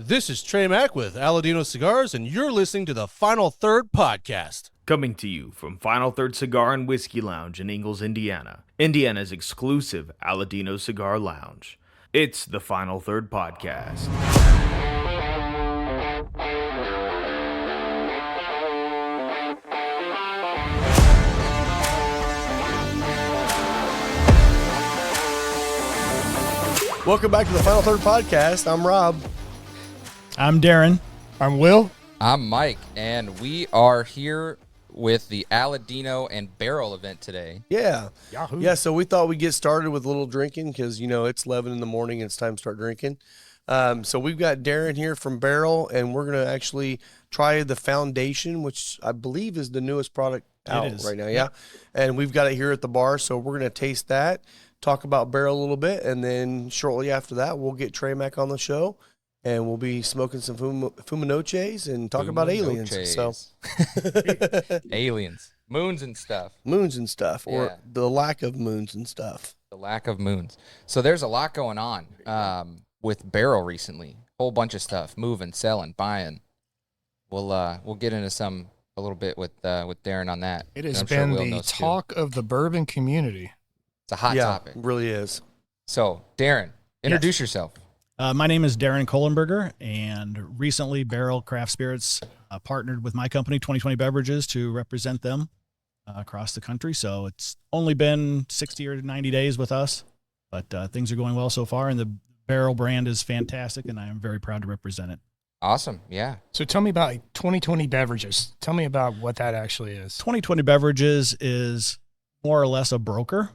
This is Trey Mac with Aladino Cigars, and you're listening to the Final Third Podcast. Coming to you from Final Third Cigar and Whiskey Lounge in Ingalls, Indiana, Indiana's exclusive Aladino Cigar Lounge. It's the Final Third Podcast. Welcome back to the Final Third Podcast. I'm Rob. I'm Darren. I'm Will. I'm Mike, and we are here with the Aladino and Barrell event today. Yeah. Yahoo. Yeah, so we thought we'd get started with a little drinking because, it's 11 in the morning and it's time to start drinking. So we've got Darren here from Barrell, and we're going to actually try the Foundation, which I believe is the newest product out right now. Yeah. And we've got it here at the bar, so we're going to taste that, talk about Barrell a little bit, and then shortly after that, we'll get Trey Mac on the show. And we'll be smoking some Fuma Noches and talk about aliens. So aliens, moons and stuff. Moons and stuff, or the lack of moons and stuff. The lack of moons. So there's a lot going on with Barrell recently. Whole bunch of stuff, moving, selling, buying. We'll get into a little bit with Darren on that. It has been the talk of the bourbon community. It's a hot topic. It really is. So Darren, introduce yourself. My name is Darren Kohlenberger, and recently Barrell Craft Spirits partnered with my company, 2020 Beverages, to represent them across the country. So it's only been 60 or 90 days with us, but things are going well so far, and the Barrell brand is fantastic, and I am very proud to represent it. Awesome, yeah. So tell me about 2020 Beverages. Tell me about what that actually is. 2020 Beverages is more or less a broker,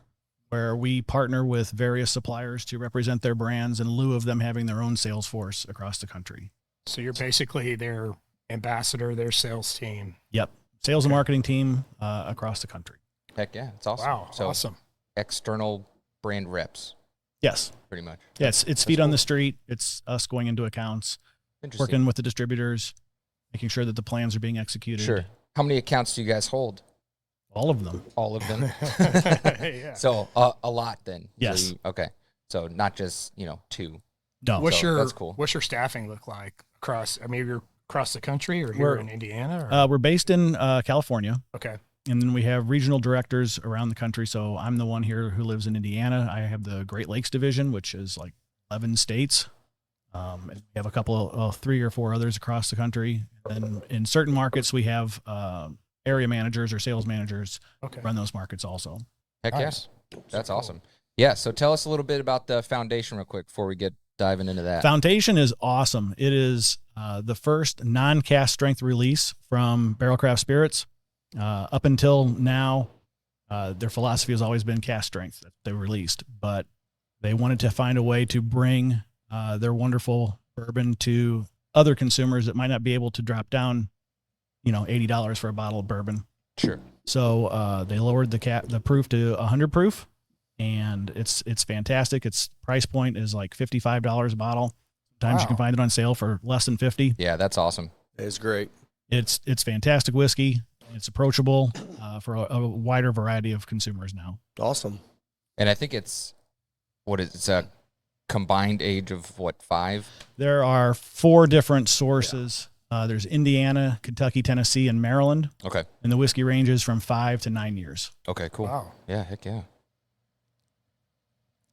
where we partner with various suppliers to represent their brands in lieu of them having their own sales force across the country. So you're basically their ambassador, their sales team. Yep. Sales and marketing team across the country. Heck yeah, it's awesome. Wow, so awesome. External brand reps. Yes. Pretty much. Yeah, it's feet on the street. It's us going into accounts, working with the distributors, making sure that the plans are being executed. Sure. How many accounts do you guys hold? All of them. All of them. Yeah. So a lot then. Yes. Okay. So not just, two. No. That's cool. What's your staffing look like across? I mean, you're across the country or here in Indiana? Or? We're based in California. Okay. And then we have regional directors around the country. So I'm the one here who lives in Indiana. I have the Great Lakes Division, which is like 11 states. And we have a couple of 3 or 4 others across the country. And in certain markets, we have area managers or sales managers run those markets also. Heck nice. Yeah. That's awesome. Yeah. So tell us a little bit about the Foundation real quick before we get diving into that. Foundation is awesome. It is the first non-cast strength release from Barrell Craft Spirits. Up until now, their philosophy has always been cast strength that they released, but they wanted to find a way to bring their wonderful bourbon to other consumers that might not be able to drop down $80 for a bottle of bourbon. Sure. So they lowered the proof to 100 proof, and it's fantastic. Its price point is like $55 a bottle. Sometimes you can find it on sale for less than $50. Yeah, that's awesome. It's great. It's fantastic whiskey. It's approachable for a wider variety of consumers now. Awesome. And I think it's a combined age of 5? There are 4 different sources. There's Indiana, Kentucky, Tennessee, and Maryland. Okay. And the whiskey ranges from 5 to 9 years. Okay, cool. Wow. Yeah, heck yeah.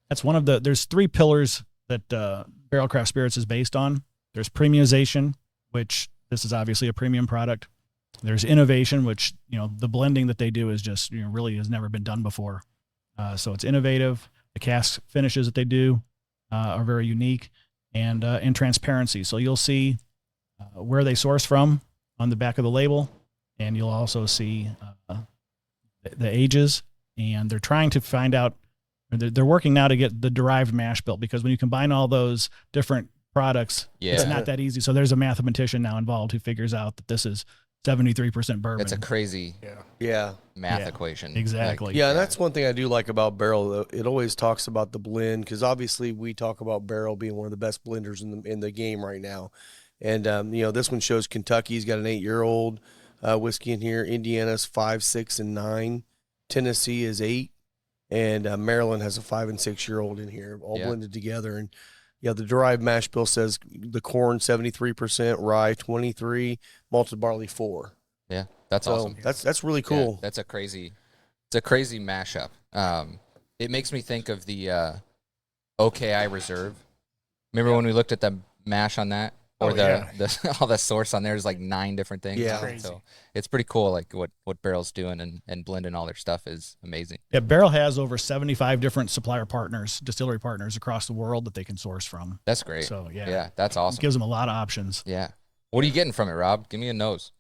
That's there's 3 pillars that Barrell Craft Spirits is based on. There's premiumization, which this is obviously a premium product. There's innovation, which, the blending that they do is just, really has never been done before. So it's innovative. The cask finishes that they do are very unique, and transparency. So you'll see where they source from on the back of the label, and you'll also see the ages, and they're trying to find out, they're working now to get the derived mash bill, because when you combine all those different products, it's not that easy. So there's a mathematician now involved who figures out that this is 73% bourbon. It's a crazy math equation. Exactly. And that's one thing I do like about Barrell. It always talks about the blend, because obviously we talk about Barrell being one of the best blenders in the game right now. And, this one shows Kentucky's got an 8-year-old whiskey in here. Indiana's 5, 6, and 9. Tennessee is 8. And Maryland has a 5 and 6-year-old in here, all blended together. And, Yeah, the derived mash bill says the corn 73%, rye 23, malted barley 4. Yeah, that's awesome. That's really cool. Yeah, it's a crazy mashup. It makes me think of the OKI Reserve. Remember when we looked at the mash on that? Or all the source on there is like 9 different things. Yeah. So it's pretty cool. Like what Barrell's doing and blending all their stuff is amazing. Yeah, Barrell has over 75 different supplier partners, distillery partners across the world that they can source from. That's great. So yeah, that's awesome. It gives them a lot of options. Yeah. What are you getting from it, Rob? Give me a nose.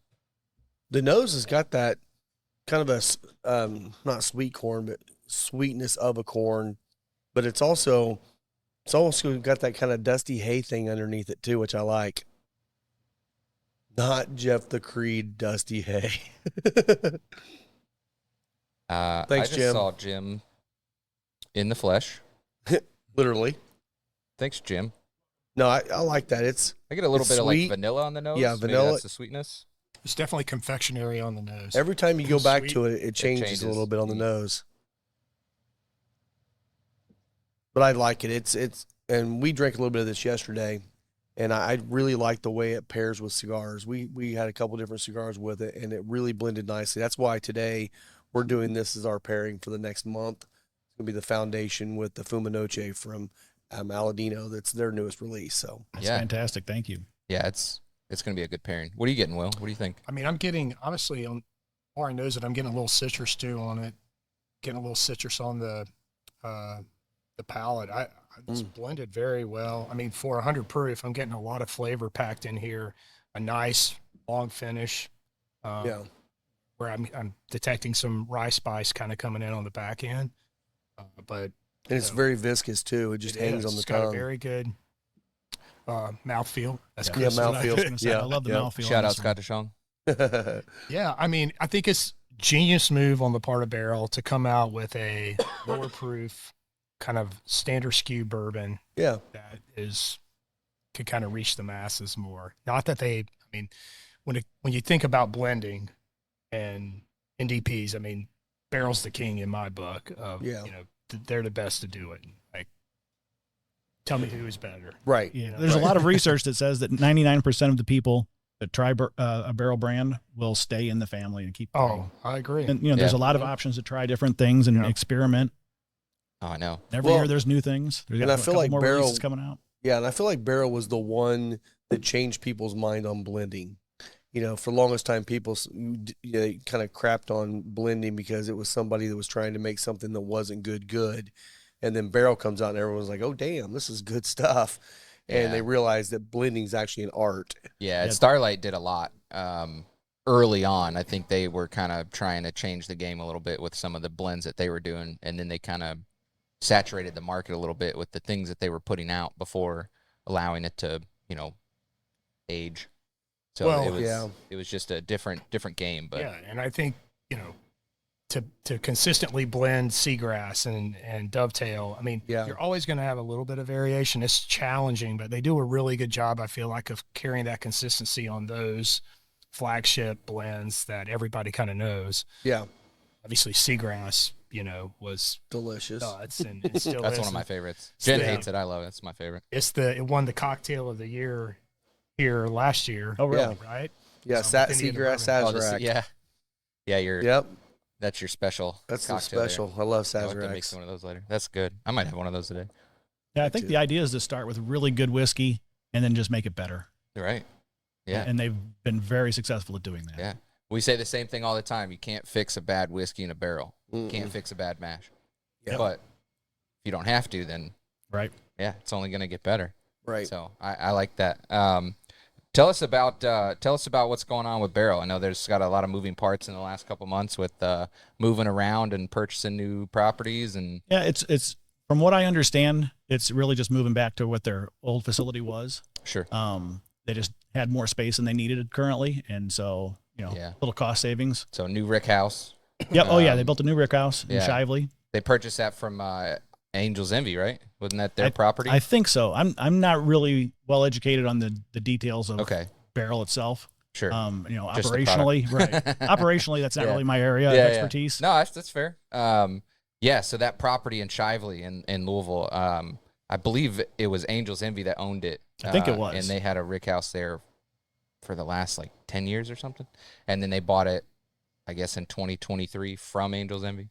The nose has got that kind of a not sweet corn, but sweetness of a corn, but it's also got that kind of dusty hay thing underneath it too, which I like. Not Jeff the Creed dusty hay. Thanks, I just Jim. saw Jim in the flesh. Literally. Thanks, Jim. No, I like that. I get a little bit of like sweet. vanilla on the nose. Yeah, Maybe vanilla. that's the sweetness. It's definitely confectionery on the nose. Every time you go back Sweet. to it, it changes a little bit on the Mm. nose. But I like it. It's and we drank a little bit of this yesterday, and I really like the way it pairs with cigars. We had a couple different cigars with it, and it really blended nicely. That's why today we're doing this as our pairing for the next month. It's gonna be the foundation with the Fuma Noche from Aladino. That's their newest release. So That's Yeah. fantastic. Thank you. Yeah, it's going to be a good pairing. What are you getting, Will? What do you think? I mean, I'm getting, obviously, on more I knows it, I'm getting a little citrus too on it. Getting a little citrus on the palate. It's blended very well. I mean, for 100 proof, I'm getting a lot of flavor packed in here. A nice long finish. yeah, Where I'm detecting some rye spice kind of coming in on the back end. But and it's very viscous too. It just hangs on the It's got a tongue. very good mouthfeel. That's Yeah. Chris. Yeah, That's what I was gonna say. Yeah, I love the yeah. mouthfeel. Shout on out this one. Scott DeShong. Yeah, I mean, I think it's genius move on the part of Barrell to come out with a lower proof kind of standard skew bourbon Yeah, that can kind of reach the masses more. Not that I mean, when you think about blending and NDPs, I mean, Barrell's the king in my book of, Yeah. they're the best to do it. Like, tell me who is better. right. Yeah, there's a lot of research that says that 99% of the people that try a Barrell brand will stay in the family and keep. Oh, I agree. And there's a lot of options to try different things and experiment. Oh, I know. Every year there's new things. There's and I feel like more Barrell releases coming out. Yeah, and I feel like Barrell was the one that changed people's mind on blending. For the longest time, people kind of crapped on blending because it was somebody that was trying to make something that wasn't good. And then Barrell comes out and everyone's like, oh, damn, this is good stuff. And Yeah. they realized that blending is actually an art. Yeah, Starlight did a lot early on. I think they were kind of trying to change the game a little bit with some of the blends that they were doing, and then they kind of saturated the market a little bit with the things that they were putting out before allowing it to, age. So it was just a different game. But yeah, and I think to consistently blend seagrass and dovetail. I mean, Yeah. you're always going to have a little bit of variation. It's challenging, but they do a really good job, I feel like, of carrying that consistency on those flagship blends that everybody kind of knows. Yeah, Obviously, seagrass, was delicious. nuts, and it still that's is. one of my favorites. Jen Yeah. hates it. I love it. It's my favorite. It won the cocktail of the year here last year. Oh, really? Yeah. Right? Yeah, So within the Seagrass bourbon. Sazerac. Yeah. Yep, That's your special. that's the cocktail there. special. I love I'll have to make Sazerac. one of those later. That's good. I might have one of those today. Yeah, I think the idea is to start with really good whiskey and then just make it better. You're right. Yeah. And they've been very successful at doing that. Yeah. We say the same thing all the time. You can't fix a bad whiskey in a barrel. You Mm-mm. can't fix a bad mash. Yep. But if you don't have to, then Right. yeah, it's only going to get better. Right. So I like that. Tell us about what's going on with Barrell. I know there's got a lot of moving parts in the last couple months with moving around and purchasing new properties and Yeah, it's from what I understand, it's really just moving back to what their old facility was. sure. They just had more space than they needed currently, and so Yeah. little cost savings. So new Rick House. Yep. Oh yeah, they built a new Rick House in yeah. Shively. They purchased that from Angel's Envy, right? Wasn't that their property? I think so. I'm not really well educated on the details of Okay. Barrell itself. Sure. Just the Operationally, right? Operationally, that's not Yeah. really my area of Yeah. expertise. No, that's fair. Yeah, so that property in Shively in Louisville, I believe it was Angel's Envy that owned it. I think it was. And they had a rick house there for the last like 10 years or something. And then they bought it, I guess, in 2023 from Angel's Envy.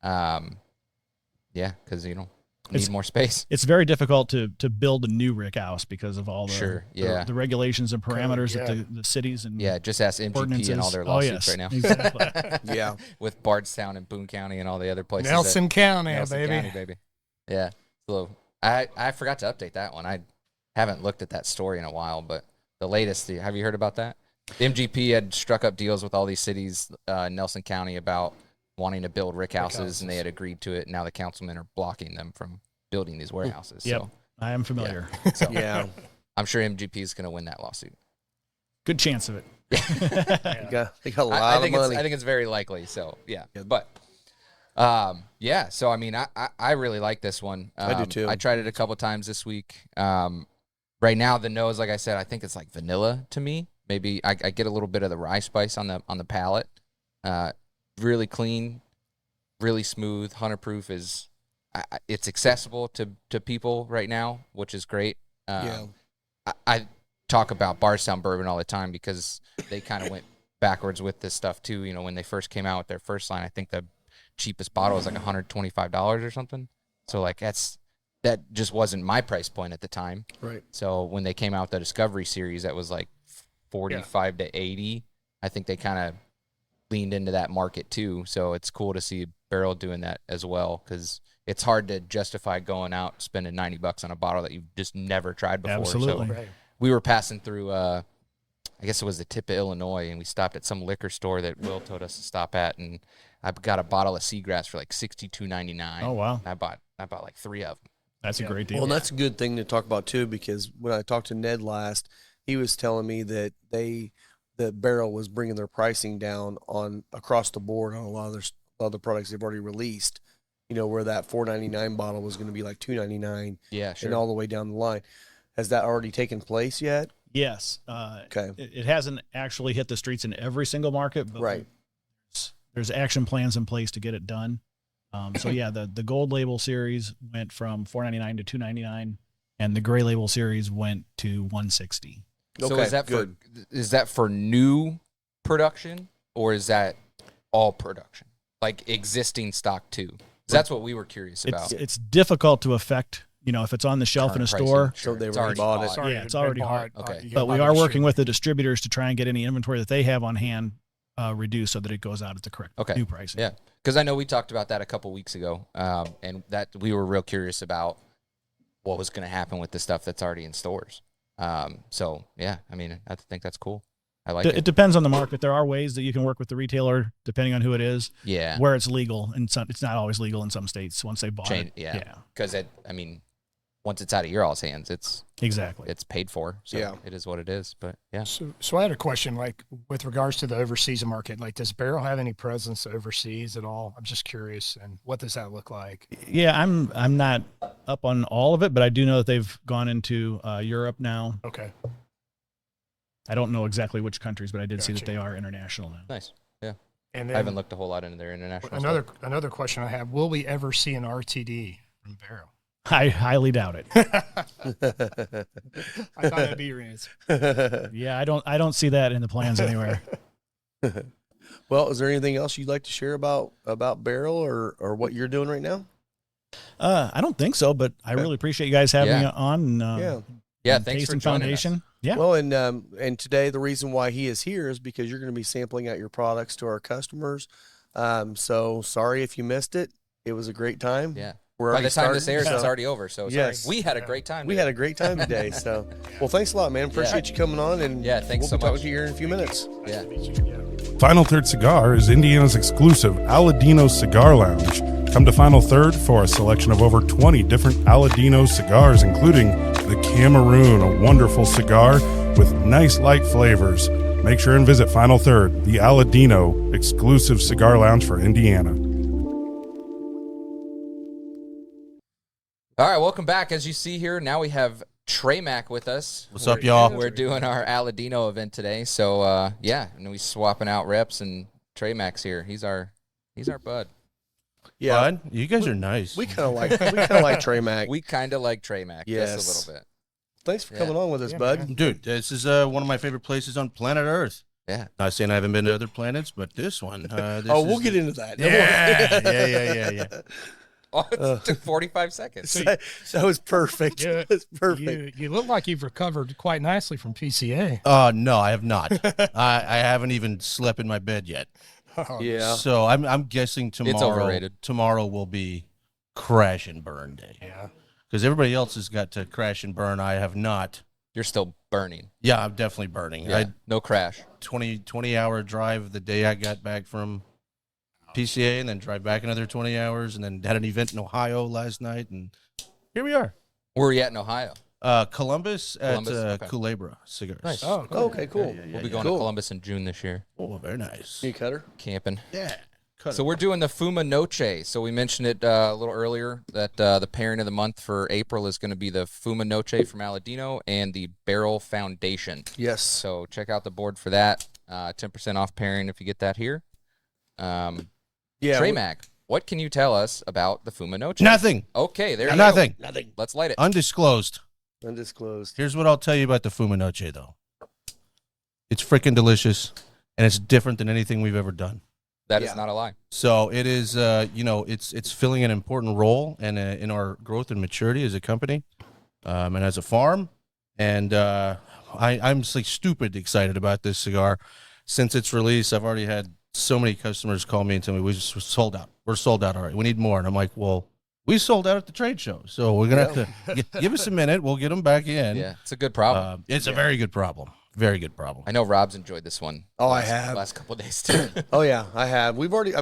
Yeah, because, need more space. It's very difficult to build a new rick house because of all the the regulations and parameters that the cities and just ask MGP and all their lawsuits right now. Exactly. Yeah. With Bardstown and Boone County and all the other places. Nelson County, County, baby. Yeah. So I forgot to update that one. I haven't looked at that story in a while, but the latest, have you heard about that? MGP had struck up deals with all these cities, Nelson County, about wanting to build rick houses, and they had agreed to it. And now the councilmen are blocking them from building these warehouses. Yep, So, I am familiar. yeah. So, Yeah. I'm sure MGP is going to win that lawsuit. Good chance of it. They got a lot of money. I think it's very likely. So yeah, Yeah. but yeah. So I mean, I really like this one. I do too. I tried it a couple times this week. Right now the nose, like I said, I think it's like vanilla to me. Maybe I get a little bit of the rye spice on the palate. Really clean, really smooth. 100 proof is it's accessible to people right now, which is great. Yeah. I talk about Bardstown Bourbon all the time because they kind of went backwards with this stuff too. When they first came out with their first line, I think the cheapest bottle was like $125 or something. So like that just wasn't my price point at the time. Right. So when they came out with the Discovery series, that was like 45 to 80. I think they kind of leaned into that market too. So it's cool to see Barrell doing that as well, because it's hard to justify going out spending $90 on a bottle that you've just never tried before. Absolutely. So we were passing through, I guess it was the tip of Illinois, and we stopped at some liquor store that Will told us to stop at, and I got a bottle of Seagrass for like $62.99. Oh wow, I bought like 3 of them. that's a great deal. Well, and that's a good thing to talk about too, because when I talked to Ned last, he was telling me that that Barrell was bringing their pricing down on across the board on a lot of the products they've already released. Where that $4.99 bottle was going to be like $2.99. Yeah, sure. And all the way down the line. Has that already taken place yet? Yes. Okay. It hasn't actually hit the streets in every single market, but Right. there's action plans in place to get it done. So yeah, the gold label series went from $4.99 to $2.99, and the gray label series went to $160. So Okay, is that for new production, or is that all production, like existing stock too? That's what we were curious about. It's difficult to affect. If it's on the shelf Current in a pricing, store, So they've It's already bought it. Yeah, it's already hard. Okay. but we are working with the distributors to try and get any inventory that they have on hand reduced so that it goes out at the correct new pricing. Yeah, because I know we talked about that a couple weeks ago, and that we were real curious about what was going to happen with the stuff that's already in stores. So yeah, I mean, I think that's cool. I like it. It depends on the market. There are ways that you can work with the retailer depending on who it is. Yeah, Where it's legal, and it's not always legal in some states once they bought it. Yeah, because once it's out of your all's hands, Exactly. it's paid for. So Yeah. it is what it is. But yeah, So I had a question, like with regards to the overseas market. Like, does Barrell have any presence overseas at all? I'm just curious, and what does that look like? Yeah, I'm not up on all of it, but I do know that they've gone into Europe now. Okay. I don't know exactly which countries, but I did see that Gotcha. they are international now. nice. Yeah, And I then haven't looked a whole lot into their international stuff. another question I have: will we ever see an RTD from Barrell? I highly doubt it. I thought that'd be your answer. Yeah, I don't see that in the plans anywhere. Well, is there anything else you'd like to share about Barrell or what you're doing right now? I don't think so, but I really appreciate you guys having me on. Yeah, and thanks Taste for and joining Foundation. us. Yeah. Well, and today the reason why he is here is because you're going to be sampling out your products to our customers. So sorry if you missed it. It was a great time. Yeah. We're By already the time this started, airs, so- it's already over. So Yes. sorry. We had a great time. We had a great time today. So, well, thanks a lot, man. Appreciate you coming on. And Yeah, thanks we'll so be talking much. to you here in a few minutes. Yeah. Final Third Cigar is Indiana's exclusive Aladino Cigar Lounge. Come to Final Third for a selection of over 20 different Aladino cigars, including the Cameroon, a wonderful cigar with nice light flavors. Make sure and visit Final Third, the Aladino exclusive cigar lounge for Indiana. All right, welcome back. As you see here, now we have Trey Mac with us. What's up, y'all? We're doing our Aladino event today. So, yeah, and we swapping out reps, and Trey Mac's here. He's our bud. Yeah, Bud, you guys are nice. we kind of like Trey Mac. We kind of like Trey Mac just Yes. a little bit. Thanks for coming on with us, bud. Dude, this is one of my favorite places on planet Earth. Yeah. Not saying I haven't been to other planets, but this one. We'll get into that. Yeah. Oh, it took 45 seconds. That was perfect. Yeah, That's perfect. You look like you've recovered quite nicely from PCA. No, I have not. I haven't even slept in my bed yet. Yeah. So I'm guessing tomorrow. overrated. Tomorrow will be crash and burn day. Yeah. Because everybody else has got to crash and burn. I have not. You're still burning. Yeah, I'm definitely burning. Yeah. I No crash. 20 hour drive the day I got back from PCA, and then drive back another 20 hours, and then had an event in Ohio last night, and here we are. Where are you at in Ohio? Columbus at okay. Culebra Cigars. Nice. Oh, cool. Okay, cool. We'll be going to Columbus in June this year. Oh, very nice. You cutter? Camping. Yeah. So we're doing the Fuma Noche. So we mentioned it a little earlier that the pairing of the month for April is going to be the Fuma Noche from Aladino and the Barrell Foundation. Yes. So check out the board for that. 10% off pairing if you get that here. Yeah. Trey Mac, what can you tell us about the Fuma Noche? Nothing. Okay, there you Nothing. go. Let's light it. Undisclosed. Undisclosed. Here's what I'll tell you about the Fuma Noche, though. It's freaking delicious, and it's different than anything we've ever done. That is not a lie. So it is, it's filling an important role in our growth and maturity as a company, and as a farm. And I'm just like stupid excited about this cigar. Since its release, I've already had so many customers call me and tell me we're sold out. We're sold out already. We need more. And I'm like, well, we sold out at the trade show, so we're gonna have to give us a minute. We'll get them back in. Yeah, it's a good problem. It's a very good problem. Very good problem. I know Rob's enjoyed this one. Oh, I have. Last couple of days, too. Oh, yeah, I have. We've already, I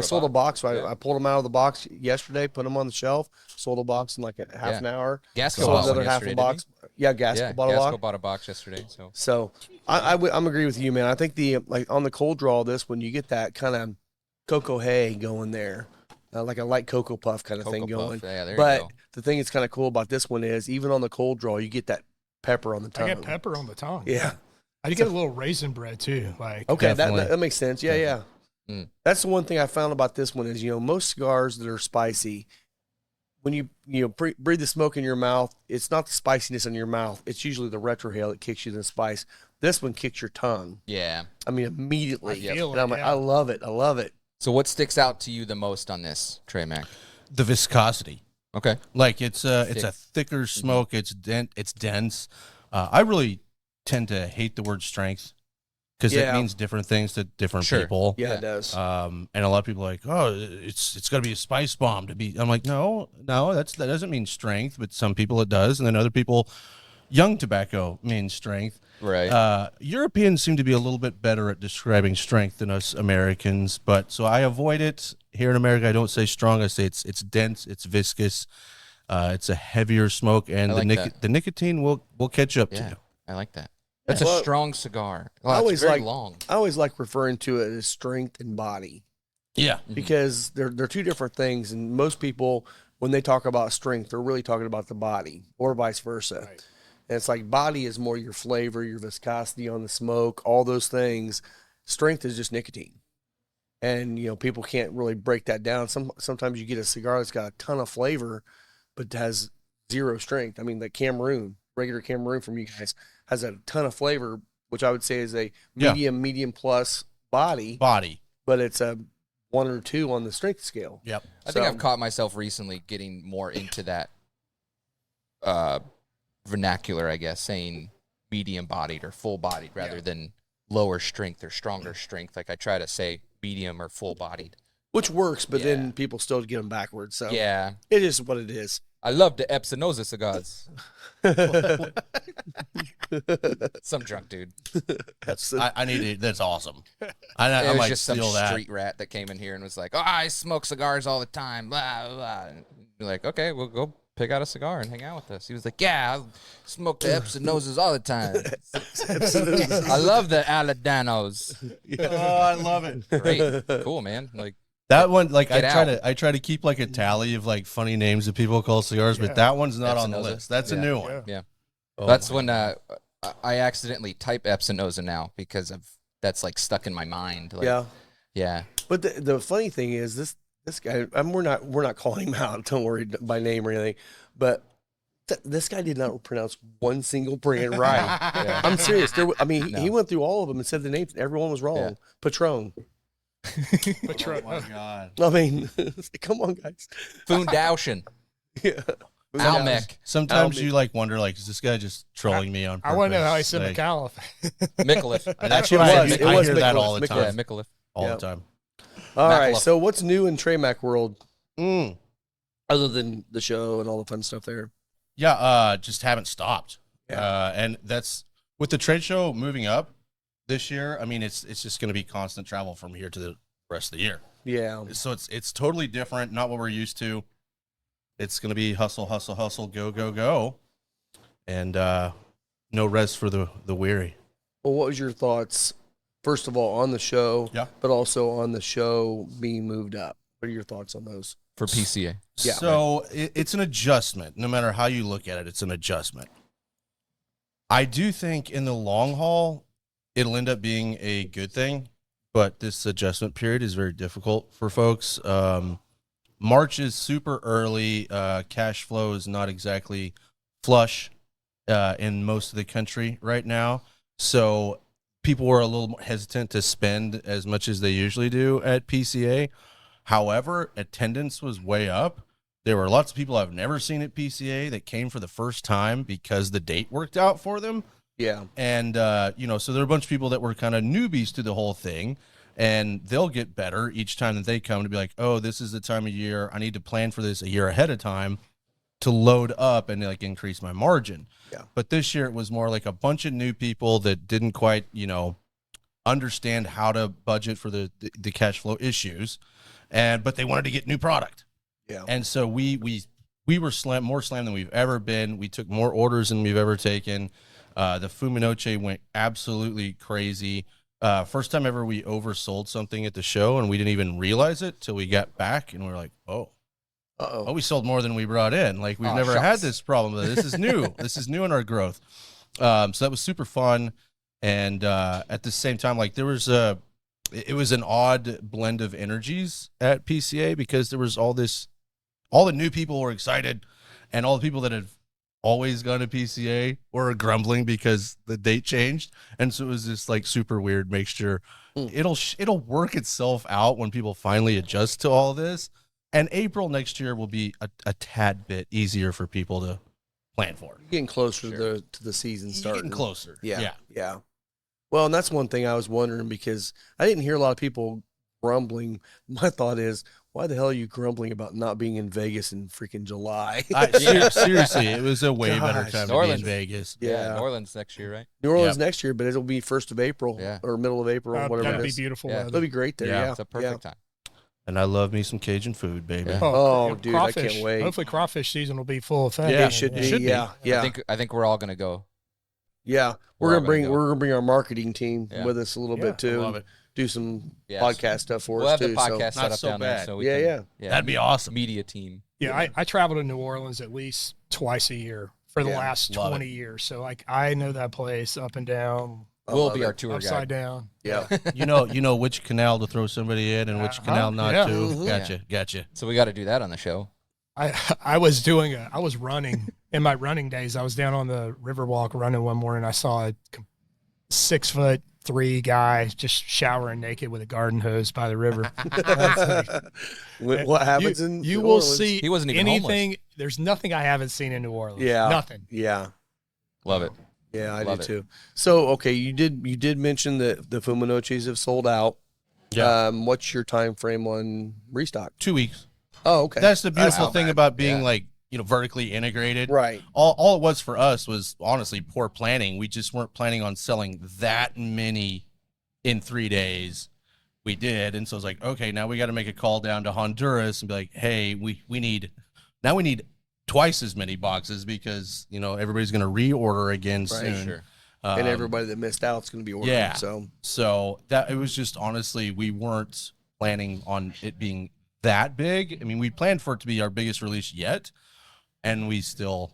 sold a box. So Yeah. I pulled them out of the box yesterday, put them on the shelf, sold a box in like a half an hour. Gasco Sold bought another one half yesterday, a box. Yeah, Gasco bought a Gasco box. bought a box yesterday. So I'm agree with you, man. I think on the cold draw, this when you get that kind of cocoa hay going there, like a light cocoa puff kind of thing going. Yeah, there you But go. the thing that's kind of cool about this one is even on the cold draw, you get that pepper on the tongue. I get pepper on the tongue. Yeah. I get a little raisin bread too. Like Okay, Definitely. that makes sense. Yeah, yeah. Mm. That's the one thing I found about this one is, most cigars that are spicy, when you breathe the smoke in your mouth, it's not the spiciness in your mouth. It's usually the retrohale that kicks you the spice. This one kicks your tongue. Yeah. I mean, immediately. I feel And I'm it, like, yeah. I love it. I love it. So what sticks out to you the most on this, Trey Mac? The viscosity. Okay. Like it's a thicker smoke. It's dense. I really tend to hate the word strength because it means different things to different Sure. people. Yeah, it does. And a lot of people are like, oh, it's got to be a spice bomb to be. I'm like, no, that doesn't mean strength, but some people it does, and then other people, young tobacco means strength. Right. Europeans seem to be a little bit better at describing strength than us Americans, but so I avoid it. Here in America, I don't say strong. I say it's dense, it's viscous, it's a heavier smoke, and I like that. the nicotine will catch up to Yeah. you. I like that. That's a Well, strong cigar. I Well, always it's very like- long. I always like referring to it as strength and body Yeah, because they're two different things. And most people, when they talk about strength, they're really talking about the body or vice versa. Right. And it's like body is more your flavor, your viscosity on the smoke, all those things. Strength is just nicotine. And, people can't really break that down. Sometimes you get a cigar that's got a ton of flavor, but has zero strength. I mean, the regular Cameroon from you guys has a ton of flavor, which I would say is a medium plus body, but it's a 1 or 2 on the strength scale. Yep. I think So- I've caught myself recently getting more into that vernacular, I guess, saying medium-bodied or full-bodied rather than lower strength or stronger strength. Like I try to say medium or full-bodied. Which works, but Yeah. then people still get them backwards. So Yeah. it is what it is. I love the Epsinosa cigars. Some drunk dude. I need it. That's awesome. It I was might just some steal that. street rat that came in here and was like, "Oh, I smoke cigars all the time." Blah, blah, blah. And you're like, "Okay, we'll go pick out a cigar and hang out with us." He was like, "Yeah, I smoke the Epsinoses all the time. I love the Aladinos." Oh, I love it. Great, cool, man. Like, That one, like Get I try to keep like a tally of like funny names that people call cigars, but that one's not on the Epsinosa. list. That's a Yeah. new one. yeah. Oh That's my when God. I accidentally type Epsinosa now because of that's like stuck in my mind. Like, Yeah. yeah. But the funny thing is this guy. We're not calling him out. Don't worry by name or anything. But this guy did not pronounce one single brand right. Yeah. I'm serious. He No. went through all of them and said the names. Everyone was wrong. Yeah. Patron. Patron. Oh my god. I mean, come on, guys. Foundation. Yeah. Almec. Sometimes Almec. you like wonder like, is this guy just trolling me on purpose? I want to know how he said Like, McAuliffe. Micallef. That's It what I was. hear. It I was hear that Micallef. all the Yeah, time. Micallef. All Yeah. the time. All right. Macalef. So what's new in Trey Mac world Mm. other than the show and all the fun stuff there? Yeah, just haven't stopped. Yeah. And that's with the trade show moving up this year. I mean, it's just going to be constant travel from here to the rest of the year. Yeah. So it's totally different, not what we're used to. It's going to be hustle, hustle, hustle, go, go, go, and no rest for the weary. Well, what was your thoughts, first of all, on the show, Yeah. but also on the show being moved up? What are your thoughts on those? For PCA. Yeah. So it's an adjustment. No matter how you look at it, it's an adjustment. I do think in the long haul, it'll end up being a good thing, but this adjustment period is very difficult for folks. March is super early. Cash flow is not exactly flush in most of the country right now. So people were a little more hesitant to spend as much as they usually do at PCA. However, attendance was way up. There were lots of people I've never seen at PCA that came for the first time because the date worked out for them. Yeah. And, so there are a bunch of people that were kind of newbies to the whole thing, and they'll get better each time that they come to be like, oh, this is the time of year. I need to plan for this a year ahead of time to load up and like increase my margin. Yeah. But this year it was more like a bunch of new people that didn't quite, understand how to budget for the cash flow issues. But they wanted to get new product. Yeah. And so we were more slammed than we've ever been. We took more orders than we've ever taken. The Fuma Noche went absolutely crazy. First time ever we oversold something at the show, and we didn't even realize it till we got back, and we were like, oh, we sold more than we brought in. Like, we've never had this problem. This is new. This is new in our growth. So that was super fun. And at the same time, like, it was an odd blend of energies at PCA because there was all the new people were excited, and all the people that had always gone to PCA were grumbling because the date changed. And so it was this like super weird mixture. It'll work itself out when people finally adjust to all this. And April next year will be a tad bit easier for people to plan for. Getting closer to the season starting. Getting closer. Yeah. Well, and that's one thing I was wondering because I didn't hear a lot of people grumbling. My thought is, why the hell are you grumbling about not being in Vegas in freaking July? Seriously, it was a way better Gosh. time New to be in Orleans. Vegas. Yeah. New Orleans next year, right? New Orleans next year, but it'll be 1st of April Yeah. or middle of April, whatever That'd it be is. beautiful Yeah. weather. It'll be great there. Yeah. It's a perfect time. And I love me some Cajun food, baby. Yeah. Oh, dude, I can't crawfish. wait. Hopefully, crawfish season will be full of things. Yeah, It should be. Should be. Yeah. I think we're all gonna go. Yeah. We're We're all gonna bring gonna go. we're gonna bring our marketing team Yeah. with us a little Yeah, bit too. I love it. Do some Yes. podcast stuff for We'll us have too. the podcast so- set Not up so down there, bad. so we Yeah, can, yeah. That'd be awesome. Media team. Yeah, I travel to New Orleans at least twice a year for the Yeah, last love 20 years. So like I know that place up and down, I We'll love be it. our tour upside guide. down. Yeah. You know which canal to throw somebody in and which canal not yeah. to. Mhm. Gotcha. So we got to do that on the show. I was running in my running days. I was down on the Riverwalk running one morning. I saw a 6'3" guy just showering naked with a garden hose by the river. What happens in you New will Orleans? see He wasn't even anything. There's nothing I haven't seen in New Orleans. Yeah. Nothing. Yeah. Love it. Yeah, I Love do it. too. So, okay, you did mention that the Fuma Noches have sold out. Yeah. What's your time frame on restock? 2 weeks. Oh, okay. That's the beautiful not thing bad. about being Yeah. like, vertically integrated. right. All it was for us was honestly poor planning. We just weren't planning on selling that many in 3 days. We did. And so it's like, okay, now we got to make a call down to Honduras and be like, hey, we need twice as many boxes because, everybody's going to reorder again soon. Sure. And everybody that missed out is going to be ordering. yeah. So, that it was just honestly, we weren't planning on it being that big. I mean, we planned for it to be our biggest release yet, and we still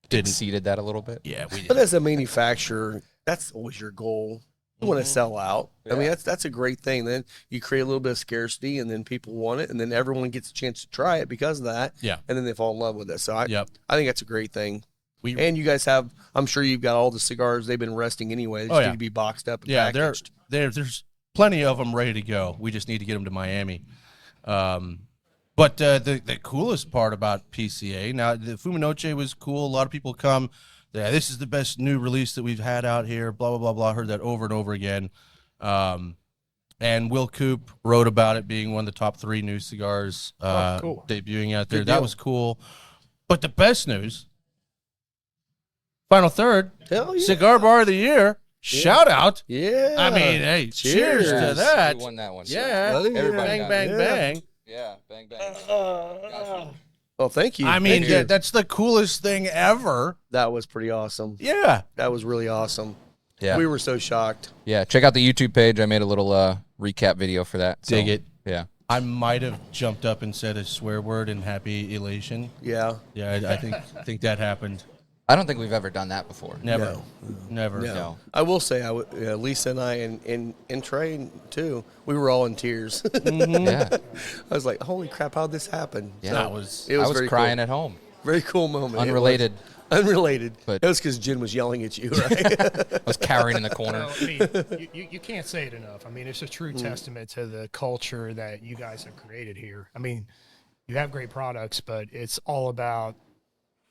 didn't. Exceeded that a little bit. Yeah, we but did. as a manufacturer, that's always your goal. You want to sell out. I mean, Yeah. that's a great thing. Then you create a little bit of scarcity, and then people want it, and then everyone gets a chance to try it because of that. Yeah. And then they fall in love with it. So I Yep. think that's a great thing. We- And you guys have, I'm sure you've got all the cigars. They've been resting anyway. They just Oh, yeah. need to be boxed up and Yeah, packaged. there's plenty of them ready to go. We just need to get them to Miami. But the coolest part about PCA, now the Fuma Noche was cool. A lot of people come, yeah, this is the best new release that we've had out here, blah, blah, blah, blah. Heard that over and over again. And Will Coop wrote about it being one of the top 3 new cigars cool. debuting out there. Good That deal. was cool. But the best news, final third, Hell yeah. Cigar Bar of the Year, shout out. Yeah. I mean, hey, cheers to Yes, that. we won that one. Yeah, Everybody bang, got bang, it. bang. Yeah, bang bang. Well, thank you. I mean, Thank you. that's the coolest thing ever. That was pretty awesome. Yeah. That was really awesome. Yeah, We were so shocked. yeah. Check out the YouTube page. I made a little recap video for that. So, Dig it. Yeah. I might have jumped up and said a swear word in happy elation. Yeah. Yeah, I think that happened. I don't think we've ever done that before. Never. No. Never. No. No. I will say, Lisa and I and Trey too, we were all in tears. Yeah, I was like, holy crap, how'd this happen? Yeah. So, That was- it was I was very crying cool. at home. Very cool moment. It was. Unrelated. Unrelated. But- it was because Jen was yelling at you, right? I was cowering in the corner. Well, I mean, you can't say it enough. I mean, it's a true testament to the culture that you guys have created here. I mean, you have great products, but it's all about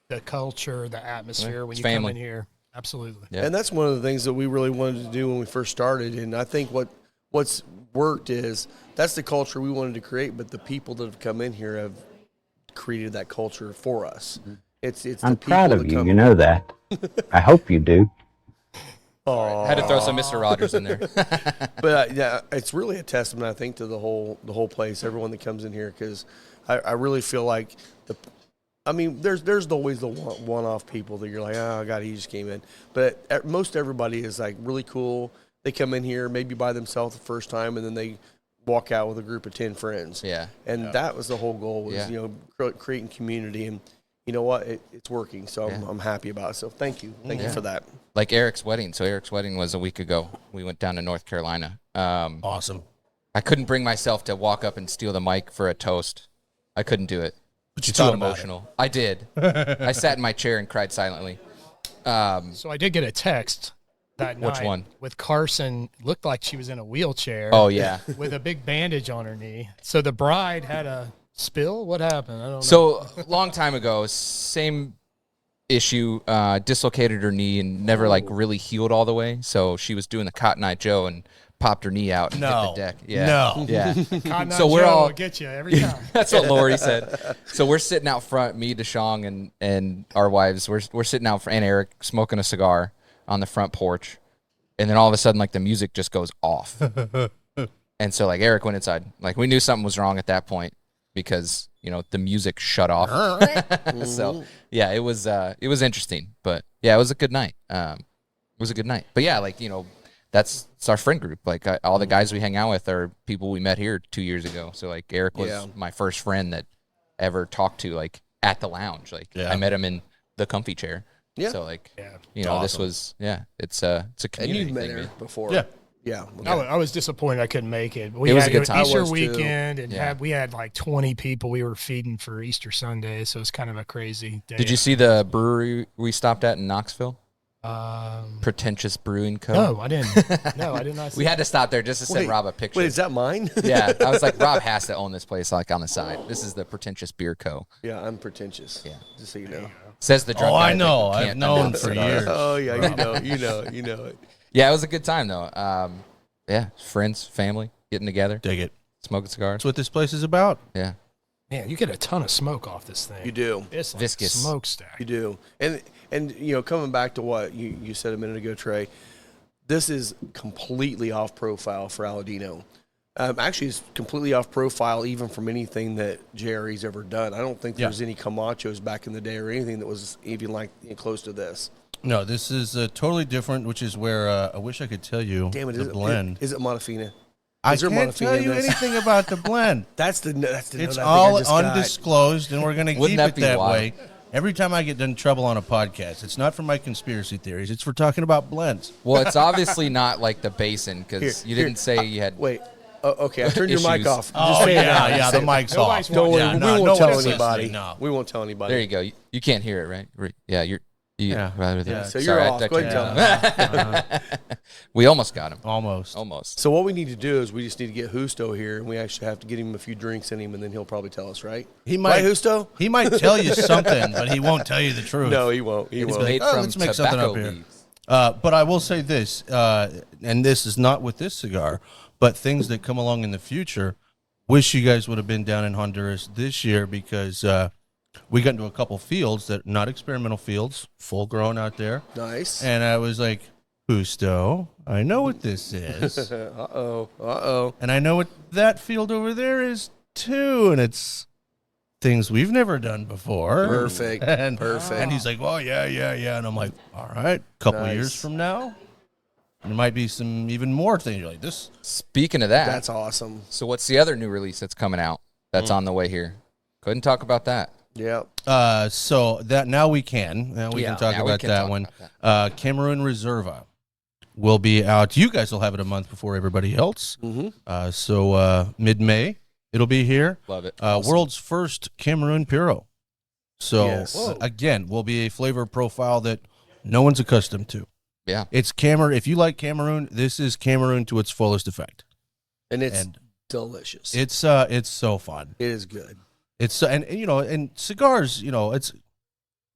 the culture, the atmosphere when it's you family. come in here. Absolutely. Yeah. And that's one of the things that we really wanted to do when we first started. And I think what's worked is that's the culture we wanted to create, but the people that have come in here have created that culture for us. It's the I'm people proud that of you. come. You know that. I hope you do. Had to throw some Mr. Rogers in there. But yeah, it's really a testament, I think, to the whole place, everyone that comes in here, because I really feel like there's always the one-off people that you're like, oh God, he just came in. But most everybody is like really cool. They come in here maybe by themselves the first time, and then they walk out with a group of 10 friends. Yeah. And that was the whole goal, was Yeah. creating community, and you know what, it's working. So Yeah. I'm happy about it. So thank you Yeah. for that. Like Eric's wedding. So Eric's wedding was a week ago. We went down to North Carolina. Awesome. I couldn't bring myself to walk up and steal the mic for a toast. I couldn't do it. But you Too thought about emotional. I did. I sat in my chair and cried silently. So I did get a text that Which night one? with Carson. Looked like she was in a wheelchair. Oh, yeah. With a big bandage on her knee. So the bride had a spill. What happened? I don't know. So a long time ago, same issue, dislocated her knee and never like really healed all the way. So she was doing the Cotton Eye Joe and popped her knee out and hit No. the deck. Yeah. No. Yeah. Cotton Eye so we're Joe all- will get you every time. That's what Lori said. So we're sitting out front, me, Deshong, and our wives. We're sitting out front, and Eric smoking a cigar on the front porch, and then all of a sudden, like the music just goes off, and so like Eric went inside. Like we knew something was wrong at that point because the music shut off. So yeah, it was interesting, but yeah, it was a good night. It was a good night. But yeah, like it's our friend group. Like all the guys we hang out with are people we met here 2 years ago. So like Eric was Yeah. my first friend that ever talked to like at the lounge. Like Yeah. I met him in the comfy chair. Yeah. So like Yeah. this awesome. was it's a And community you've been thing. there man. before. Yeah. Yeah. I was disappointed I couldn't make it. It was a good time. I Easter was too. weekend, and Yeah. we had like 20 people we were feeding for Easter Sunday, so it was kind of a crazy day. Did you see the brewery we stopped at in Knoxville? Pretentious Brewing Co. No, I didn't. No, I did not. See We had to stop there just to send Wait, Rob a picture. Wait, is that mine? Yeah, I was like, Rob has to own this place, like on the side. This is the Pretentious Beer Co. Yeah, I'm pretentious. Yeah. Just so you know. Says the drunk Oh, guy I that know. I've can't known announce for it. years. Oh yeah, you know it. Yeah, it was a good time though. Yeah, friends, family, getting together, Dig it. smoking cigars. That's what this place is about. Yeah, Man, you get a ton of smoke off this thing. You do. It's like Viscous. a smokestack. You do. And coming back to what you said a minute ago, Trey, this is completely off profile for Aladino. Actually, it's completely off profile even from anything that Jerry's ever done. I don't think there was any Camachos back in the day or anything that was even like close to this. No, this is totally different, which is where I wish I could tell you Damn it! the blend. Is it Montefina? I is there can't Montefina tell in you this? anything about the blend. That's the It's note I think I all just got. undisclosed, and we're going to Wouldn't keep that it be that wild? way. Every time I get in trouble on a podcast, it's not for my conspiracy theories. It's for talking about blends. Well, it's obviously not like the basin because you didn't say you had. Wait. Okay, I turned your mic Issues. off. Oh, yeah, the mic's off. Don't worry, Yeah, we won't tell nobody's anybody. listening, no. We won't tell anybody. There you go. You can't hear it, right? Yeah, Yeah. Right there. Yeah. So Sorry, you're off. Go ahead and tell them. We almost got him. Almost. So what we need to do is we just need to get Justo here, and we actually have to get him a few drinks in him, and then he'll probably tell us, right? He might, right, Justo? He might tell you something, but he won't tell you the truth. No, he won't. He It's won't. made Oh, from let's make something tobacco up here. leaves. But I will say this, and this is not with this cigar, but things that come along in the future. Wish you guys would have been down in Honduras this year because we got into a couple fields that not experimental fields, full grown out there. Nice. And I was like, Justo, I know what this is. Uh-oh. And I know what that field over there is too. And it's things we've never done before. Perfect. And, Perfect. And he's like, oh, yeah. And I'm like, all right, a couple Nice. years from now, there might be some even more things. You're like, this. Speaking of that, That's awesome. so what's the other new release that's coming out that's on the way here? Couldn't talk about that. Yeah. So that now we can. Now we can talk now we about can that talk one. about Cameroon Reserva will be out. You guys will have it a month before everybody else. Mm-hmm. So mid-May, it'll be here. Love it. World's first Cameroon Puro. So Yes. again, will be a flavor profile that no one's accustomed to. Yeah. It's Cameroon. If you like Cameroon, this is Cameroon to its fullest effect. And it's And delicious. it's so fun. It is good. It's and and cigars, it's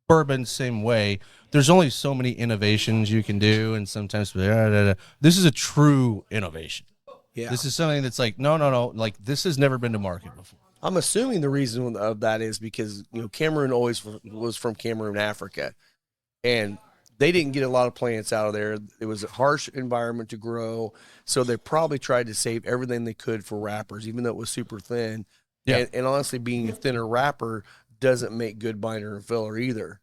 bourbon same way. There's only so many innovations you can do, and sometimes this is a true innovation. Yeah. This is something that's like no, like this has never been to market before. I'm assuming the reason of that is because, Cameroon always was from Cameroon, Africa. And they didn't get a lot of plants out of there. It was a harsh environment to grow. So they probably tried to save everything they could for wrappers, even though it was super thin. Yeah. And honestly, being a thinner wrapper doesn't make good binder and filler either.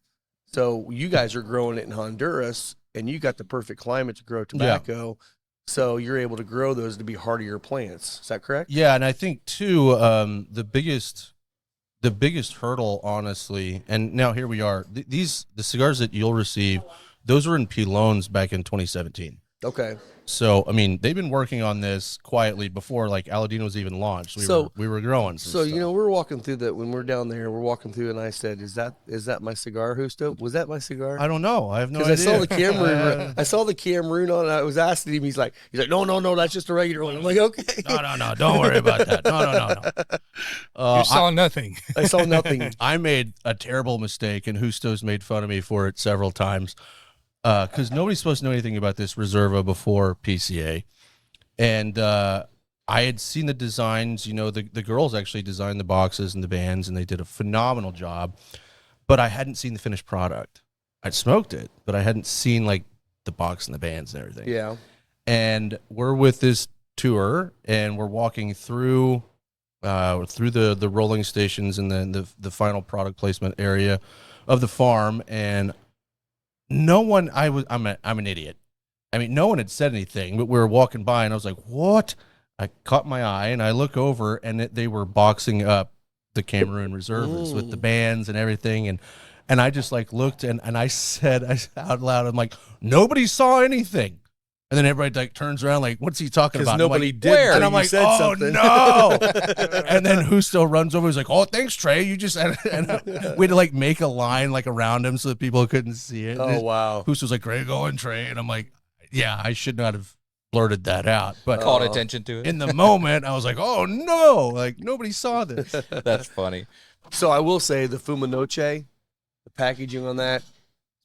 So you guys are growing it in Honduras, and you got the perfect climate to grow tobacco. So you're able to grow those to be hardier plants. Is that correct? Yeah, and I think too, the biggest hurdle, honestly, and now here we are. The cigars that you'll receive, those were in Pilons back in 2017. Okay. So, I mean, they've been working on this quietly before, like Aladino was even launched. We were growing. So, we're walking through that when we're down there, we're walking through, and I said, is that my cigar, Justo? Was that my cigar? I don't know. I have no idea. Because I saw the Cameroon. I saw the Cameroon on it. I was asking him. He's like, no, that's just a regular one. I'm like, okay. No. Don't worry about that. No. You saw nothing. I saw nothing. I made a terrible mistake, and Justo's made fun of me for it several times. Because nobody's supposed to know anything about this Reserva before PCA. And I had seen the designs. The girls actually designed the boxes and the bands, and they did a phenomenal job. But I hadn't seen the finished product. I'd smoked it, but I hadn't seen, like, the box and the bands and everything. Yeah. And we're with this tour, and we're walking through the rolling stations and then the final product placement area of the farm, and no one, I'm an idiot. I mean, no one had said anything, but we were walking by, and I was like, what? I caught my eye, and I look over, and they were boxing up the Cameroon Reserves with the bands and everything, and I just, like, looked, and I said out loud, I'm like, nobody saw anything. And then everybody, like, turns around, like, what's he talking about? Because nobody did. Where? And till I'm you like, said oh, something. no. And then Justo runs over. He's like, oh, thanks, Trey. You just, and we had to, like, make a line, like, around him so that people couldn't see it. Oh, wow. Justo's like, great going, Trey. And I'm like, yeah, I should not have blurted that out. But Called attention to it. in the moment, I was like, oh, no. Like, nobody saw this. That's funny. So I will say the Fuma Noche, the packaging on that,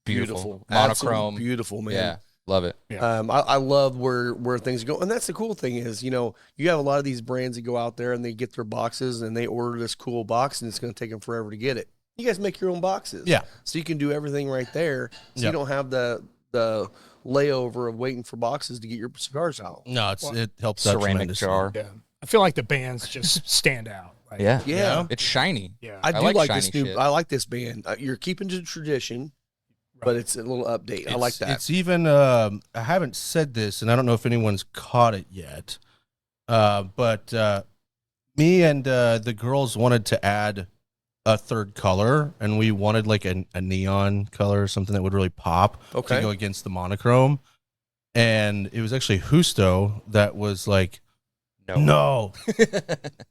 beautiful. Monochrome. Absolutely beautiful, man. Yeah. Love it. I love where things go. And that's the cool thing is, you have a lot of these brands that go out there and they get their boxes and they order this cool box and it's going to take them forever to get it. You guys make your own boxes. Yeah. So you can do everything right there. So you don't have the layover of waiting for boxes to get your cigars out. No, it helps out Ceramic tremendously. jar. Yeah. I feel like the bands just stand out. Like, Yeah. Yeah. It's shiny. Yeah. I do like like shiny this new. shit. I like this band. You're keeping to the tradition, but it's a little update. I like that. It's even, I haven't said this, and I don't know if anyone's caught it yet, but me and the girls wanted to add a third color, and we wanted like a neon color, something that would really pop to go against the monochrome. And it was actually Justo that was like, no.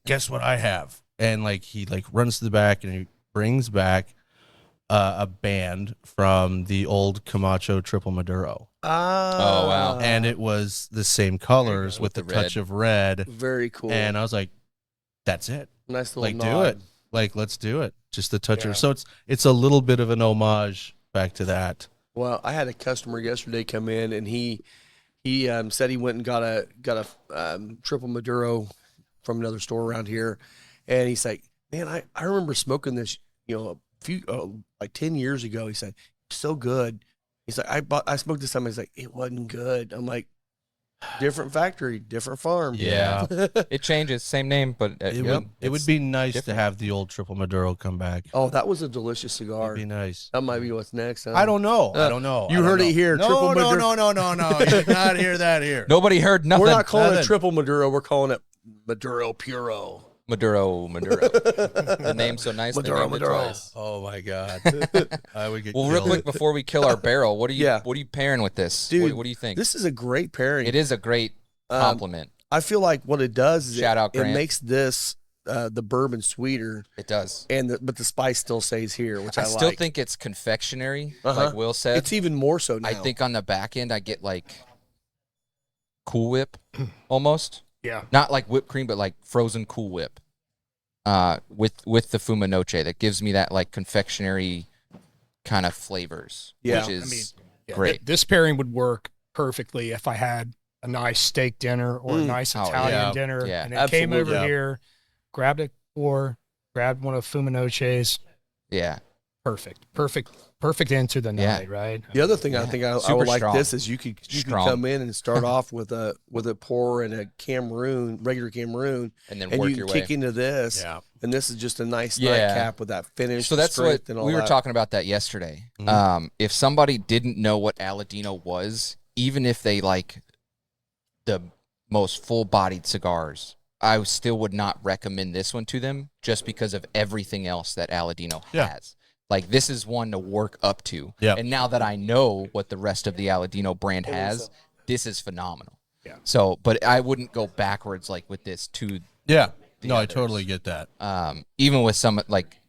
Guess what I have? And like he like runs to the back and he brings back a band from the old Camacho Triple Maduro. Oh, wow. And it was the same colors with the touch of red. Very cool. And I was like, that's it. Nice little like nod. do it. Like let's do it. Just the touch Yeah. of. So it's a little bit of an homage back to that. Well, I had a customer yesterday come in, and he said he went and got a triple Maduro from another store around here, and he's like, man, I remember smoking this, a few like 10 years ago. He said, so good. He's like, I smoked this time. He's like, it wasn't good. I'm like, different factory, different farm. Yeah. It changes, same name, but It would be nice to have the old Triple Maduro come back. Oh, that was a delicious cigar. It'd be nice. That might be what's next. Huh? I don't know. I don't know. You heard it here. No, Triple no, Maduro. no. You did not hear that here. Nobody heard nothing. We're not calling Nothing. it triple Maduro. We're calling it Maduro Puro. Maduro. The name's so nice. Maduro, they named it Maduro. twice. Oh my God. I would get Well, real killed. quick before we kill our barrel, what are you Yeah. what are you pairing with this? Dude, What do you think? This is a great pairing. It is a great compliment. I feel like what it does is Shout out, it Grant. makes this the bourbon sweeter, It does. but the spice still stays here, which I, I still like. think it's confectionery, Uh-huh. like Will said. It's even more so now. I think on the back end I get like Cool Whip almost. Yeah. Not like whipped cream, but like frozen Cool Whip. With the Fuma Noche that gives me that like confectionery kind of flavors, Yeah. which is I mean, yeah, great. This pairing would work perfectly if I had a nice steak dinner or a nice Oh, Italian yeah. dinner, Yeah. and then came over Absolutely. here, grabbed a pour, grabbed one of Fuma Noches. Yeah. Perfect into the Yeah. night, right? the other thing I think I Super would like strong. this is you could Strong. come in and start off with a pour and a regular Cameroon, And then and work you your can way. kick into this. Yeah. And this is just a nice Yeah. nightcap with that finish. So that's what and all we were that. talking about that yesterday. Mhm. If somebody didn't know what Aladino was, even if they like the most full-bodied cigars, I still would not recommend this one to them just because of everything else that Aladino Yeah. has. Like this is one to work up to. Yep. And now that I know what the rest of the Aladino brand has, this is phenomenal. Yeah. So, but I wouldn't go backwards like with this to Yeah. the No, I others. totally get that. even with some like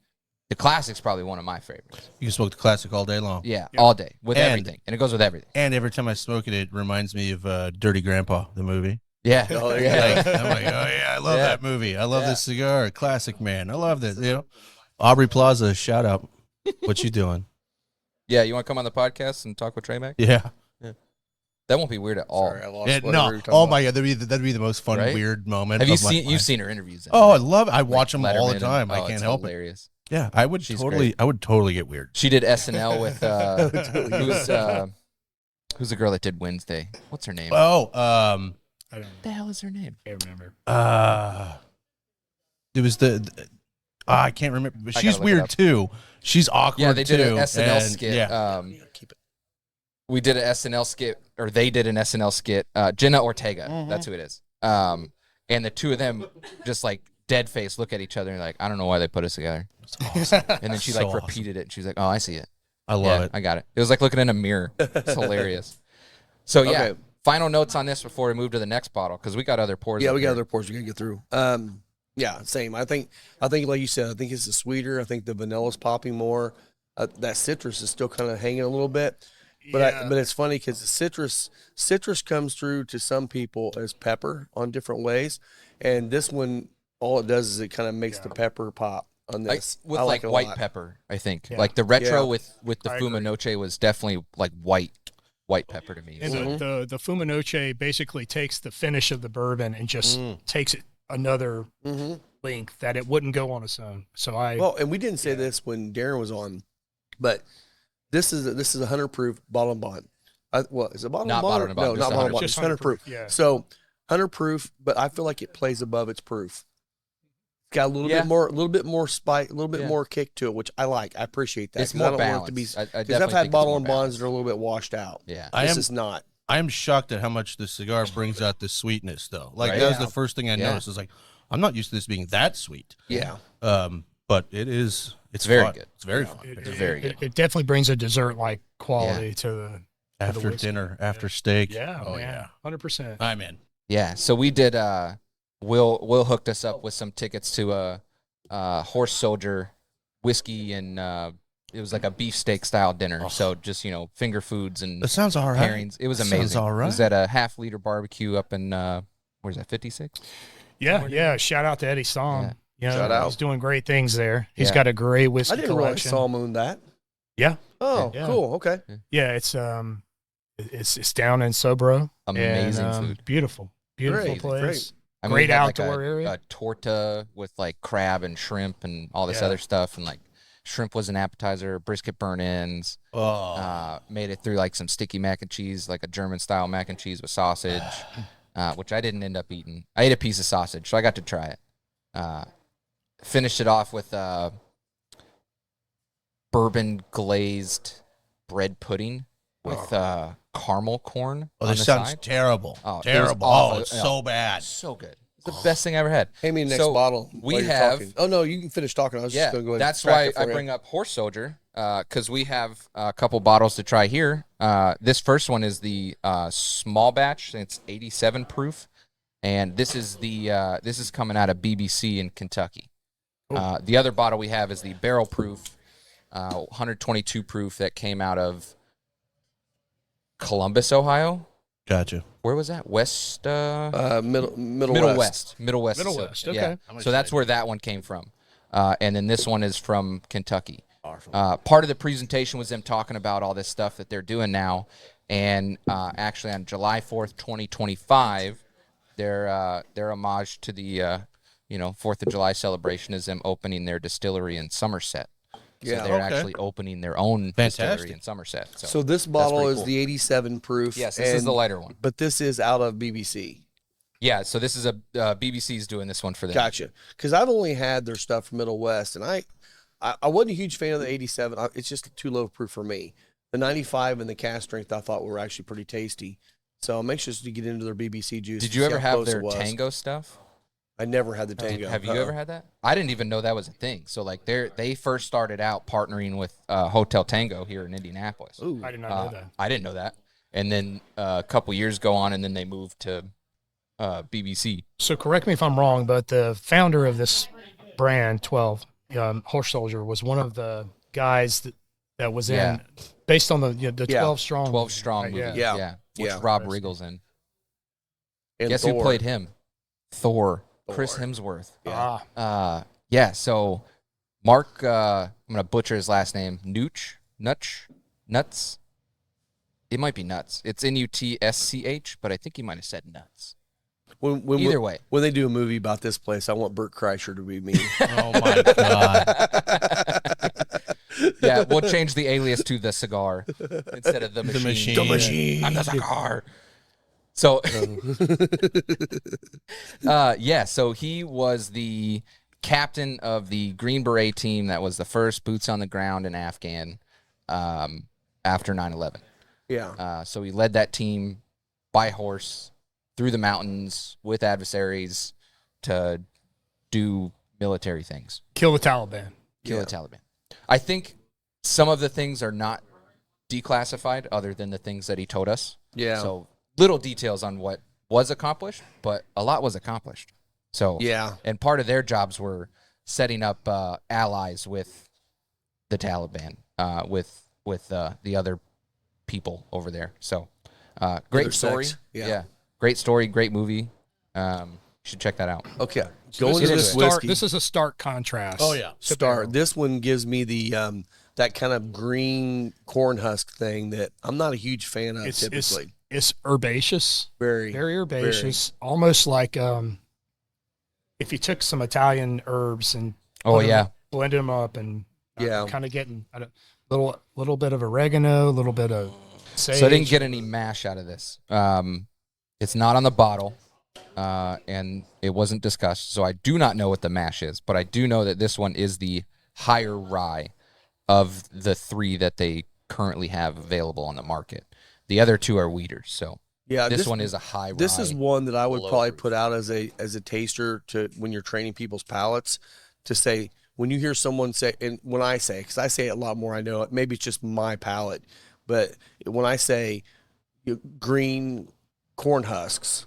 the classic's probably one of my favorites. You can smoke the classic all day long. Yeah, all day with And- everything, and it goes with everything. And every time I smoke it, it reminds me of Dirty Grandpa, the movie. Yeah, Oh, Like, yeah. I'm like, oh yeah, I love Yeah. that movie. I love Yeah. this cigar. Classic, man. I love this. Aubrey Plaza, shout out. What you doing? yeah. You want to come on the podcast and talk with Trey Mac? Yeah. That won't be weird at all. Sorry, I lost Yeah, whatever no. you were talking Oh about. my god, that'd be the most fun Right? weird moment. Have you of my seen life. you've seen her interviews? Then, Oh, I right? love it. I watch them all Letterman the and- time. I oh, can't it's help it. hilarious. Yeah, I would She's totally. great. I would totally get weird. She did SNL with who's the girl that did Wednesday? What's her name? Oh, I don't What the hell is her name? can't remember. it was I can't remember, but I she's gotta look it weird up. too. She's awkward. Yeah, they did an too, SNL and- skit. Yeah, Keep it. We did an SNL skit, or they did an SNL skit. Jenna Ortega, Mm-hmm. that's who it is. And the two of them just like dead face look at each other and like, I don't know why they put us together. And then she So like awesome. repeated it. And she's like, oh, I see it. I love Yeah, it. I got it. It was like looking in a mirror. It's hilarious. So yeah, Okay. final notes on this before we move to the next bottle because we got other pours. Yeah, up we got here. other pours we gotta get through. Yeah, same. I think like you said, I think it's the sweeter. I think the vanilla's popping more. That citrus is still kind of hanging a little bit. But but it's funny because the citrus comes through to some people as pepper on different ways, and this one all it does is it kind of makes the pepper pop on Like, this. with I like like it a white lot. pepper, I think. Yeah. Like the retro Yeah. with the I Fuma agree. Noche was definitely like white pepper to me. And So- the Fuma Noche basically takes the finish of the bourbon and just takes it another length that it wouldn't go on its own. So Well, and we didn't say this when Darren was on, but this is a 100 proof bottle and bond. What is it? Bottle Not and bond? bottle and bond, No, just not bottle and 100. bond. Just It's 100 proof. 100 proof, yeah. So 100 proof, but I feel like it plays above its proof. It's got a little Yeah. bit more spice, a little bit Yeah. more kick to it, which I like. I appreciate that. It's 'cause more I don't want it to be balanced. I because definitely I've had think it's bottle more and bonds balanced. that are a little bit washed out. Yeah. I This am- is not. I am shocked at how much the cigar brings out the sweetness, though. Like Right. that was Yeah. the first thing I Yeah. noticed. Is like I'm not used to this being that sweet. Yeah. but it's very fun. good. It's very fun. It's very good. It definitely brings a dessert-like quality to the After whiskey. dinner, after steak. Yeah, Oh, man, 100%. I'm in. Yeah, so we did. Will hooked us up with some tickets to a Horse Soldier whiskey and it was like a beefsteak style dinner. Oh. So just finger foods and That sounds all right. pairings. It was Sounds amazing. all right. It was at a half-liter barbecue up in where's that 56? Yeah. Shout out to Eddie Song. Yeah. Shout out. He's doing great things there. He's Yeah. got a great whiskey I didn't realize collection. Saw Moon that. Yeah. Oh, Yeah. cool. Okay. Yeah, it's down in Sobro. Amazing and, food. Beautiful Great, place. great. I mean, Great we had like outdoor area. a torta with like crab and shrimp and all this Yeah. other stuff, and like shrimp was an appetizer, brisket burn-ins. Made it through like some sticky mac and cheese, like a German style mac and cheese with sausage, which I didn't end up eating. I ate a piece of sausage, so I got to try it. Finished it off with bourbon glazed bread pudding with caramel corn. Oh, on this the sounds side. terrible. Oh, it was Terrible. awful. Oh, it's Yeah. so bad. So good. It's the best thing I ever had. Hand me the next So, bottle. we while you're have- talking. Oh no, you can finish talking. I was Yeah, just going to go ahead. that's and crack why it for I you. bring up Horse Soldier, because we have a couple bottles to try here. This first one is the small batch. It's 87 proof, and this is coming out of BBC in Kentucky. The other bottle we have is the barrel proof, 122 proof that came out of Columbus, Ohio. Gotcha. Where was that? West. Middle Middle West. Middle West. Middle so- West, Yeah. okay. So that's where that one came from. And then this one is from Kentucky. Part of the presentation was them talking about all this stuff that they're doing now. And actually on July 4th, 2025, their homage to the 4th of July celebration is them opening their distillery in Somerset. So Yeah, they're okay. actually opening their own distillery Fantastic. in Somerset. So this bottle pretty is cool. the 87 proof. Yes, this is the and- lighter one. But this is out of BBC. Yeah, so this is a BBC's doing this one for them. Gotcha. Because I've only had their stuff from Middle West, and I wasn't a huge fan of the 87. It's just too low proof for me. The 95 and the cast strength I thought were actually pretty tasty. So I'm anxious to get into their BBC juice. Did and you see ever how have close their it was. Tango stuff? I never had the Tango. Have you ever had that? I didn't even know that was a thing. So like they first started out partnering with Hotel Tango here in Indianapolis. Ooh. I did not know that. I didn't know that. And then a couple years go on, and then they moved to BBC. So correct me if I'm wrong, but the founder of this brand, 12, Horse Soldier, was one of the guys that was Yeah. in, based on the Yeah. 12 Strong. 12 Strong right, movie. Yeah. Which Yeah. Rob Riggle's in. And Guess who Thor. played him? Thor. Chris Thor. Hemsworth. Ah, Yeah, so Mark, I'm going to butcher his last name, Nuts. It might be Nuts. It's Nutsch, but I think he might have said Nuts. Either way. When they do a movie about this place, I want Burt Kreischer to be me. Oh my God. Yeah, we'll change the alias to the cigar instead of the machine. Machine. The Machine. I'm the cigar. So, so he was the captain of the Green Beret team that was the first boots on the ground in Afghan after 9/11. Yeah. So he led that team by horse through the mountains with adversaries to do military things, kill the Taliban. kill the Taliban. I think some of the things are not declassified other than the things that he told us. Yeah. So little details on what was accomplished, but a lot was accomplished. So Yeah. and part of their jobs were setting up allies with the Taliban, with the other people over there. So great Other story. sects, yeah. Great story, great movie. You should check that out. Okay. So Going to is a this stark, whiskey. this is a stark contrast. Oh, yeah. to Star. Barrell. This one gives me the that kind of green corn husk thing that I'm not a huge fan of typically. It's herbaceous, Very herbaceous, almost like if you took some Italian herbs and blended them up and Yeah. kind of getting a little bit of oregano, a little bit of sage. So I didn't get any mash out of this. It's not on the bottle, and it wasn't discussed. So I do not know what the mash is, but I do know that this one is the higher rye of the three that they currently have available on the market. The other two are wheaters. So Yeah, this one is a high This rye. is one that I would low probably proof. put out as a taster to when you're training people's palates to say when you hear someone say, and when I say, because I say it a lot more, I know it, maybe it's just my palate, but when I say green corn husks,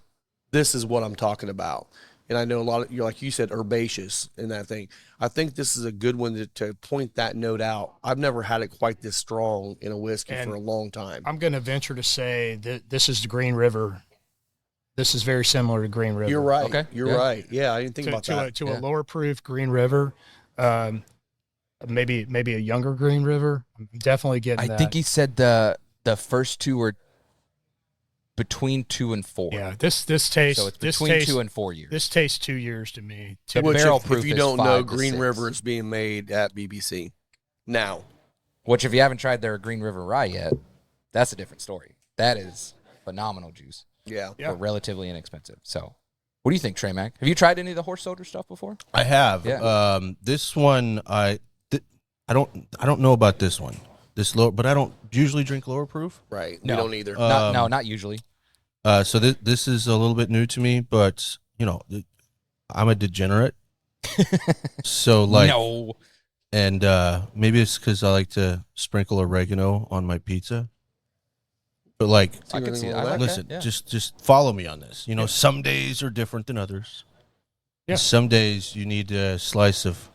this is what I'm talking about. And I know a lot of, you're like you said, herbaceous in that thing. I think this is a good one to point that note out. I've never had it quite this strong in a whiskey for a long time. I'm going to venture to say that this is the Green River. This is very similar to Green River. You're right. Okay. You're right. Yeah, I didn't think about that. To a lower proof Green River, maybe a younger Green River. I'm definitely getting that. I think he said the first two were between 2 and 4. Yeah, this tastes. So it's between 2 and 4 years. This tastes 2 years to me. The Which, barrel if proof you is don't 5 know, to Green 6. River is being made at BBC now. Which, if you haven't tried their Green River Rye yet, that's a different story. That is phenomenal juice. Yeah. Yeah. But relatively inexpensive. So, what do you think, Trey Mac? Have you tried any of the Horse Soldier stuff before? I have. Yeah. This one, I don't know about this one. This low, but I don't usually drink lower proof. Right. No. We don't either. Not usually. So this is a little bit new to me, but I'm a degenerate. So No. and maybe it's because I like to sprinkle oregano on my pizza. But I can see that. I like listen, that, yeah. just follow me on this. Some days are different than others. Yeah. Some days you need a slice of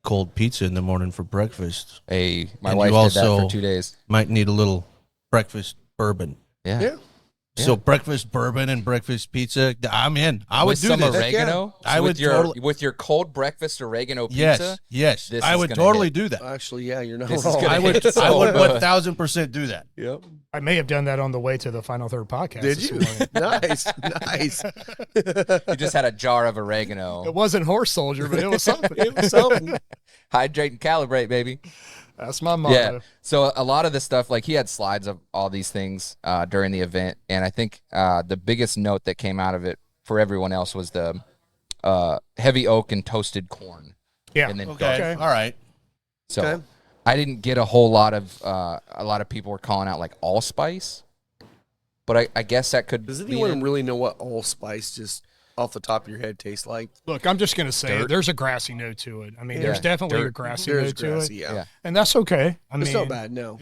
cold pizza in the morning for breakfast. Hey, my And wife you did that also for 2 days. Might need a little breakfast bourbon. Yeah. Yeah. So breakfast bourbon and breakfast pizza, I'm in. I would With do some this. oregano. I So would with your totally- with your cold breakfast oregano pizza. Yes. this I is would gonna totally hit. do that. Actually, yeah, you're not This is wrong. gonna I would. hit I would so good. 1,000% do that. Yep. I may have done that on the way to the Final Third podcast. Did this you? morning. Nice. Nice. You just had a jar of oregano. It wasn't Horse Soldier, but it was something. It was something. Hydrate and calibrate, baby. That's my motto. Yeah. So a lot of the stuff, like he had slides of all these things during the event, and I think the biggest note that came out of it for everyone else was the heavy oak and toasted corn. Yeah. And then Okay. Okay. All right. So Okay. I didn't get a whole lot of people were calling out like allspice, but I guess that could Does be anyone in- really know what allspice just off the top of your head tastes like? Look, I'm just going to say Dirt. there's a grassy note to it. I mean, Yeah. there's definitely a Dirt. grassy There's note to grassy, it. yeah. And that's okay. I It's mean, not bad, no.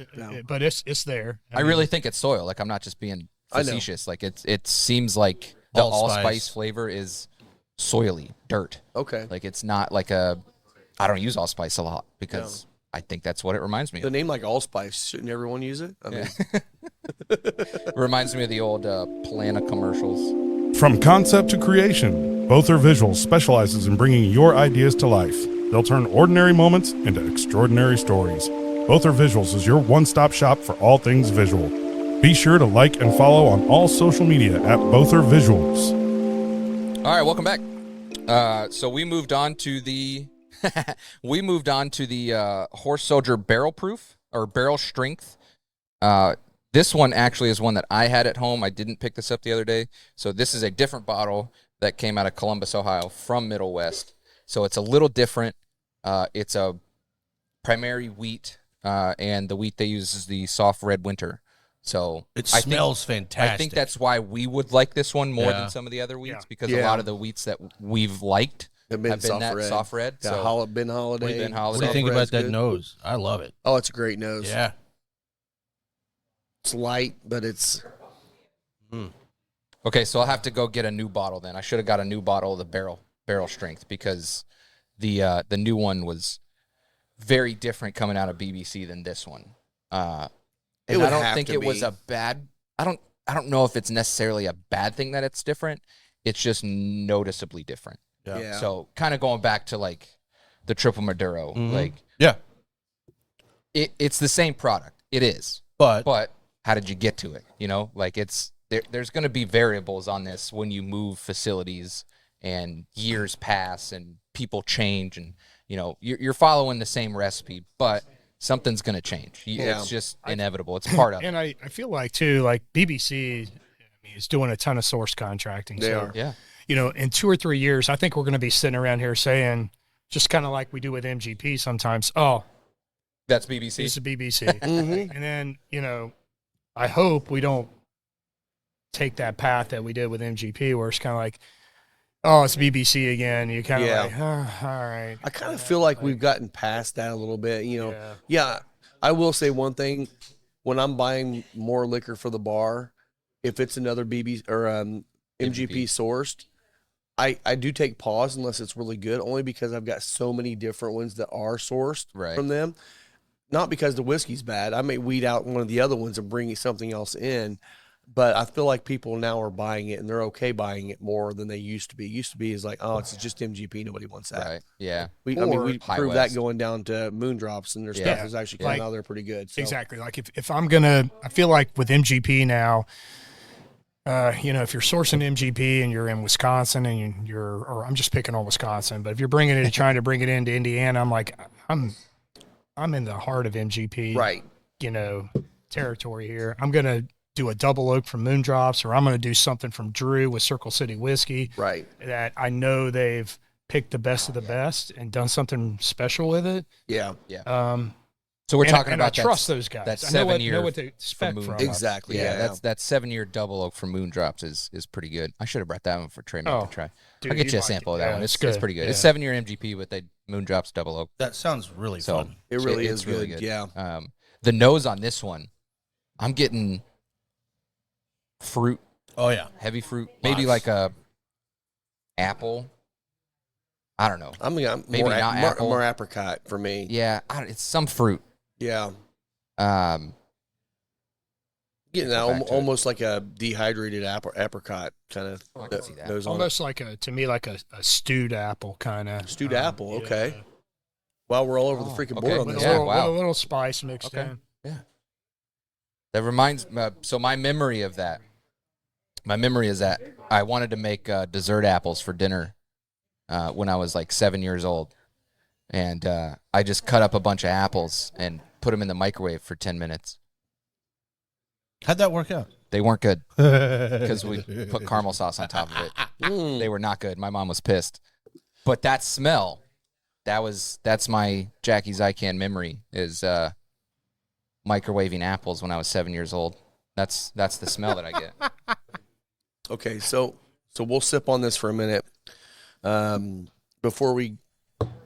but it's there. I really think it's soil. Like I'm not just being I know. facetious. Like it seems like the Allspice. allspice flavor is soily dirt. Okay. Like it's not like I don't use allspice a lot because I think that's what it reminds me The of. name like allspice, shouldn't everyone use it? I mean, It reminds me of the old Plana commercials. From concept to creation, Bother Visuals specializes in bringing your ideas to life. They'll turn ordinary moments into extraordinary stories. Bother Visuals is your one-stop shop for all things visual. Be sure to like and follow on all social media at Bother Visuals. All right, welcome back. So we moved on to the Horse Soldier barrel proof or barrel strength. This one actually is one that I had at home. I didn't pick this up the other day. So this is a different bottle that came out of Columbus, Ohio from Middle West. So it's a little different. It's a primary wheat, and the wheat they use is the soft red winter. So It I think- smells fantastic. I think that's why we would like this one more Yeah. than some of the other wheats Yeah. because a Yeah. lot of the wheats that we've liked have been have been soft that red. soft red. Yeah, So Ben Holiday. Ben What Holiday. do you think Soft about red's that good. nose? I love it. Oh, it's a great nose. Yeah. It's light, but it's okay, so I'll have to go get a new bottle then. I should have got a new bottle of the barrel strength because the new one was very different coming out of BBC than this one. And It would I don't have think to it was be. a bad. I don't know if it's necessarily a bad thing that it's different. It's just noticeably different. yeah. So kind of going back to like the triple Maduro, Mhm. like Yeah. it's the same product. It is. But But how did you get to it? Like there's going to be variables on this when you move facilities and years pass and people change and you're following the same recipe, but something's going to change. Yeah. It's just inevitable. It's part of it. And I feel like too, like BBC, is doing a ton of source contracting. They so, are. Yeah. in 2 or 3 years, I think we're going to be sitting around here saying, just kind of like we do with MGP sometimes, oh, That's BBC. this is BBC. Mhm. And then, I hope we don't take that path that we did with MGP where it's kind of like, oh, it's BBC again. You kind of Yeah. like, oh, all right. I kind of feel like we've gotten past that a little bit. Yeah, I will say one thing. When I'm buying more liquor for the bar, if it's another BB or MGP sourced, I do take pause unless it's really good, only because I've got so many different ones that are sourced from them. Not because the whiskey's bad. I may weed out one of the other ones and bring something else in. But I feel like people now are buying it, and they're okay buying it more than they used to be. Used to be is like, oh, it's just MGP. Nobody wants that. Right. Yeah. We High proved West. that going down to Moondrops, and their stuff is actually coming out there pretty good. So. Exactly. Like if I'm gonna, I feel like with MGP now, if you're sourcing MGP and you're in Wisconsin and or I'm just picking on Wisconsin, but if you're bringing it, trying to bring it into Indiana, I'm like, I'm in the heart of MGP, right? Territory here. I'm gonna do a double oak from Moondrops, or I'm going to do something from Drew with Circle City Whiskey. Right. That I know they've picked the best of the best and done something special with it. Yeah. Yeah. So we're talking about I trust those guys. That I 7 year know what they expect from them. Exactly. Yeah, that 7 year double oak from Moondrops is pretty good. I should have brought that one for Trey Mac to try. Dude, I'll get you a sample of that one. It's pretty good. Yeah. It's 7 year MGP with a Moondrops double oak. That sounds really fun. It really is really good. good. Yeah. The nose on this one, I'm getting fruit. Oh yeah, heavy fruit. Maybe like a apple. I don't know. Maybe not apple. More apricot for me. Yeah, it's some fruit. Yeah. Getting that almost like a dehydrated apricot kind of. I can see that. Almost like a stewed apple kind of. Stewed apple. Okay. Well, we're all over the freaking board on With this. a little spice mixed in. Yeah. That reminds me. So my memory is that I wanted to make dessert apples for dinner when I was like 7 years old, and I just cut up a bunch of apples and put them in the microwave for 10 minutes. How'd that work out? They weren't good because we put caramel sauce on top of it. They were not good. My mom was pissed. But that smell, that's my Jackie Zycan memory is microwaving apples when I was 7 years old. That's the smell that I get. Okay, so we'll sip on this for a minute before we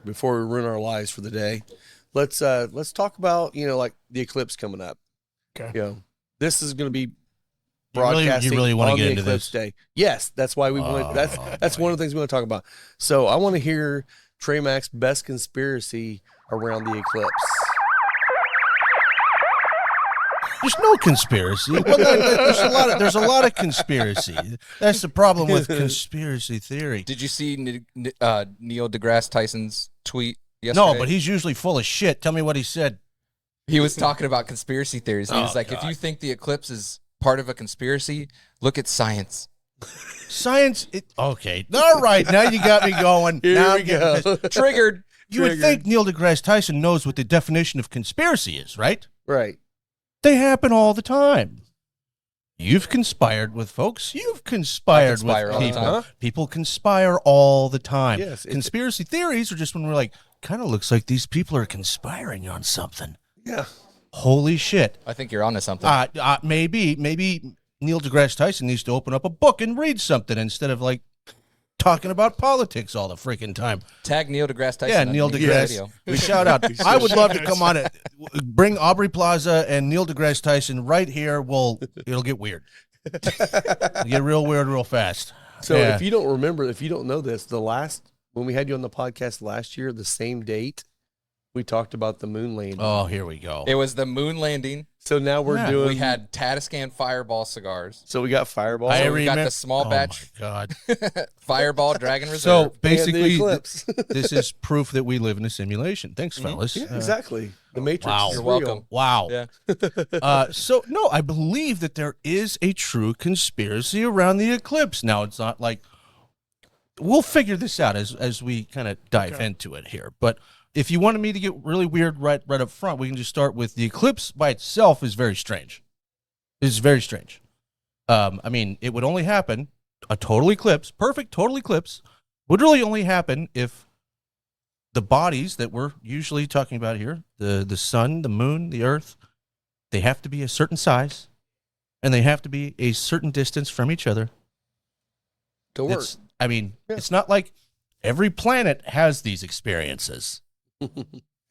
ruin our lives for the day. Let's talk about like the eclipse coming up. Okay. This is going to be broadcasting you really want to get into eclipse this day. Yes, that's why we want. That's one of the things we want to talk about. So I want to hear Trey Mac's best conspiracy around the eclipse. There's no conspiracy. Well, there's a lot of conspiracy. That's the problem with conspiracy theory. Did you see Neil deGrasse Tyson's tweet yesterday? No, but he's usually full of shit. Tell me what he said. He was talking about conspiracy theories. He was like, God. if you think the eclipse is part of a conspiracy, look at science. Science. Okay. All right. Now you got me going. Here we go. Triggered. You would think Neil deGrasse Tyson knows what the definition of conspiracy is, right? Right. They happen all the time. You've conspired with folks. You've conspired with all the people. time. People conspire all the time. Yes, Conspiracy theories are just when we're like, kind of looks like these people are conspiring on something. Yeah. Holy shit. I think you're onto something. Maybe Neil deGrasse Tyson needs to open up a book and read something instead of like talking about politics all the freaking time. Tag Neil deGrasse Tyson. Yeah, on Neil the deGrasse. video. We shout out. I would love to come on it. Bring Aubrey Plaza and Neil deGrasse Tyson right here. It'll get weird. It'll get real weird real fast. So Yeah. if you don't know this, when we had you on the podcast last year, the same date, we talked about the moon landing. Oh, here we go. It was the moon landing. So now we're doing. We had Tatiscan Fireball cigars. So we got Fireball. We got the small batch. Oh, my God. Fireball Dragon Reserve. So and the basically, eclipse. this is proof that we live in a simulation. Thanks, fellas. Yeah, exactly. The Matrix. Wow. Is You're real. welcome. Wow. Yeah. So, no, I believe that there is a true conspiracy around the eclipse. Now, it's not like we'll figure this out as we kind of dive into it here. But if you wanted me to get really weird right up front, we can just start with the eclipse by itself is very strange. It's very strange. I mean, it would only happen, a total eclipse, perfect total eclipse, would really only happen if the bodies that we're usually talking about here, the sun, the moon, the earth, they have to be a certain size, and they have to be a certain distance from each other. To work. I mean, it's not like every planet has these experiences.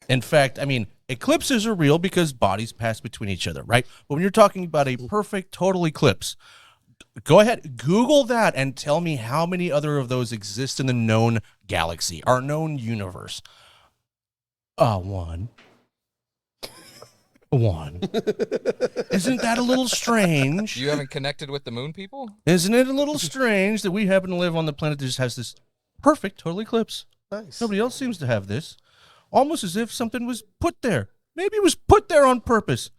In fact, I mean, eclipses are real because bodies pass between each other, right? But when you're talking about a perfect total eclipse, go ahead, Google that and tell me how many other of those exist in the known galaxy, our known universe. One. Isn't that a little strange? You haven't connected with the moon people? Isn't it a little strange that we happen to live on the planet that just has this perfect total eclipse? Nice. Nobody else seems to have this. Almost as if something was put there. Maybe it was put there on purpose.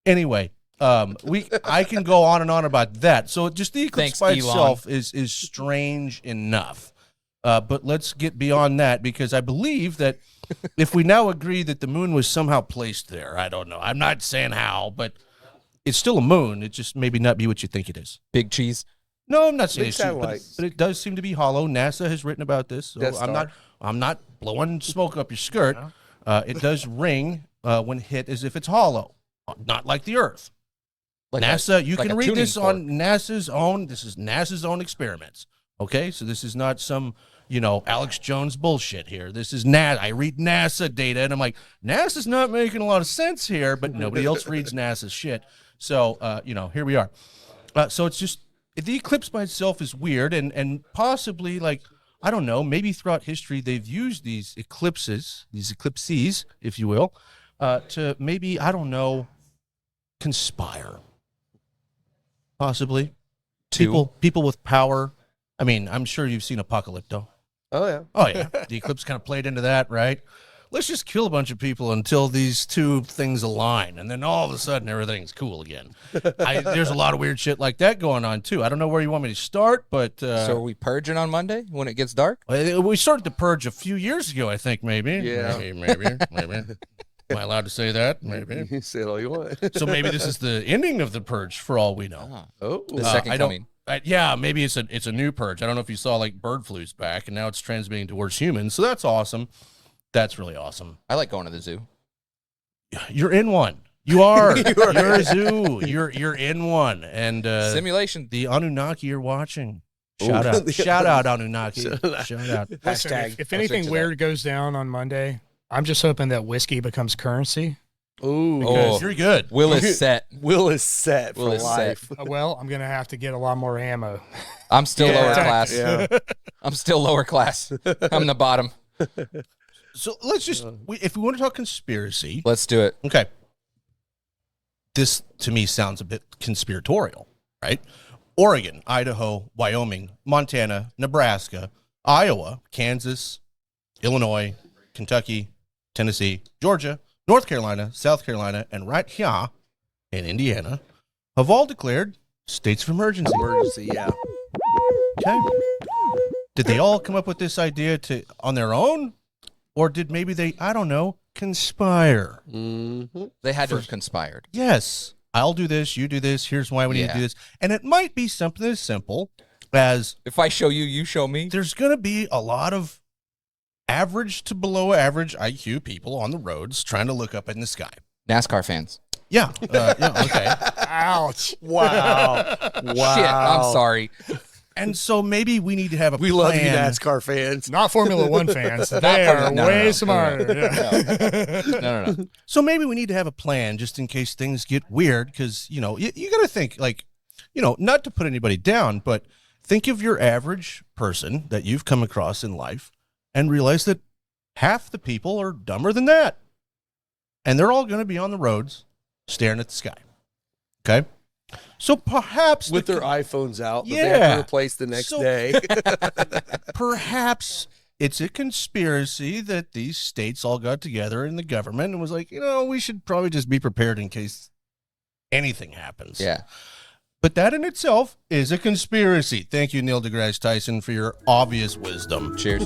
Anyway, I can go on and on about that. So just the eclipse by itself is strange enough. But let's get beyond that, because I believe that if we now agree that the moon was somehow placed there, I don't know. I'm not saying how, but it's still a moon. It just maybe not be what you think it is. Big cheese. No, I'm not saying Big it's satellite. but it does seem to be hollow. NASA has written about this, so I'm not blowing smoke up your skirt. It does ring when hit as if it's hollow, not like the Earth. Like NASA, you like can a read tuning this on fork. NASA's own. This is NASA's own experiments. Okay, so this is not some Alex Jones bullshit here. This is I read NASA data, and I'm like, NASA's not making a lot of sense here, but nobody else reads NASA's shit. So here we are. So it's just the eclipse by itself is weird, and possibly I don't know, maybe throughout history they've used these eclipses, if you will, to maybe, I don't know, conspire. Possibly. People with power. I mean, I'm sure you've seen Apocalypto. Oh, yeah. Oh, yeah. The eclipse kind of played into that, right? Let's just kill a bunch of people until these two things align, and then all of a sudden everything's cool again. There's a lot of weird shit like that going on, too. I don't know where you want me to start, but... So are we purging on Monday when it gets dark? We started to purge a few years ago, I think, maybe. Yeah. Maybe. Am I allowed to say that? Maybe. You say it all you want. So maybe this is the ending of the purge, for all we know. Oh, The second coming. Maybe it's a new purge. I don't know if you saw bird flu's back, and now it's transmitting towards humans. So that's awesome. That's really awesome. I like going to the zoo. You're in one. You are. You're a zoo. You're in one. And Simulation. the Anunnaki are watching. Shout out. Shout out, Anunnaki. Shout out. Listen, Hashtag. if anything to weird goes down on Monday, I'm just hoping that whiskey becomes currency. Ooh. Oh. You're good. Will is set. Will is set for Will is life. Well, I'm going to have to get a lot more ammo. I'm still lower class. Yeah. I'm still lower class. I'm the bottom. So let's just, if we want to talk conspiracy, Let's do it. okay. This to me sounds a bit conspiratorial, right? Oregon, Idaho, Wyoming, Montana, Nebraska, Iowa, Kansas, Illinois, Kentucky, Tennessee, Georgia, North Carolina, South Carolina, and right here in Indiana have all declared states of emergency. Emergency, yeah. Okay. Did they all come up with this idea on their own? Or did maybe they, I don't know, conspire? Mm-hmm. They had to have conspired. Yes. I'll do this, you do this, here's why we need to do this. And it might be something as simple as If I show you, you show me. there's going to be a lot of average to below average IQ people on the roads trying to look up in the sky. NASCAR fans. Yeah. Okay. Ouch. Wow. Wow. Shit, I'm sorry. And so maybe we need to have a We plan. love you, NASCAR fans. Not Formula One fans. They are No, way no. smarter. Yeah. No. So maybe we need to have a plan just in case things get weird, because, you got to think, not to put anybody down, but think of your average person that you've come across in life and realize that half the people are dumber than that. And they're all going to be on the roads staring at the sky. Okay? So perhaps With their iPhones out that they Yeah. have to replace the next So- day. perhaps it's a conspiracy that these states all got together in the government and was like, we should probably just be prepared in case anything happens. Yeah. But that in itself is a conspiracy. Thank you, Neil deGrasse Tyson, for your obvious wisdom. Cheers.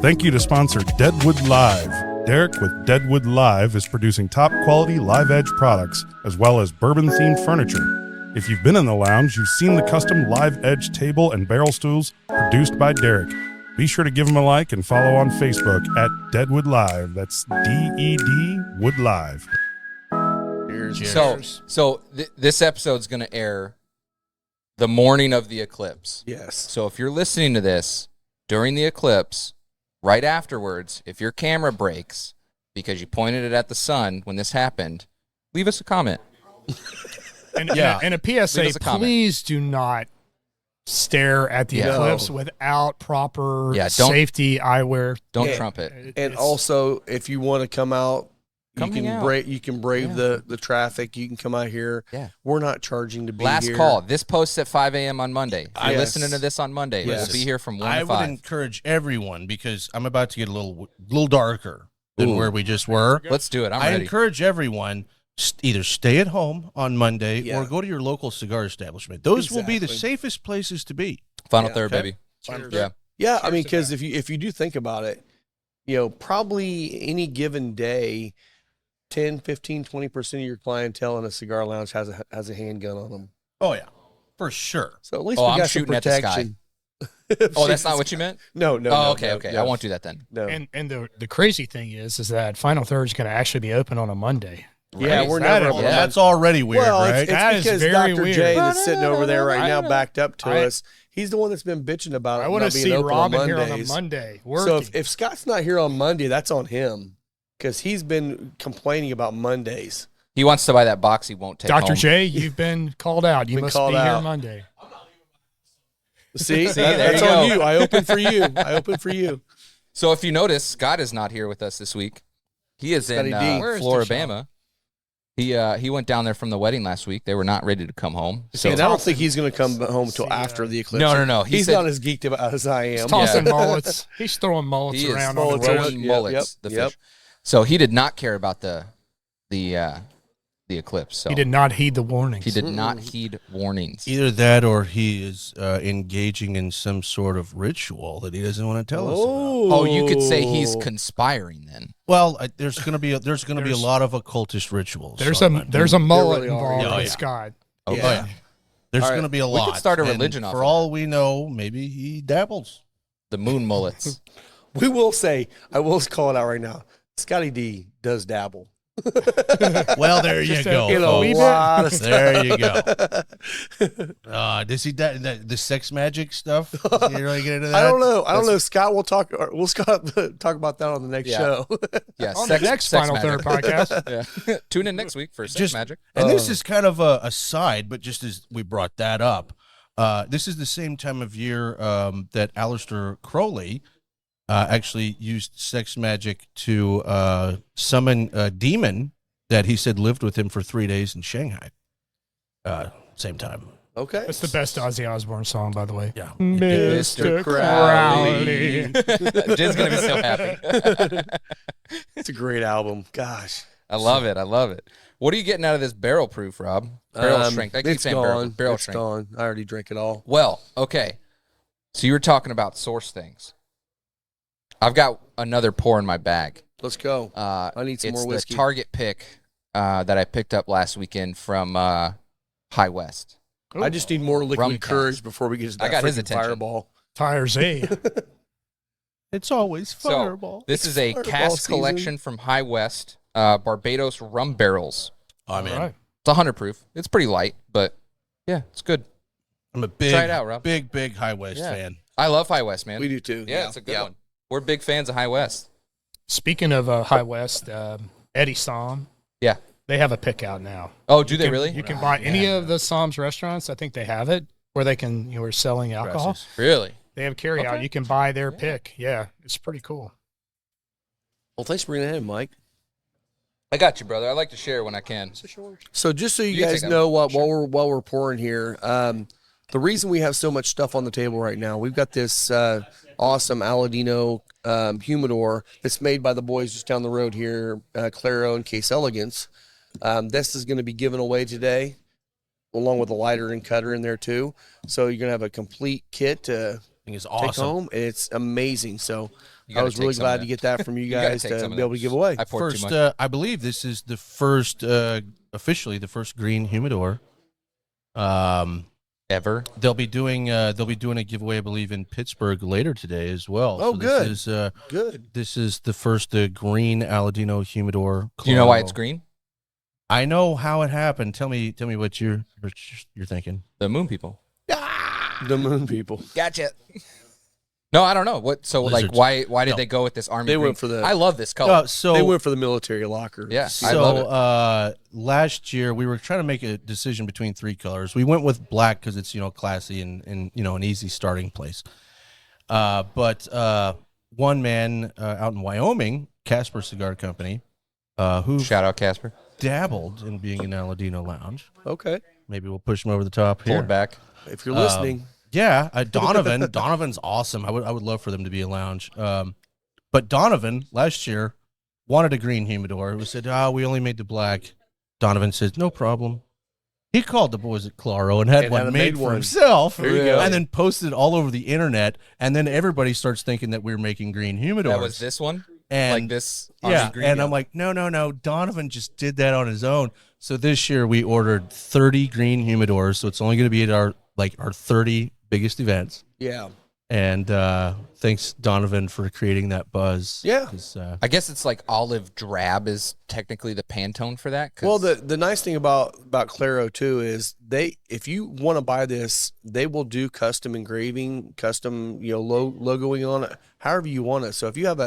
Thank you to sponsor Deadwood Live. Derek with Deadwood Live is producing top quality live edge products as well as bourbon themed furniture. If you've been in the lounge, you've seen the custom live edge table and barrel stools produced by Derek. Be sure to give him a like and follow on Facebook at Deadwood Live. That's DED Wood Live. Cheers. So this episode's going to air the morning of the eclipse. Yes. So if you're listening to this during the eclipse, right afterwards, if your camera breaks because you pointed it at the sun when this happened, leave us a comment. And a PSA, please do not stare at the eclipse without proper safety eyewear. Don't trumpet. And also, if you want to come out, you can brave the traffic. You can come out here. Yeah. We're not charging to be Last here. call. This posts at 5 a.m. on Monday. If you're listening to this on Monday, we'll be here from 1 to 5. I would encourage everyone, because I'm about to get a little darker than where we just were. Let's do it. I'm I ready. encourage everyone, either stay at home on Monday or go to your local cigar establishment. Those will be the safest places to be. Final third, baby. Yeah, I mean, because if you do think about it, probably any given day, 10, 15, 20% of your clientele in a cigar lounge has a handgun on them. Oh, yeah, for sure. So at least we I'm got some shooting at the sky. protection. Oh, that's not what you meant? No. Oh, okay. I won't do that then. No. And the crazy thing is that Final Third is going to actually be open on a Monday. Yeah, Right. we're never. Well, that's already weird, Well, right? it's That is because very Dr. weird. J that's sitting over there right now, backed up to I- us. He's the one that's been bitching about it. I want to not being see open Robin on here on a Mondays. Monday. So Working. if Scott's not here on Monday, that's on him, because he's been complaining about Mondays. He wants to buy that box he won't take Dr. home. J, you've been called out. You Been must called be here out. Monday. See, there that's you on go. you. I open for you. So if you notice, Scott is not here with us this week. He is in Scotty D. Where is Floribama. He went down there from the wedding last week. They were not ready to come home. So And I don't think he's going to come home until after the eclipse. No. He's said- not as geeked about as I am. He's tossing mullets. He's throwing mullets he is around on the mullets road. around. throwing Yep, mullets. yep, The yep. fish. So he did not care about the eclipse. So He did not heed the warnings. He did not heed warnings. Either that or he is engaging in some sort of ritual that he doesn't want to tell us about. Oh, you could say he's conspiring then. Well, there's going to be a lot of occultist rituals. There's on a Monday. there's a mullet really are. involved Oh, with yeah. Scott. Okay. Oh, yeah. There's All going right. to be a We lot. could start a And religion off for of all we know, maybe he dabbles. The moon mullets. We will say, I will call it out right now. Scotty D does dabble. Well, there you Just go. In a folks. lot of stuff. There you go. Does he the sex magic stuff? Does he really get into that? I don't know. Scott will talk. We'll talk about that on the next Yeah. show. Yeah, On the next Final Third podcast. Yeah. Tune in next week for Sex Just- Magic. And this is kind of a side, but just as we brought that up, this is the same time of year that Aleister Crowley actually used sex magic to summon a demon that he said lived with him for 3 days in Shanghai. Same time. Okay. That's the best Ozzy Osbourne song, by the way. Yeah. Mr. Crowley. Crowley. Jen's going to be so happy. It's a great album. Gosh. I love it. What are you getting out of this barrel proof, Rob? Barrel strength. I keep It's saying gone. barrel It's strength. gone. I already drank it all. Well, okay. So you were talking about source things. I've got another pour in my bag. Let's go. I need some more whiskey. It's the Target pick that I picked up last weekend from High West. I just need more Rum liquid cask. courage before we get to that I got his freaking attention. Fireball. Tires A. It's always Fireball. This is a Fireball cask season. collection from High West, Barbados rum barrels. I'm in. All right. It's 100 proof. It's pretty light, but yeah, it's good. I'm a big, Try it out, Rob. big High West Yeah. fan. I love High West, man. We do too. Yeah, it's a good one. We're big fans of High West. Speaking of High West, Eddie Som, Yeah. they have a pick out now. Oh, do they really? You can buy any of the Som's restaurants. I think they have it where they can, are selling alcohol. Gracias. Really? They have carry out. Okay. You can buy their pick. Yeah, it's pretty cool. Well, thanks for bringing that in, Mike. I got you, brother. I like to share when I can. So just so you, You can guys take that know, one. while we're pouring here, the reason we have so much stuff on the table right now, we've got this awesome Aladino humidor that's made by the boys just down the road here, Claro and Case Elegance. This is going to be given away today, along with a lighter and cutter in there too. So you're going to have a complete kit to I think it's take awesome. home. And it's amazing. So You I gotta was take really some of glad that. to get that from you gotta guys take to some of be able that. to give away. I poured too First, much. I believe this is the first, officially the first green humidor. Ever? They'll be doing a giveaway, I believe, in Pittsburgh later today as well. Oh, good. This is, Good. this is the first green Aladino humidor. Do you know why Claro. it's green? I know how it happened. Tell me what you're thinking. The moon people. The moon people. Gotcha. No, I don't know. What? So, Lizards. like, why did they go with this army They green? went for the- I love this color. So They went for the military locker. Yeah. I So love last year we were trying to make a decision between 3 colors. We went with black because it's classy and an easy starting place. But one man out in Wyoming, Casper Cigar Company, who Shout out Casper. dabbled in being an Aladino Lounge. Okay. Maybe we'll push him over the top Pull here. it back. If you're listening, Yeah, Donovan's awesome. I would love for them to be a lounge. But Donovan last year wanted a green humidor. We said, we only made the black. Donovan says, no problem. He called the boys at Claro and had And one had made made for one. himself. There you go. And then posted it all over the internet. And then everybody starts thinking that we're making green humidors. That was this one? And like this? yeah, army green? and I'm like, no. Donovan just did that on his own. So this year we ordered 30 green humidors. So it's only going to be at our 30 biggest events. yeah. And thanks, Donovan, for creating that buzz. Yeah. 'Cause, I guess it's like olive drab is technically the Pantone for that. 'cause- Well, the nice thing about Claro too is if you want to buy this, they will do custom engraving, custom logoing on it, however you want it. So if you have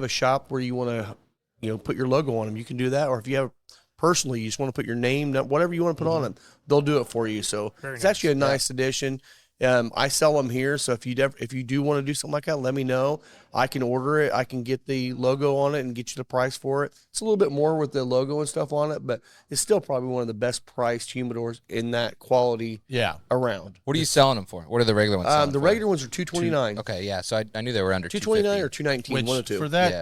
a shop where you want to put your logo on them, you can do that. Or if you have personally, you just want to put your name, whatever you want to put on them, they'll do it for you. So it's actually a nice addition. I sell them here, so if you do want to do something like that, let me know. I can order it. I can get the logo on it and get you the price for it. It's a little bit more with the logo and stuff on it, but it's still probably one of the best priced humidors in that quality yeah. around. what are you selling them for? What are the regular ones? selling The for? regular ones are $229. Okay, yeah. So I knew they were under $229 $229 or $219, Which one of two.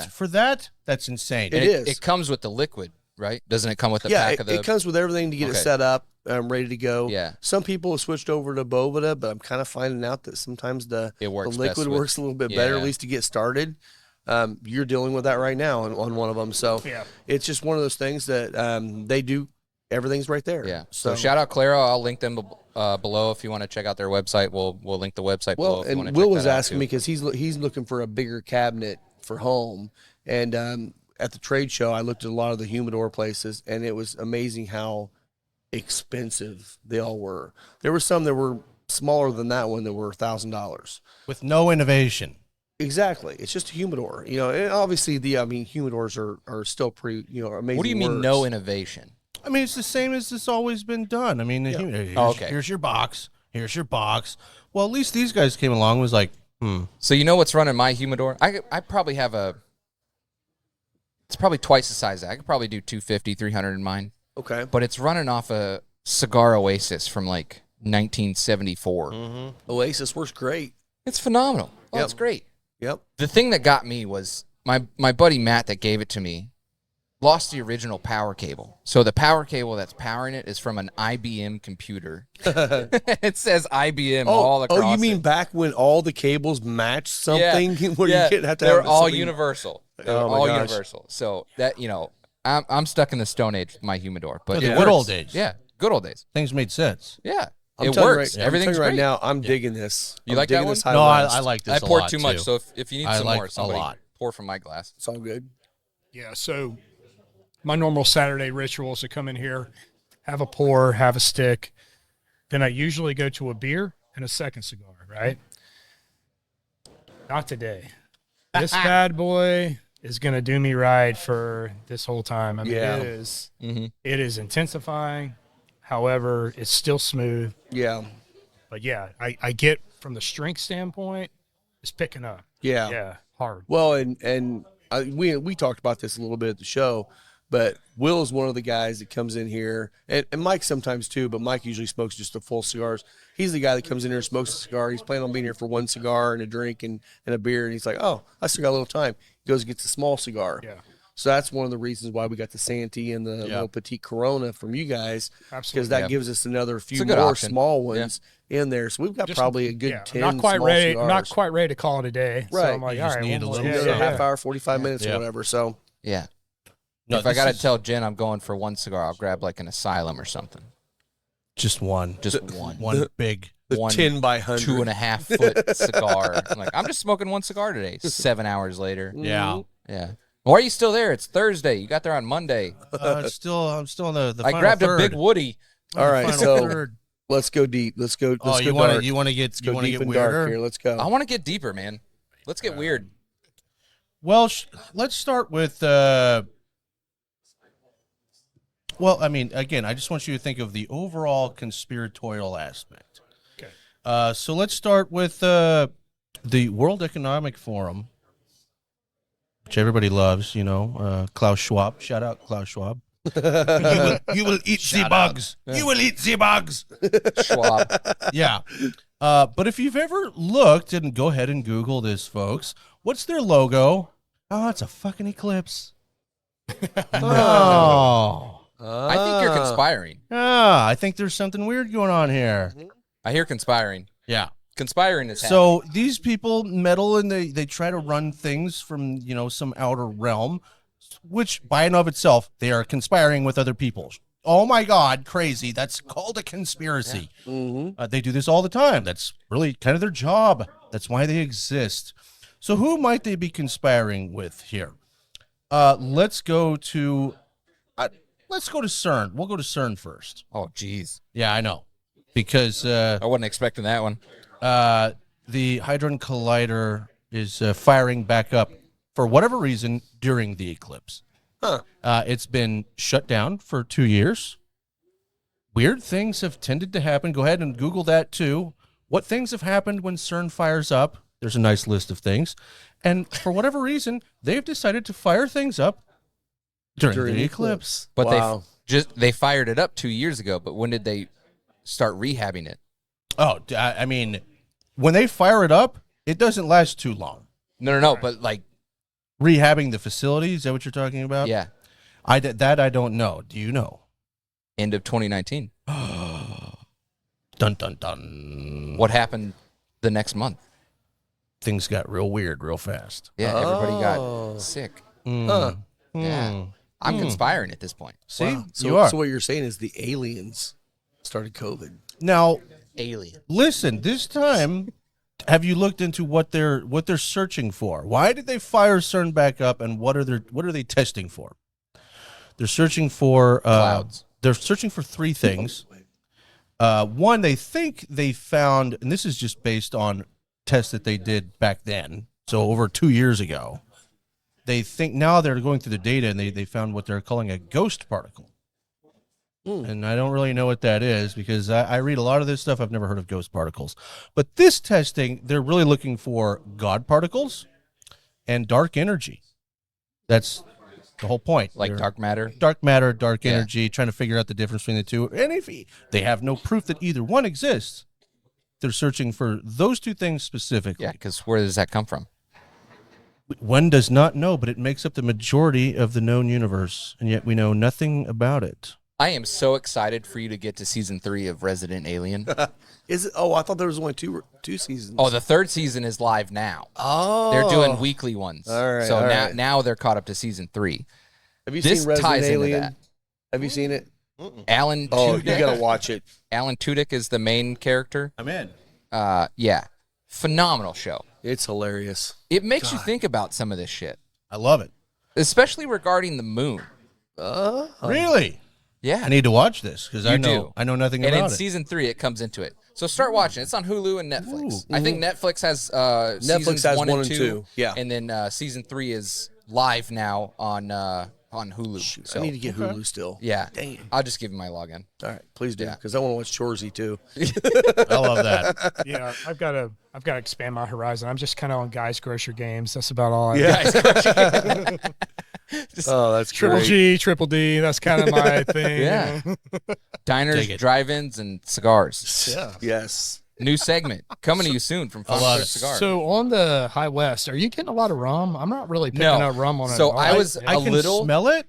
for that, that's insane. It is. It comes with the liquid, right? Doesn't it come with the Yeah, pack of the? it comes with everything to get it Okay. set up, ready to go. Yeah. Some people have switched over to Bovida, but I'm kind of finding out that sometimes the It works liquid best with- works a little bit better, Yeah. at least to get started. You're dealing with that right now on one of them. So Yeah. it's just one of those things that they do. Everything's right there. Yeah. So shout out Claro. I'll link them below if you want to check out their website. We'll link the website below. Well, If you want and to Will check was that out, asking too. me because he's looking for a bigger cabinet for home, and at the trade show I looked at a lot of the humidor places, and it was amazing how expensive they all were. There were some that were smaller than that one that were $1,000. With no innovation. Exactly, it's just a humidor, And obviously, humidors are still pretty, amazing. What do you mean works. no innovation? I mean, it's the same as it's always been done. I mean, here's, okay. here's your box. Here's your box. Well, at least these guys came along and was like, So you know what's running my humidor? I probably have it's probably twice the size of that. I could probably do 250, 300 in mine. Okay. But it's running off a Cigar Oasis from like 1974. Oasis works great. It's phenomenal. Oh, Yep. it's great. Yep. The thing that got me was my buddy Matt that gave it to me lost the original power cable. So the power cable that's powering it is from an IBM computer. It says IBM all across you mean it. back when all the cables matched something? Where yeah. you didn't have to They're have all something- universal. They're Oh, my all gosh. universal. So that I'm stuck in the Stone Age with my humidor. But the it good old works. days. Yeah, good old days. things made sense. Yeah, I'm it telling you works. Right, Everything's I'm telling great. you right now. I'm digging this. You I'm like that digging one? this high No, West. I like this I a poured lot, too much, too. so if you need I some like more, a somebody lot. pour from my glass. It's all good. Yeah, so my normal Saturday ritual is to come in here, have a pour, have a stick. Then I usually go to a beer and a second cigar, right? Not today. This bad boy is going to do me right for this whole time. I mean, Yeah. it is. Mm-hmm. It is intensifying. However, it's still smooth. Yeah. But yeah, I get from the strength standpoint, it's picking up. Yeah. Yeah, hard. Well, and we talked about this a little bit at the show, but Will is one of the guys that comes in here, and Mike sometimes too, but Mike usually smokes just the full cigars. He's the guy that comes in here and smokes a cigar. He's planning on being here for one cigar and a drink and a beer, and he's like, oh, I still got a little time. He goes and gets a small cigar. Yeah. So that's one of the reasons why we got the Santee and the little Petite Corona from you guys, because Absolutely. that Yeah. gives us another few a good more option. small ones in there. So we've got Just- probably a good yeah, 10 I'm not quite small ready. cigars. I'm not quite ready to call it a day. So Right. I'm like, You all just right, need a well, little So Yeah, a half hour, 45 minutes Yeah. or whatever. So Yeah. No, if I this got to is tell Jen I'm going for one cigar, I'll grab like an Asylum or something. just one. Just one. One big. the One 10 by 100. 2.5 foot cigar. I'm like, I'm just smoking one cigar today. 7 hours later. Yeah. Yeah. Why are you still there? It's Thursday. You got there on Monday. I'm still in the I final grabbed third. a big Woody. All right, Final so third. Let's go deep. Let's go. Let's you go want dark. to get Let's go deep get and weirder dark here. Let's go. I want to get deeper, man. Let's get weird. Well, let's start with. Well, I mean, again, I just want you to think of the overall conspiratorial aspect. Okay. So let's start with the World Economic Forum, which everybody loves. Klaus Schwab. Shout out Klaus Schwab. you will eat the bugs. You will eat the bugs. Schwab. Yeah. But if you've ever looked, and go ahead and Google this, folks, what's their logo? Oh, it's a fucking eclipse. Oh. I think you're conspiring. I think there's something weird going on here. I hear conspiring. Yeah. Conspiring is So these people meddle and they try to run things from, some outer realm, which by and of itself, they are conspiring with other people. Oh my God, crazy. That's called a conspiracy. Yeah. Mm-hmm. They do this all the time. That's really kind of their job. That's why they exist. So who might they be conspiring with here? Let's go to CERN. We'll go to CERN first. Oh, geez. Yeah, I know. Because I wasn't expecting that one. the Hadron Collider is firing back up for whatever reason during the eclipse. Huh. It's been shut down for 2 years. Weird things have tended to happen. Go ahead and Google that too. What things have happened when CERN fires up? There's a nice list of things. And for whatever reason, they've decided to fire things up during the eclipse. But Wow. they fired it up 2 years ago. But when did they start rehabbing it? Oh, I mean, when they fire it up, it doesn't last too long. No. But like, Rehabbing the facility, is that what you're talking about? yeah, I don't know. Do you know? end of 2019. Dun, dun, dun. What happened the next month? Things got real weird real fast. Yeah, everybody Oh. got sick. Huh. Yeah. I'm conspiring at this point. See, Wow. So, you are. so what you're saying is the aliens started COVID. Now, Alien. listen, this time, have you looked into what they're searching for? Why did they fire CERN back up, and what are they testing for? They're searching for Clouds. They're searching for three things. One, they think they found, and this is just based on tests that they did back then, so over 2 years ago. They think now they're going through the data, and they found what they're calling a ghost particle. And I don't really know what that is because I read a lot of this stuff. I've never heard of ghost particles. But this testing, they're really looking for God particles and dark energy. That's the whole point. Like They're dark matter. dark matter, dark Yeah. energy, trying to figure out the difference between the two. And if they have no proof that either one exists, they're searching for those two things specifically. Yeah, because where does that come from? One does not know, but it makes up the majority of the known universe, and yet we know nothing about it. I am so excited for you to get to season 3 of Resident Alien. Is it? Oh, I thought there was only two seasons. Oh, the 3rd season is live now. Oh, They're doing weekly ones. All right, So all now, right. now they're caught up to season 3. Have you This seen Resident ties into Alien? that. Have you seen it? Alan Oh, you Tudyk. gotta watch it. Alan Tudyk is the main character. I'm in. Yeah. Phenomenal show. It's hilarious. It makes you think about some of this shit, I love it. especially regarding the moon. Really? Yeah. I need to watch this because I You know do. I know nothing And in about it. season 3, it comes into it. So start watching. It's on Hulu and Netflix. Ooh. I think Netflix has Netflix seasons has 1 one and and 2. two. Yeah. And then season 3 is live now on Hulu. Shoot, So, I need to get Hulu still. yeah. Dang. I'll just give you my login. All right, please do Yeah. because I want to watch Chorzy too. I love that. Yeah, I've got to expand my horizon. I'm just kind of on Guys Grocery Games. That's about all. Oh, that's Triple great. G, Triple D. That's kind of my thing. Yeah. Diners, Dig it. drive-ins, and cigars. Yeah. Yes. New segment coming to you soon from Fun love Fair it. Cigar. So on the High West, are you getting a lot of rum? I'm not really picking No. up rum on it. So at all. I was I a can little. smell it.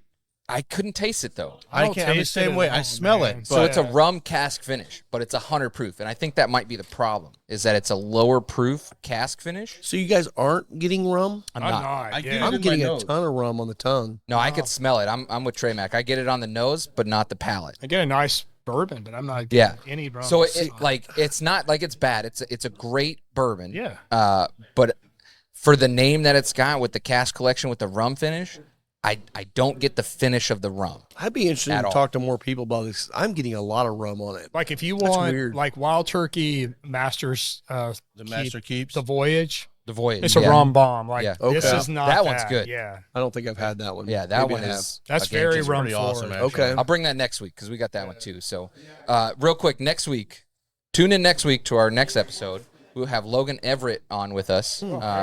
I couldn't taste it though. I don't can't. I'm the taste it same at way. all, I smell man. it. So But it's a rum cask finish, but it's 100 proof, and I think that might be the problem. Is that it's a lower proof cask finish? So you guys aren't getting rum? I'm I'm not. not. I yeah. get I'm in my getting a nose. ton of rum on the tongue. No, I could smell it. I'm with Trey Mac. I get it on the nose, but not the palate. I get a nice bourbon, but I'm not Yeah. getting any rum. So it's not like it's bad. It's a great bourbon. Yeah. But for the name that it's got with the cask collection with the rum finish, I don't get the finish of the rum. I'd be interested At to all. talk to more people about this. I'm getting a lot of rum on it. Like if you That's want weird. like Wild Turkey Masters, The Master Keeps. the Voyage. The Voyage. It's a rum bomb. Like Yeah. this Okay. is not That one's good. Yeah, I don't think I've had that one. Yeah, that Maybe one I have. is that's a game very changer. rum pretty forward. awesome, actually. Okay. I'll bring that next week because we got that one too. So, real quick, next week, tune in next week to our next episode. We'll have Logan Everett on with us.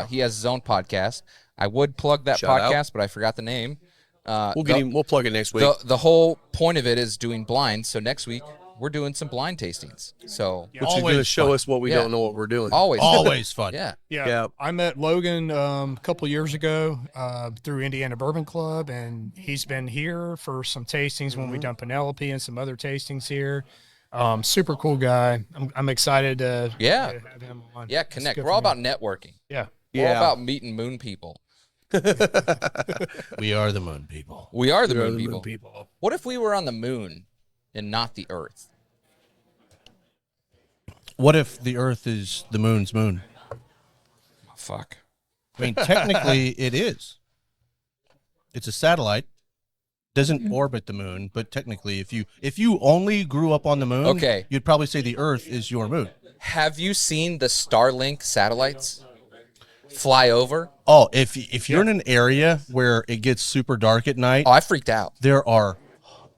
He has his own podcast. I would plug that Shout out. podcast, but I forgot the name. We'll get him. We'll plug it next week. The whole point of it is doing blinds. So next week we're doing some blind tastings. So Which is going to show us what we Yeah. don't know what we're doing. always, Always fun. yeah. Yeah. Yeah. I met Logan a couple years ago through Indiana Bourbon Club, and he's been here for some tastings when we done Penelope and some other tastings here. Super cool guy. I'm excited to Yeah. have him on. Yeah, It's connect. good We're all for me. about networking. Yeah. We're all Yeah. about meeting moon people. We are the moon people. We are the We are moon the people. moon people. What if we were on the moon and not the Earth? What if the Earth is the moon's moon? Oh, fuck. I mean, technically, it is. It's a satellite. Doesn't orbit the moon, but technically, if you only grew up on the moon, Okay. you'd probably say the Earth is your moon. Have you seen the Starlink satellites fly over? Oh, if you're in an area where it gets super dark at night, Oh, I freaked out. there are,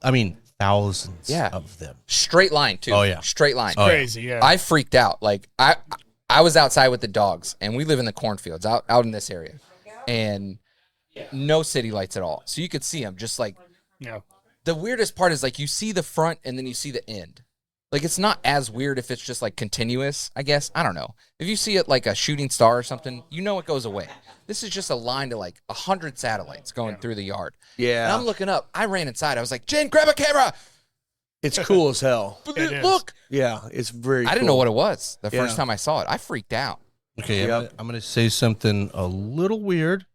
I mean, thousands Yeah. of them. Straight line too. Oh, yeah. Straight line. Oh, yeah. Crazy. Yeah. I freaked out. Like I was outside with the dogs, and we live in the cornfields out in this area, and no city lights at all. So you could see them just like. yeah. The weirdest part is like you see the front and then you see the end. Like it's not as weird if it's just like continuous, I guess. I don't know. If you see it like a shooting star or something, you know it goes away. This is just a line to like 100 satellites going through the yard. And Yeah. I'm looking up. I ran inside. I was like, Jen, grab a camera. It's cool as hell. It is. Look. Yeah. It's very I didn't know what it was the Yeah. first time I saw it. I freaked out. Okay, Yep. I'm gonna say something a little weird,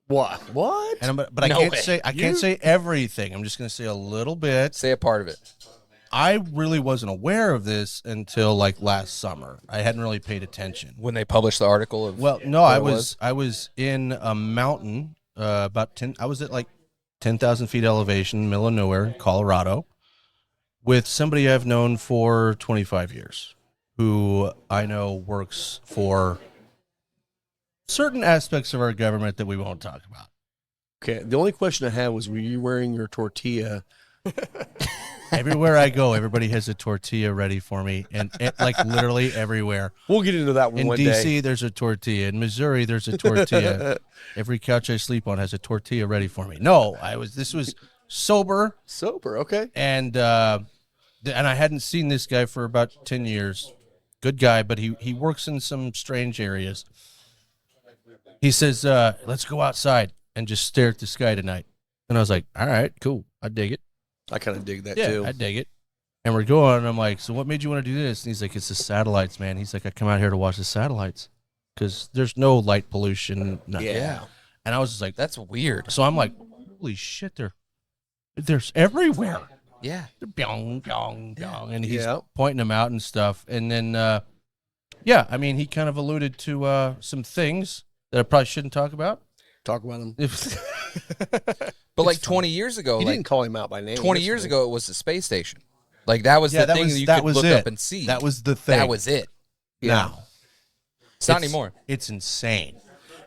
What? What? but I No can't way. say can't say everything. I'm just gonna say a little bit. Say a part of it. I really wasn't aware of this until like last summer. I hadn't really paid attention. When they published the article of Well, no, what I it was in a mountain about 10. I was at like 10,000 feet elevation, middle of nowhere, Colorado, with somebody I've known for 25 years, who I know works for certain aspects of our government that we won't talk about. Okay. The only question I had was, were you wearing your tortilla? Everywhere I go, everybody has a tortilla ready for me, and like literally everywhere. We'll get into that one In one DC, day. there's a tortilla. In Missouri, there's a tortilla. Every couch I sleep on has a tortilla ready for me. No, this was sober, Sober. Okay. and I hadn't seen this guy for about 10 years. Good guy, but he works in some strange areas. He says, let's go outside and just stare at the sky tonight. And I was like, all right, cool. I dig it. I kind of dig that Yeah, too. I dig it. And we're going, and I'm like, so what made you want to do this? And he's like, it's the satellites, man. He's like, I come out here to watch the satellites because there's no light pollution. Nothing. Yeah. And I was just like, That's weird. so I'm like, holy shit, there's everywhere. Yeah. They're Byong, byong, byong. And he's Yeah. pointing them out and stuff. And then, yeah, I mean, he kind of alluded to some things that I probably shouldn't talk about. Talk about him. But like 20 years ago, He like didn't call him out by name. 20 That's years the ago, it was the space station. Like that was Yeah, the that thing was- that you that could was look it. up and see. That was the thing. That was it. thing. Now, It's not anymore. It's insane.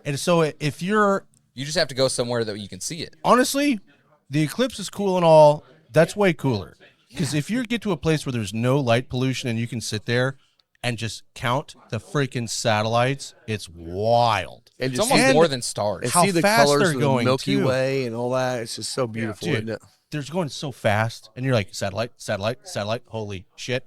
And so if you're, You just have to go somewhere that you can see it. honestly, the eclipse is cool and all. That's way cooler. Because if you get to a place where there's no light pollution and you can sit there and just count the freaking satellites, it's wild. And It's just almost and- more than stars. and how see the fast colors they're of going, the Milky too. Way and all that. It's just so beautiful, Dude, isn't it? they're going so fast, and you're like, satellite, satellite, satellite. Holy shit.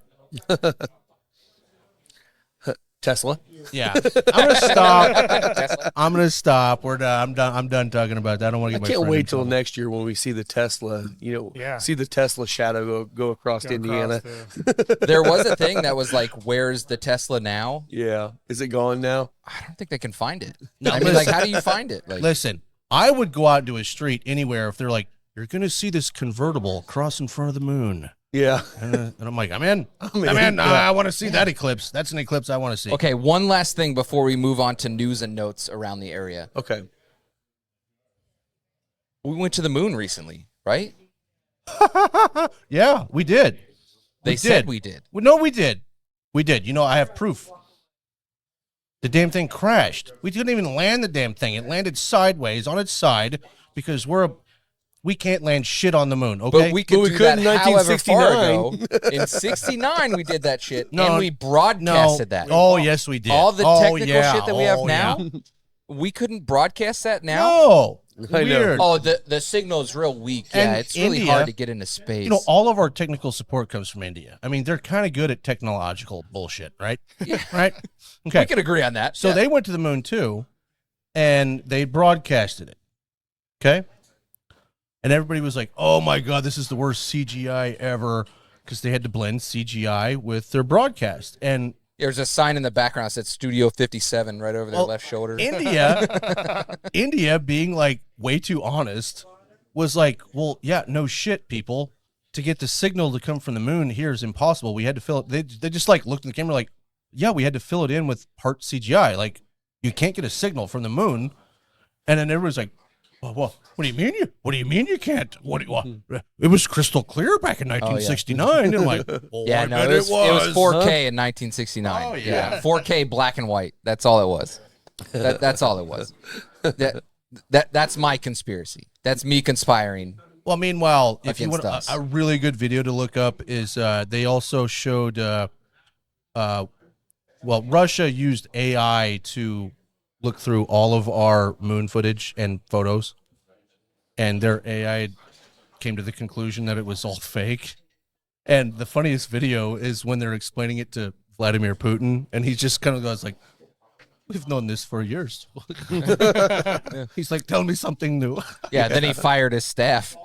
Tesla. Yeah. I'm going to stop. I'm going to stop. We're done. I'm done talking about that. I don't want to I get my can't friend wait in till trouble. next year when we see the Tesla, Yeah. see the Tesla shadow go across Go Indiana. across the- There was a thing that was like, where's the Tesla now? Yeah. Is it gone now? I don't think they can find it. No, I mean, like, how do you find it? Like, Listen, I would go out into a street anywhere if they're like, you're going to see this convertible cross in front of the moon. Yeah. And I'm like, I'm in. I'm in. in. Yeah. I want to see that eclipse. That's an eclipse I want to see. okay, one last thing before we move on to news and notes around the area. Okay. We went to the moon recently, right? Yeah, we did. They said we did. Well, no, we did. We did. You know, I have proof. The damn thing crashed. We didn't even land the damn thing. It landed sideways on its side because we can't land shit on the moon, okay? But we could But we do could that in however far 1969. ago. In 69, we did that shit, No, and we broadcasted that. Oh, yes, we did. All the technical shit that we have Oh, now, yeah. we couldn't broadcast that now. No. I know. Weird. Oh, the signal is real weak. Yeah, And it's really India- hard to get into space. You know, all of our technical support comes from India. I mean, they're kind of good at technological bullshit, right? Right? Okay. We can agree on that. So Yeah. they went to the moon too, and they broadcasted it. Okay? And everybody was like, oh my God, this is the worst CGI ever, because they had to blend CGI with their broadcast. And There's a sign in the background that said Studio 57 right over their Well, left shoulder. India being like way too honest was like, well, yeah, no shit, people. To get the signal to come from the moon here is impossible. We had to fill it. They just like looked at the camera like, yeah, we had to fill it in with part CGI. Like, you can't get a signal from the moon. And then everyone's like, well, what do you mean you can't? It was crystal clear back in 1969. And I'm like, well, Yeah, I no, bet it was 4K in 1969. Oh, yeah. 4K black and white. That's all it was. That's all it was. That's my conspiracy. That's me conspiring. Well, meanwhile, if you Against want us. a really good video to look up is they also showed, Russia used AI to look through all of our moon footage and photos, and their AI came to the conclusion that it was all fake. And the funniest video is when they're explaining it to Vladimir Putin, and he just kind of goes like, we've known this for years. He's like, tell me something new. Yeah, then he fired his staff.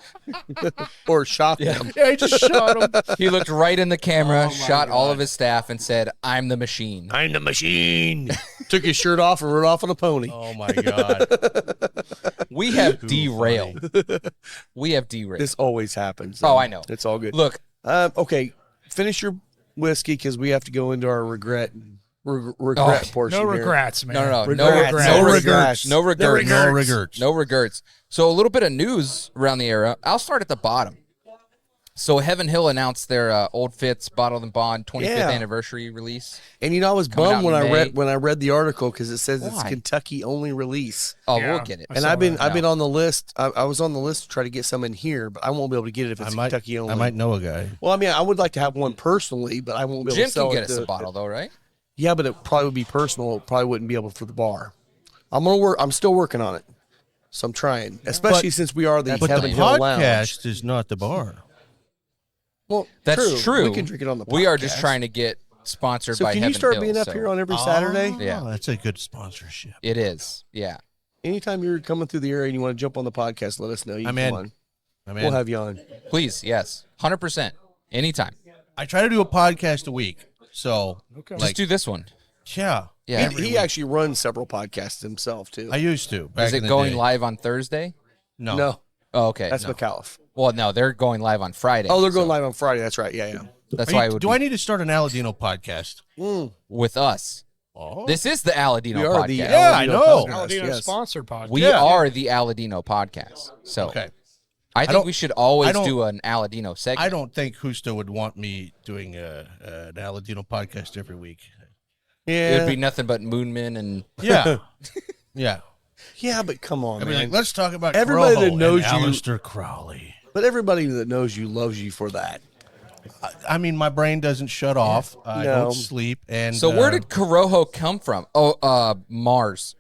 Or shot them. Yeah, he just shot him. He looked right in the camera, shot all of his staff, and said, I'm the machine. I'm the machine. Took his shirt off and rode off on a pony. Oh my God. We have derailed. We have derailed. This always happens. Oh, I know. It's all good. Look, Okay, finish your whiskey because we have to go into our regret portion. No here. regrets, man. no Regrets. regrets. No No regrets. No regrets. No regrets. So a little bit of news around the era. I'll start at the bottom. So Heaven Hill announced their Old Fitz Bottled and Bond 25th Yeah. anniversary release. And I was Coming bummed out in when May. I read the article because it says it's Why? Kentucky only release. Oh, Yeah. we'll get it. I And saw I've been that. on the list. I was on the list to try to get some in here, but I won't be able to get it if it's Kentucky only. I might know a guy. Well, I mean, I would like to have one personally, but I won't be able Jim to sell can get it. us a bottle though, right? Yeah, but it probably would be personal. It probably wouldn't be able for the bar. I'm gonna work. I'm still working on it, so I'm trying. Especially since we are the But Heaven the Hill Lounge. podcast is not the bar. Well, That's true. We can drink it on the podcast. We are just trying to get sponsored So by can Heaven you start Hill, being up so here on every Saturday? Yeah. Oh, that's a good sponsorship. It is. Yeah. Anytime you're coming through the area and you want to jump on the podcast, let us know. You I'm can in. come on. I We'll have you on. Please, yes. 100%. Anytime. I try to do a podcast a week. So, Just do this one. yeah. Yeah. He actually runs several podcasts himself too. I used to. Back Is in it the going day. live on Thursday? No. No, Oh, okay. that's no. McAuliffe. Well, no, they're going live on Friday. Oh, they're going so live on Friday. That's right. Yeah. That's Are why you- it would do be I need to start an Aladino podcast? with us. Oh. This is the Aladino We are podcast. the Yeah, I Aladino know. podcast, Aladino yes. sponsored podcast. We Yeah. are the Aladino podcast. So Okay. I think don't- we should always I don't- do an Aladino segment. I don't think Justo would want me doing an Aladino podcast every week. Yeah. It would be nothing but Moonman and Yeah. Yeah. Yeah, but come on, I mean, man. like, let's talk about Everybody that Corojo knows and you- Aleister Crowley. But everybody that knows you loves you for that. I mean, my brain doesn't shut off. I No. don't sleep. And so where did Corojo come from? Oh, Mars.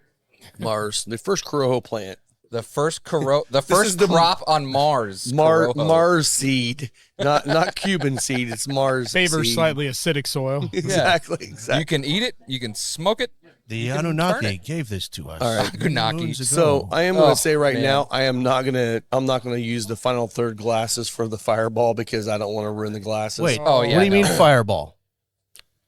Mars, the first Corojo plant. The first the is first the- crop on Mars. Corojo. Mars seed, not Cuban seed. It's Mars. Favors seed. slightly acidic soil. Exactly. You can eat it. You can smoke it. the You can burn Anunnaki it. gave this to us? All right. Anunnaki. moons ago. So I am going Oh, to say right man. now, I'm not gonna use the final third glasses for the fireball because I don't want to ruin the glasses. Wait. Oh, yeah, What do you no. mean Fireball?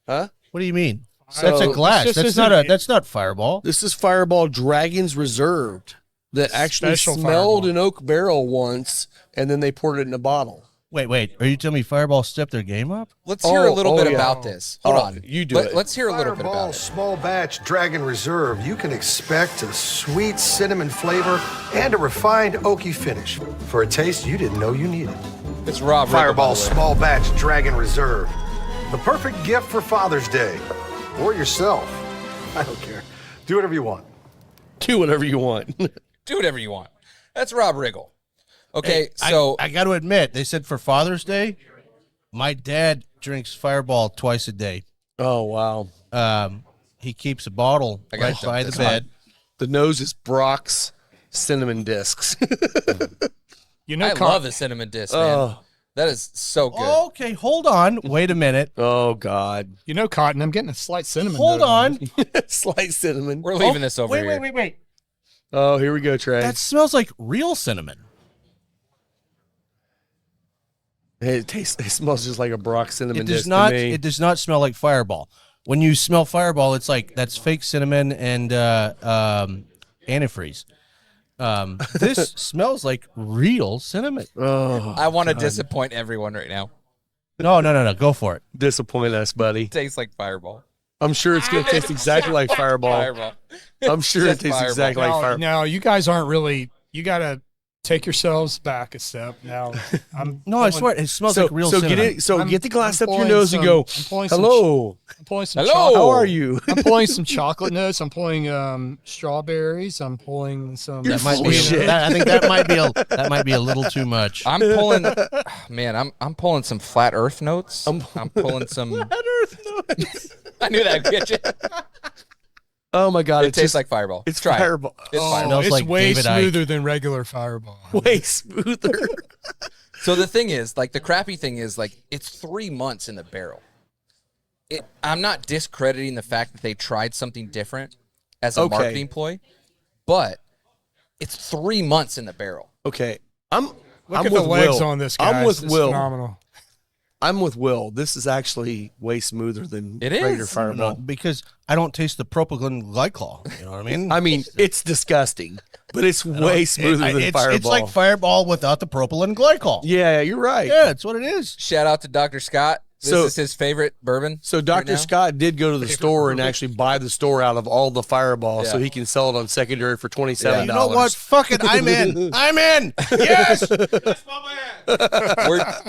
Huh? What do you mean? So- That's a glass. It's just- That's not Fireball. This is Fireball Dragons Reserved that actually Special smelled Fireball. an oak barrel once, and then they poured it in a bottle. Wait. Are you telling me Fireball stepped their game up? Let's hear a little bit yeah. about this. Hold on. You do it. Let's hear a little bit Fireball about it. Small Batch Dragon Reserve. You can expect a sweet cinnamon flavor and a refined oaky finish for a taste you didn't know you needed. It's Rob Riggle, by Fireball the way. Small Batch Dragon Reserve. The perfect gift for Father's Day. Or yourself. I don't care. Do whatever you want. Do whatever you want. Do whatever you want. That's Rob Riggle. Okay, Hey, so I got to admit, they said for Father's Day, my dad drinks Fireball twice a day. Oh, wow. He keeps a bottle I gotta right dump by the this bed. The nose is Brock's cinnamon discs. You know, I love the cinnamon disc, man. Oh. That is so good. Okay, hold on. Wait a minute. Oh, God. you know, Cotton. I'm getting a slight cinnamon. Hold note on. Slight cinnamon. We're leaving this over here. Wait. Oh, here we go, Trey. That smells like real cinnamon. It smells just like a Brock cinnamon It disc does not. to me. It does not smell like Fireball. When you smell Fireball, it's like that's fake cinnamon and antifreeze. This smells like real cinnamon. Oh, I want to disappoint everyone right now. No. Go for it. disappoint us, buddy. Tastes like Fireball. I'm sure it's going to taste exactly like Fireball. Fireball. I'm sure it Just tastes Fireball. exactly like No, Fireball. no, you guys aren't really. You got to take yourselves back a step. Now, No, I swear it smells like real cinnamon. Get the glass I'm up your pulling nose and some- go, I'm pulling some hello, I'm pulling some. Hello. chocolate- how are you? I'm pulling some chocolate notes. I'm pulling strawberries. I'm pulling some. You're That might full be. of shit. I think that might be a little too much. I'm pulling, man. I'm pulling some flat Earth notes. I'm pulling some. Earth noise. I knew that'd get you. Oh my God, It it's tastes just like Fireball. it's Try it. Fireball. It's Oh, Fireball. smells It's like way David Icke. smoother than regular Fireball. way smoother. So the thing is, like, the crappy thing is, like, it's 3 months in the barrel. I'm not discrediting the fact that they tried something different as a Okay. marketing ploy, but it's 3 months in the barrel. Okay, I'm Look at at the legs Will. on this guy. I'm with It's Will. Phenomenal. I'm with Will. This is actually way smoother than It regular is. Fireball. because I don't taste the propylene glycol. You know what I mean? I mean, it's disgusting, but it's way smoother than Fireball. It's like Fireball without the propylene glycol. Yeah, you're right. Yeah, that's what it is. Shout out to Dr. Scott. This So- is his favorite bourbon. So right Dr. now. Scott did go to the store and actually buy the store out of all the Fireball, so Yeah. he can sell it on secondary for $27. You know what? Fuck it. I'm in. I'm in. Yes.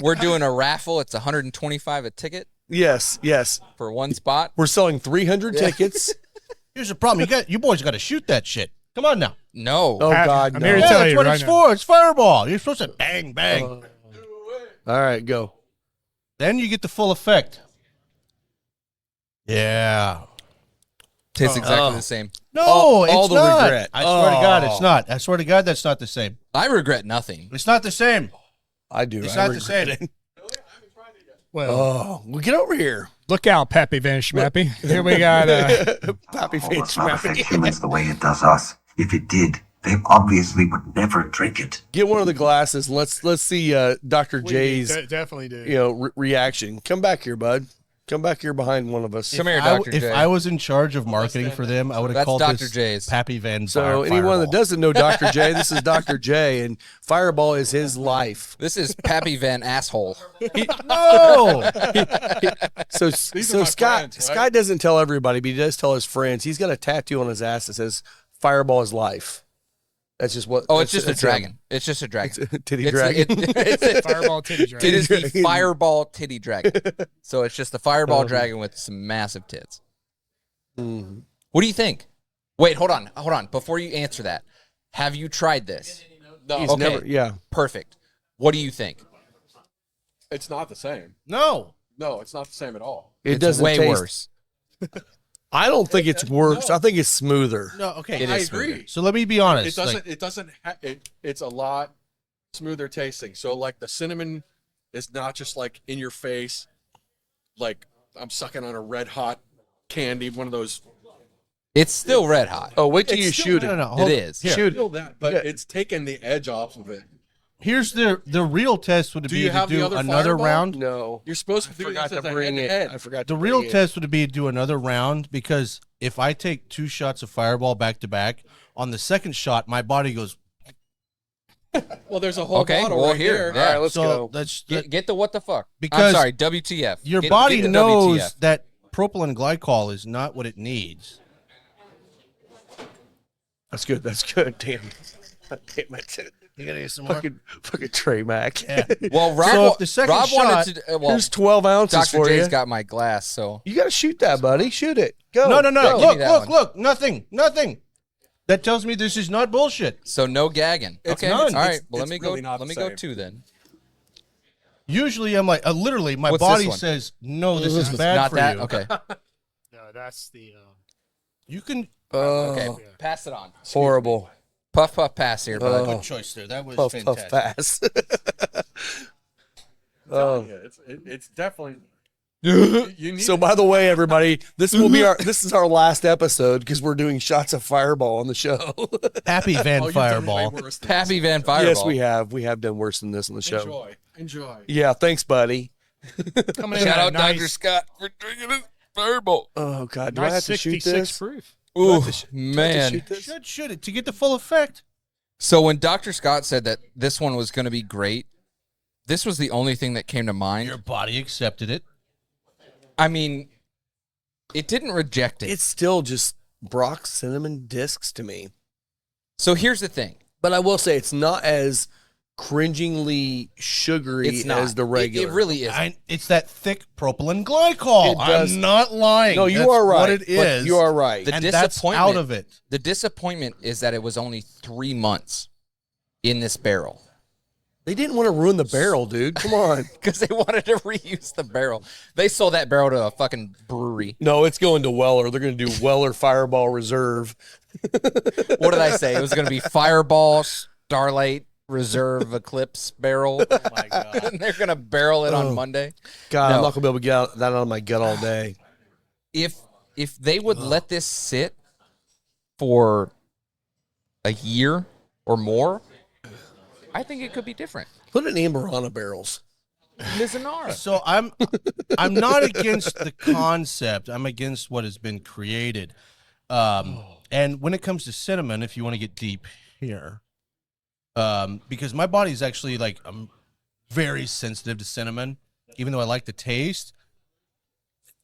We're doing a raffle. It's $125 a ticket Yes, yes. for one spot. We're selling 300 tickets. Here's the problem. You boys got to shoot that shit. Come on now. No. Oh Pat, God, I'm no! here to Yeah, tell that's you what right it's now. for. It's Fireball. You're supposed to bang, bang. All right, go. Then you get the full effect. Yeah. Tastes exactly the same. No, All it's the not. regret. I swear to God, Oh. it's not. I swear to God, that's not the same. I regret nothing. It's not the same. I do. It's I not the regret same. it. Well, Oh, well, get over here, look out, Pappy Van Schmappy. Here we got. Pappy Well, Face does not affect Schmappy. humans the way it does us. If it did, they obviously would never drink it. Get one of the glasses. And let's see Dr. J's definitely do. reaction. Come back here, bud. Come back here behind one of us. Come here, I- Dr. If J. I was in charge of marketing for them, I would have That's called Dr. this J's. Pappy Van So Fireball. anyone that doesn't know Dr. J, this is Dr. J, and Fireball is his life. This is Pappy Van Asshole. No. So Scott doesn't tell everybody, but he does tell his friends. He's got a tattoo on his ass that says Fireball is life. That's just what. Oh, it's just a that's dragon. him. It's just a dragon. Titty It's- dragon. it's Fireball titty dragon. It is the Fireball Titty Dragon. So it's just the Fireball Dragon with some massive tits. Mm-hmm. What do you think? Wait, hold on. Before you answer that, have you tried this? He's Okay. never. Yeah. Perfect. What do you think? It's not the same. No. No, it's not the same at all. It It's doesn't way taste. worse. I don't think it's worse. I think it's smoother. No. Okay. It I is agree. smoother. So let me be honest. It doesn't. like, It doesn't. It's a lot smoother tasting. So like the cinnamon is not just like in your face, like I'm sucking on a red hot candy, one of those. It's still red hot. Oh, wait till It's you still- shoot no, it. no, It hold- is. Here, Shoot Feel it. that, but it's taking the edge off of it. Here's the real test would Do be you to have the do other another Fireball? round. No. You're supposed I to do forgot this to as a bring it. head-to-head. I forgot. The to real bring it. test would be to do another round because if I take 2 shots of Fireball back to back, on the second shot, my body goes, Well, there's a whole bottle well, right here. there. Yeah. All right, let's So go. that's Get the what the fuck. Because I'm sorry, WTF. your Get body the knows WTF. that propylene glycol is not what it needs. That's good. That's good. Damn. Damn it. You gotta get some more. Fucking Trey Mac. Yeah. Well, Rob, So if the second Rob shot- wanted to. Well, Here's 12 ounces Dr. for J's you. got my glass, so. You got to shoot that, buddy. Shoot it. Go. No. Yeah, give me Look, that look, one. look. Nothing. That tells me this is not bullshit. So no gagging. It's Okay. none. All right. It's- Well, let it's me really go. not Let the me go same. 2 then. Usually I'm like, literally, my What's this body one? says, no, this is bad Not for that. you. Okay. No, that's the. You can. Okay. Pass it on. Horrible. Puff pass here, bud. Good choice there. That was Puff, fantastic. pass. Yeah, it's definitely. You need So, by the way, everybody, this is our last episode because we're doing shots of Fireball on the show. Happy Van Oh, you've done way Fireball. worse than Pappy Van Fireball. Yes, we have. We have done worse than this on the this. show. Enjoy. Yeah, thanks, buddy. Coming in Shout at out nice, Dr. Scott for drinking his Fireball. Oh God, do I nice have to shoot 66 this? proof. Ooh, Do I have to man. shoot this? Should it to get the full effect. So when Dr. Scott said that this one was going to be great, this was the only thing that came to mind. Your body accepted it. I mean, it didn't reject it. It's still just Brock's cinnamon discs to me. So here's the thing. But I will say it's not as cringingly sugary It's not. as the regular. It really is. It's that thick propylene glycol. It does- I'm not lying. No, you That's are right. What it but is. You are right. The and that's disappointment out of it. The disappointment is that it was only 3 months in this barrel They didn't want to ruin the barrel, dude. Come on. because they wanted to reuse the barrel. They sold that barrel to a fucking brewery. No, it's going to Weller. They're going to do Weller Fireball Reserve. What did I say? It was going to be Fireball, Starlight, Reserve, Eclipse barrel. Oh my god! And they're going to barrel it on Monday. God, No. I'm not going to be able to get that out of my gut all day. If they would let this sit for a year or more, I think it could be different. Put an Amberana barrels. Mizunara. So I'm not against the concept. I'm against what has been created. And when it comes to cinnamon, if you want to get deep here, because my body's actually like I'm very sensitive to cinnamon, even though I like the taste.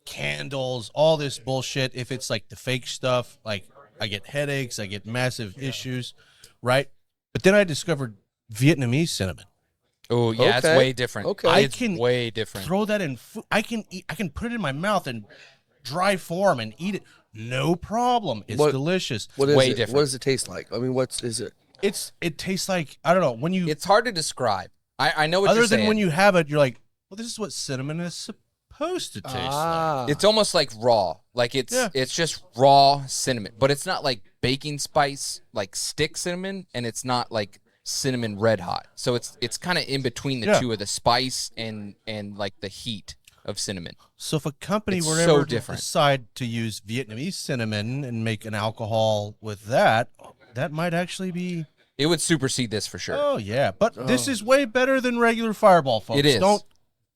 Candles, all this bullshit. If it's like the fake stuff, like I get headaches, I get massive issues, right? But then I discovered Vietnamese cinnamon. Oh yeah, it's Okay. way different. Okay. It's way different. Throw that in food. I can put it in my mouth in dry form and eat it. No problem. It's What- delicious. What is Way it? different. What does it taste like? I mean, is it? It tastes like, I don't know, when you It's hard to describe. I know what other you're than saying. when you have it, you're like, well, this is what cinnamon is supposed to taste like. It's almost like raw. Like it's just raw cinnamon, but it's not like baking spice, like stick cinnamon, and it's not like cinnamon red hot. So it's kind of in between the Yeah. two of the spice and like the heat of cinnamon. So if a company It's were so ever to different. decide to use Vietnamese cinnamon and make an alcohol with that, that might actually be, It would supersede this for sure. oh yeah. But this is way better than regular Fireball, folks. It is. Don't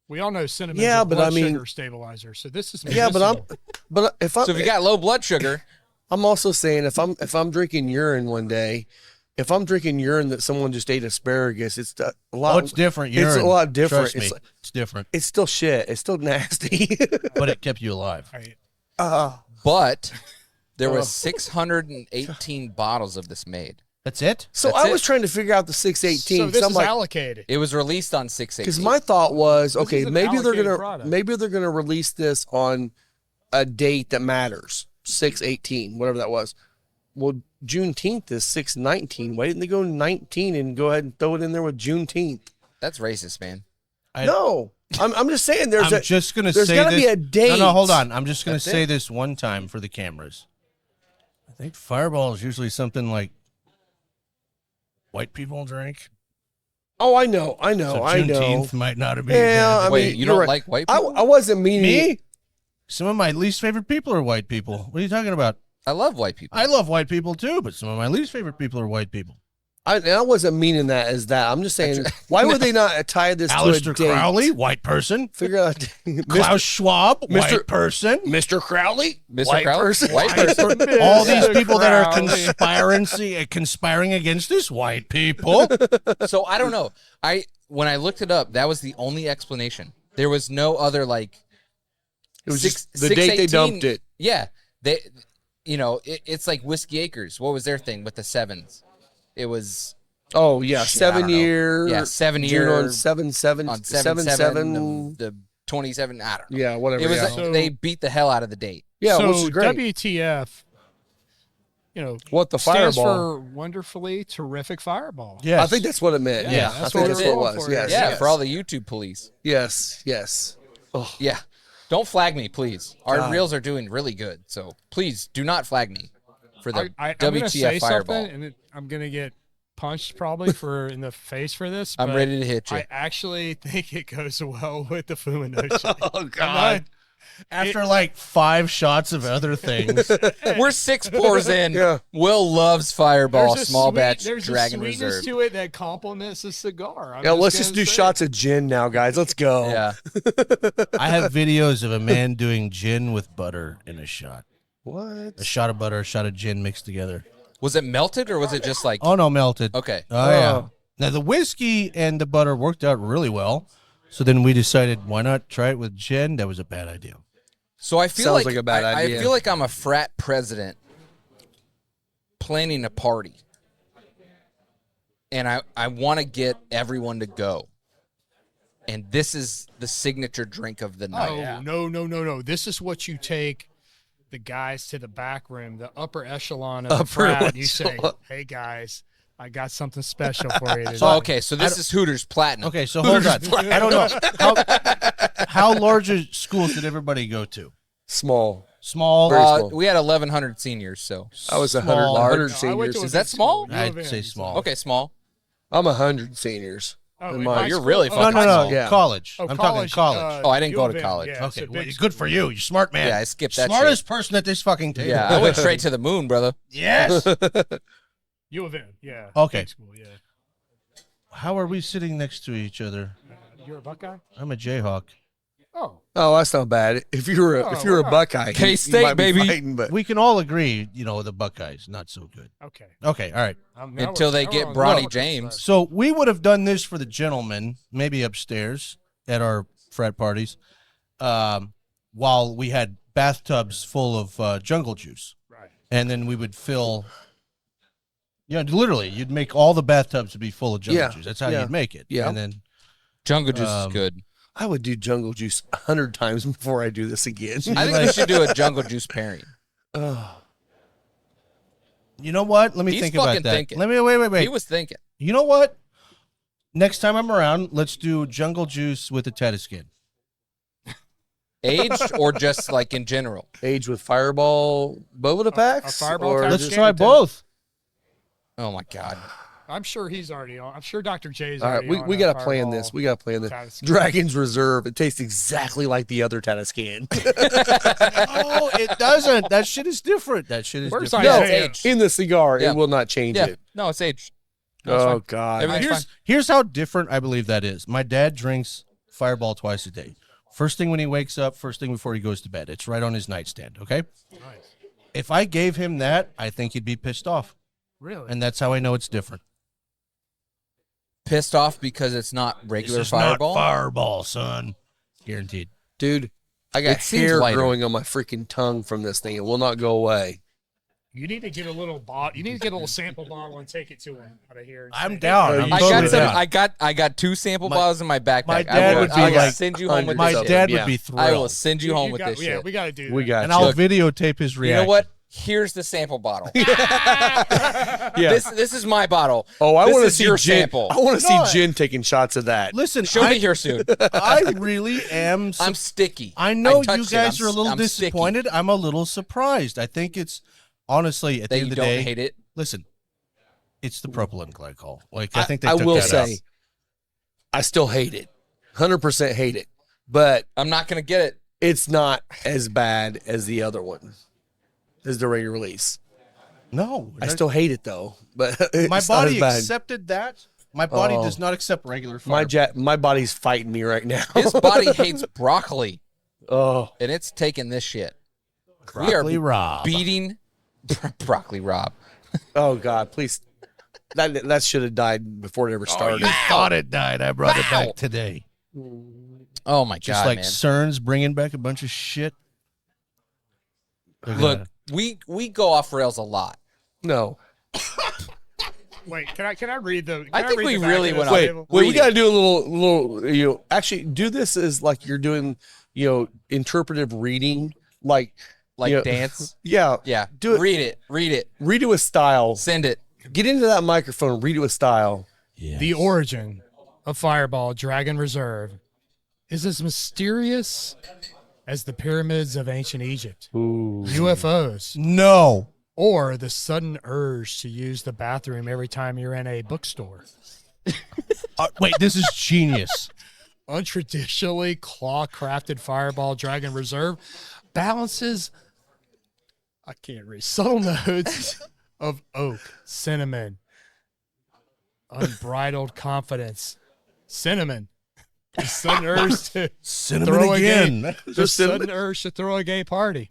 We all know cinnamon Yeah, a but blood I mean- sugar stabilizer. So this is Yeah, medicinal. but if I, So if you got low blood sugar, I'm also saying if I'm drinking urine one day, if I'm drinking urine that someone just ate asparagus, it's a lot. Oh, it's different. It's Urine. a lot different. Trust me, It's like- it's different. It's still shit. It's still nasty. But it kept you alive. Right. but there was 618 bottles of this made. That's it? So That's I was it. trying to figure out the 618. So this I'm is like, allocated. It was released on 618. because my thought was, okay, is an maybe they're allocated gonna product. release this on a date that matters, 618, whatever that was. Well, Juneteenth is 619. Why didn't they go 19 and go ahead and throw it in there with Juneteenth? That's racist, man. No, I'm just saying I'm just going to there's say gotta this. be a date. No, hold on. I'm just going to That's say it. this one time for the cameras. I think Fireball is usually something like white people drink. Oh, I know, So I know. Juneteenth might not have been. Yeah, I Wait, mean, you you're don't right. like white I people? wasn't meaning Me? Some of my least favorite people are white people. What are you talking about? I love white people. I love white people too, but some of my least favorite people are white people. I wasn't meaning that as that. I'm just saying, why would they not tie this Aleister to a date? Crowley, white person. Figure out Klaus Schwab, white person. Mr. Crowley, Mr. white Crowley? person. White person. All these people that are conspiring against us, white people. So I don't know. When I looked it up, that was the only explanation. There was no other like. It was just the date they dumped it. Yeah, it's like Whiskey Acres. What was their thing with the sevens? It was. Oh yeah, I 7 don't know. year. Yeah, 7 June year on 7/7 on 7/7. 7/7, the 27. I don't know. Yeah, whatever. It was yeah. like, they beat the hell out of the date. Yeah, so which is great. WTF, What the stands fireball? for wonderfully terrific fireball. Yes. I think that's what it meant. Yeah, Yeah, that's I what think we're that's what it going was. for, Yes, Yeah, yes. for all the YouTube police. Yes. Yeah. Don't flag me, please. Our God. reels are doing really good, so please do not flag me for the I'm gonna say WTF fireball. something, and I'm gonna get punched probably in the face for this. I'm but ready to hit you. I actually think it goes well with the Fuma Noche. Oh God. After like 5 shots of other things. We're 6 pours in. Yeah. Will loves Fireball, small batch, There's Dragon a sweetness Reserve. to it that complements the cigar. Yeah, let's just do shots of gin now, guys. Let's go. Yeah. I have videos of a man doing gin with butter in a shot. What? A shot of butter, a shot of gin mixed together. Was it melted or was it just like? Oh, no, melted. Okay. Oh, yeah. Now, the whiskey and the butter worked out really well. So then we decided, why not try it with gin? That was a bad idea. So I feel Sounds like a bad idea. I feel like I'm a frat president planning a party, and I want to get everyone to go. And this is the signature drink of the night. Oh, no. This is what you take the guys to the back room, the upper echelon of the frat. You say, hey, guys, I got something special for you today. So, okay, so this is Hooters Platinum. Okay, so hold on. I don't know. How large schools did everybody go to? Small. Small? small. We had 1,100 seniors, so. I was Small. 100 No, I went seniors. to a Is that small? I'd say small. Okay, small. I'm 100 seniors. Oh, in in my- high you're school? really Oh, fucking No, small. Yeah. college. Oh, I'm talking college. Oh, I didn't U go of to M, college. yeah, it's Okay, a well, big good for you. You're smart, man. Yeah, I skipped that Smartest person at this fucking table. Yeah, I went straight to the moon, brother. Yes. U of M, yeah. Okay. Big school, yeah. How are we sitting next to each other? You're a Buckeye? I'm a Jayhawk. Oh. Oh, that's not bad. If you're a wow. Buckeye, you K-State, might be baby. fighting, but We can all agree, the Buckeyes, not so good. Okay. Okay, all right. Now Until we're- they now get we're on Bronny the James. side. So we would have done this for the gentlemen, maybe upstairs at our frat parties, while we had bathtubs full of jungle juice. Right. And then we would fill, literally, you'd make all the bathtubs to be full of jungle Yeah, juice. That's how yeah, you'd make it. yeah. And then, Jungle Juice is good. I would do jungle juice 100 times before I do this again. I think we should do a Jungle Juice pairing. you know what? Let me He's think about fucking that. thinking. Let me, wait. He was thinking. You know what? Next time I'm around, let's do jungle juice with a tattoo skin. Aged or just like in general? Age with Fireball Bovida packs? Fireball or type Let's just- try both. Oh my God. I'm sure he's already on. I'm sure Dr. J's All right, already on we that got to plan Fireball this. We got to plan this. Tatiscan. Dragon's Reserve. It tastes exactly like the other Tatiscan. Oh, it doesn't. That shit is different. That shit is Where's different. Yeah, Isaiah? it's aged. In the cigar, Yeah. it will not change Yeah. it. No, it's aged. No, it's Oh, fine. God. Everything's Here's how different I believe that is. My dad drinks Fireball twice a day. First thing when he wakes up, first thing before he goes to bed. It's right on his nightstand, okay? Nice. If I gave him that, I think he'd be pissed off. Really? And that's how I know it's different. Pissed off because it's not regular It's just Fireball? not Fireball, son. Guaranteed. Dude, I got It seems hair lighter. growing on my freaking tongue from this thing. It will not go away. You need to get a little bottle. You need to get a little sample bottle and take it to him out of here. I'm down. I'm I totally got some. down. I got 2 sample My- bottles in my backpack. my dad would be I will like send you home with My this shit. dad Yeah. would be I will thrilled. send you home with this Yeah, shit. we got to do that. We got And you. I'll videotape his You reaction. know what? Here's the sample bottle. Yeah. This is my bottle. Oh, I This want to is see your Jin. sample. I want to No, see Jin taking shots of that. Listen, She'll be here soon. I really am. I'm sticky. I know touched you it. guys I'm- are a little I'm sticky. disappointed. I'm a little surprised. I think it's honestly at the That end you of the don't day. hate it. Listen, it's the propylene glycol. Like I think they I took will that out. say, I still hate it. 100% hate it. But I'm not gonna get it. it's not as bad as the other one, as the regular release. No, I still hate it though. But my it's not body as bad. accepted that. My body does not accept regular Fireball. My body's fighting me right now. His body hates broccoli, Oh, and it's taking this shit. Broccoli Rob. Beating broccoli Rob. oh God! Please, that should have died before it ever started. You thought it died. I brought it back today. Oh my Just god, like man. CERN's bringing back a bunch of shit. Look, we go off rails a lot. No. Wait, can I read the? I think we really went Wait, off. we got to do a little. Actually, do this as like you're doing. Interpretive reading, like dance. Yeah, Yeah. Do it. Read it. Read it. Read it with style. Send it. Get into that microphone. Read it with style. Yes. The origin of Fireball Dragon Reserve is as mysterious as the pyramids of ancient Egypt, UFOs, No. or the sudden urge to use the bathroom every time you're in a bookstore. Wait, this is genius. Untraditionally claw-crafted Fireball Dragon Reserve balances, I can't read, subtle notes of oak, cinnamon, unbridled confidence, cinnamon, the sudden urge to Cinnamon throw again. a gay, the sudden urge to throw a gay party.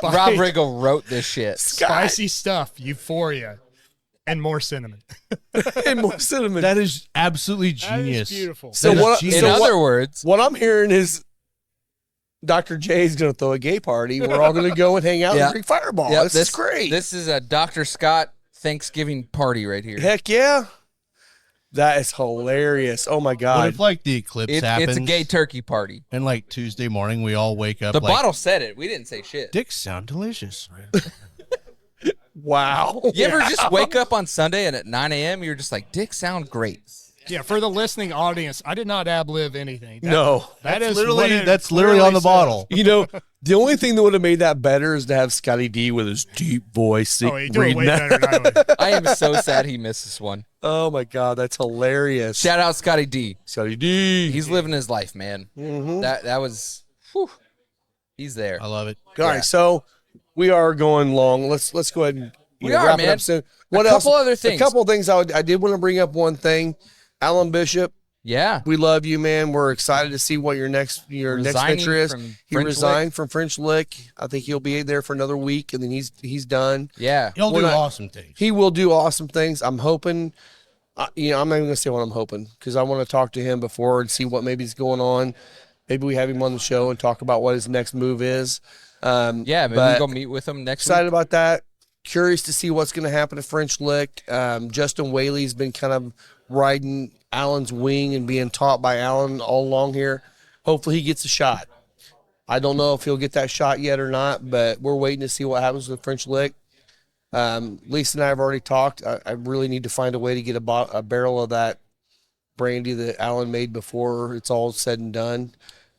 Rob Riggle wrote this shit. Spicy stuff, euphoria, and more cinnamon. And more cinnamon. That is absolutely That is genius. beautiful. So That is what? genius. In other words, What I'm hearing is Dr. J is going to throw a gay party. We're all going to go and hang out Yeah. and drink Fireball. yeah, this is great. This is a Dr. Scott Thanksgiving party right here. Heck yeah. That is hilarious. Oh my What God. if like the eclipse happens? It's a gay turkey party. And like Tuesday morning, we all wake up. The like, bottle said it. We didn't say shit. Dicks sound delicious. Wow. You ever just wake up on Sunday and at 9 a.m. you're just like, dicks sound great. Yeah, for the listening audience, I did not ad-lib anything. No. That's literally what it that's literally on the clearly bottle. The only thing that would have made that better is to have Scotty D with his deep voice says. Oh, he do it reading way that. better than I would. I am so sad he missed this one. Oh my God, that's hilarious. Shout out Scotty D. Scotty D. He's living his life, man. That was, whew, he's there. I love it. All right, so we are going long. Let's go ahead and We are, wrap it man. up soon. What A else? couple other things. A couple of things. I did want to bring up one thing. Alan Bishop, Yeah. we love you, man. We're excited to see what your next Resigning venture is. from He French resigned from French Lick. I think he'll be there for another week, and then he's done. Yeah. He'll We're do not- awesome things. He will do awesome things. I'm hoping. I'm not even gonna say what I'm hoping because I want to talk to him before and see what maybe is going on. Maybe we have him on the show and talk about what his next move is. Yeah, maybe but we go meet with him next excited week. about that. Curious to see what's going to happen to French Lick. Justin Whaley's been kind of riding Allen's wing and being taught by Allen all along here. Hopefully he gets a shot. I don't know if he'll get that shot yet or not, but we're waiting to see what happens with French Lick. Lisa and I have already talked. I really need to find a way to get a barrel of that brandy that Allen made before it's all said and done.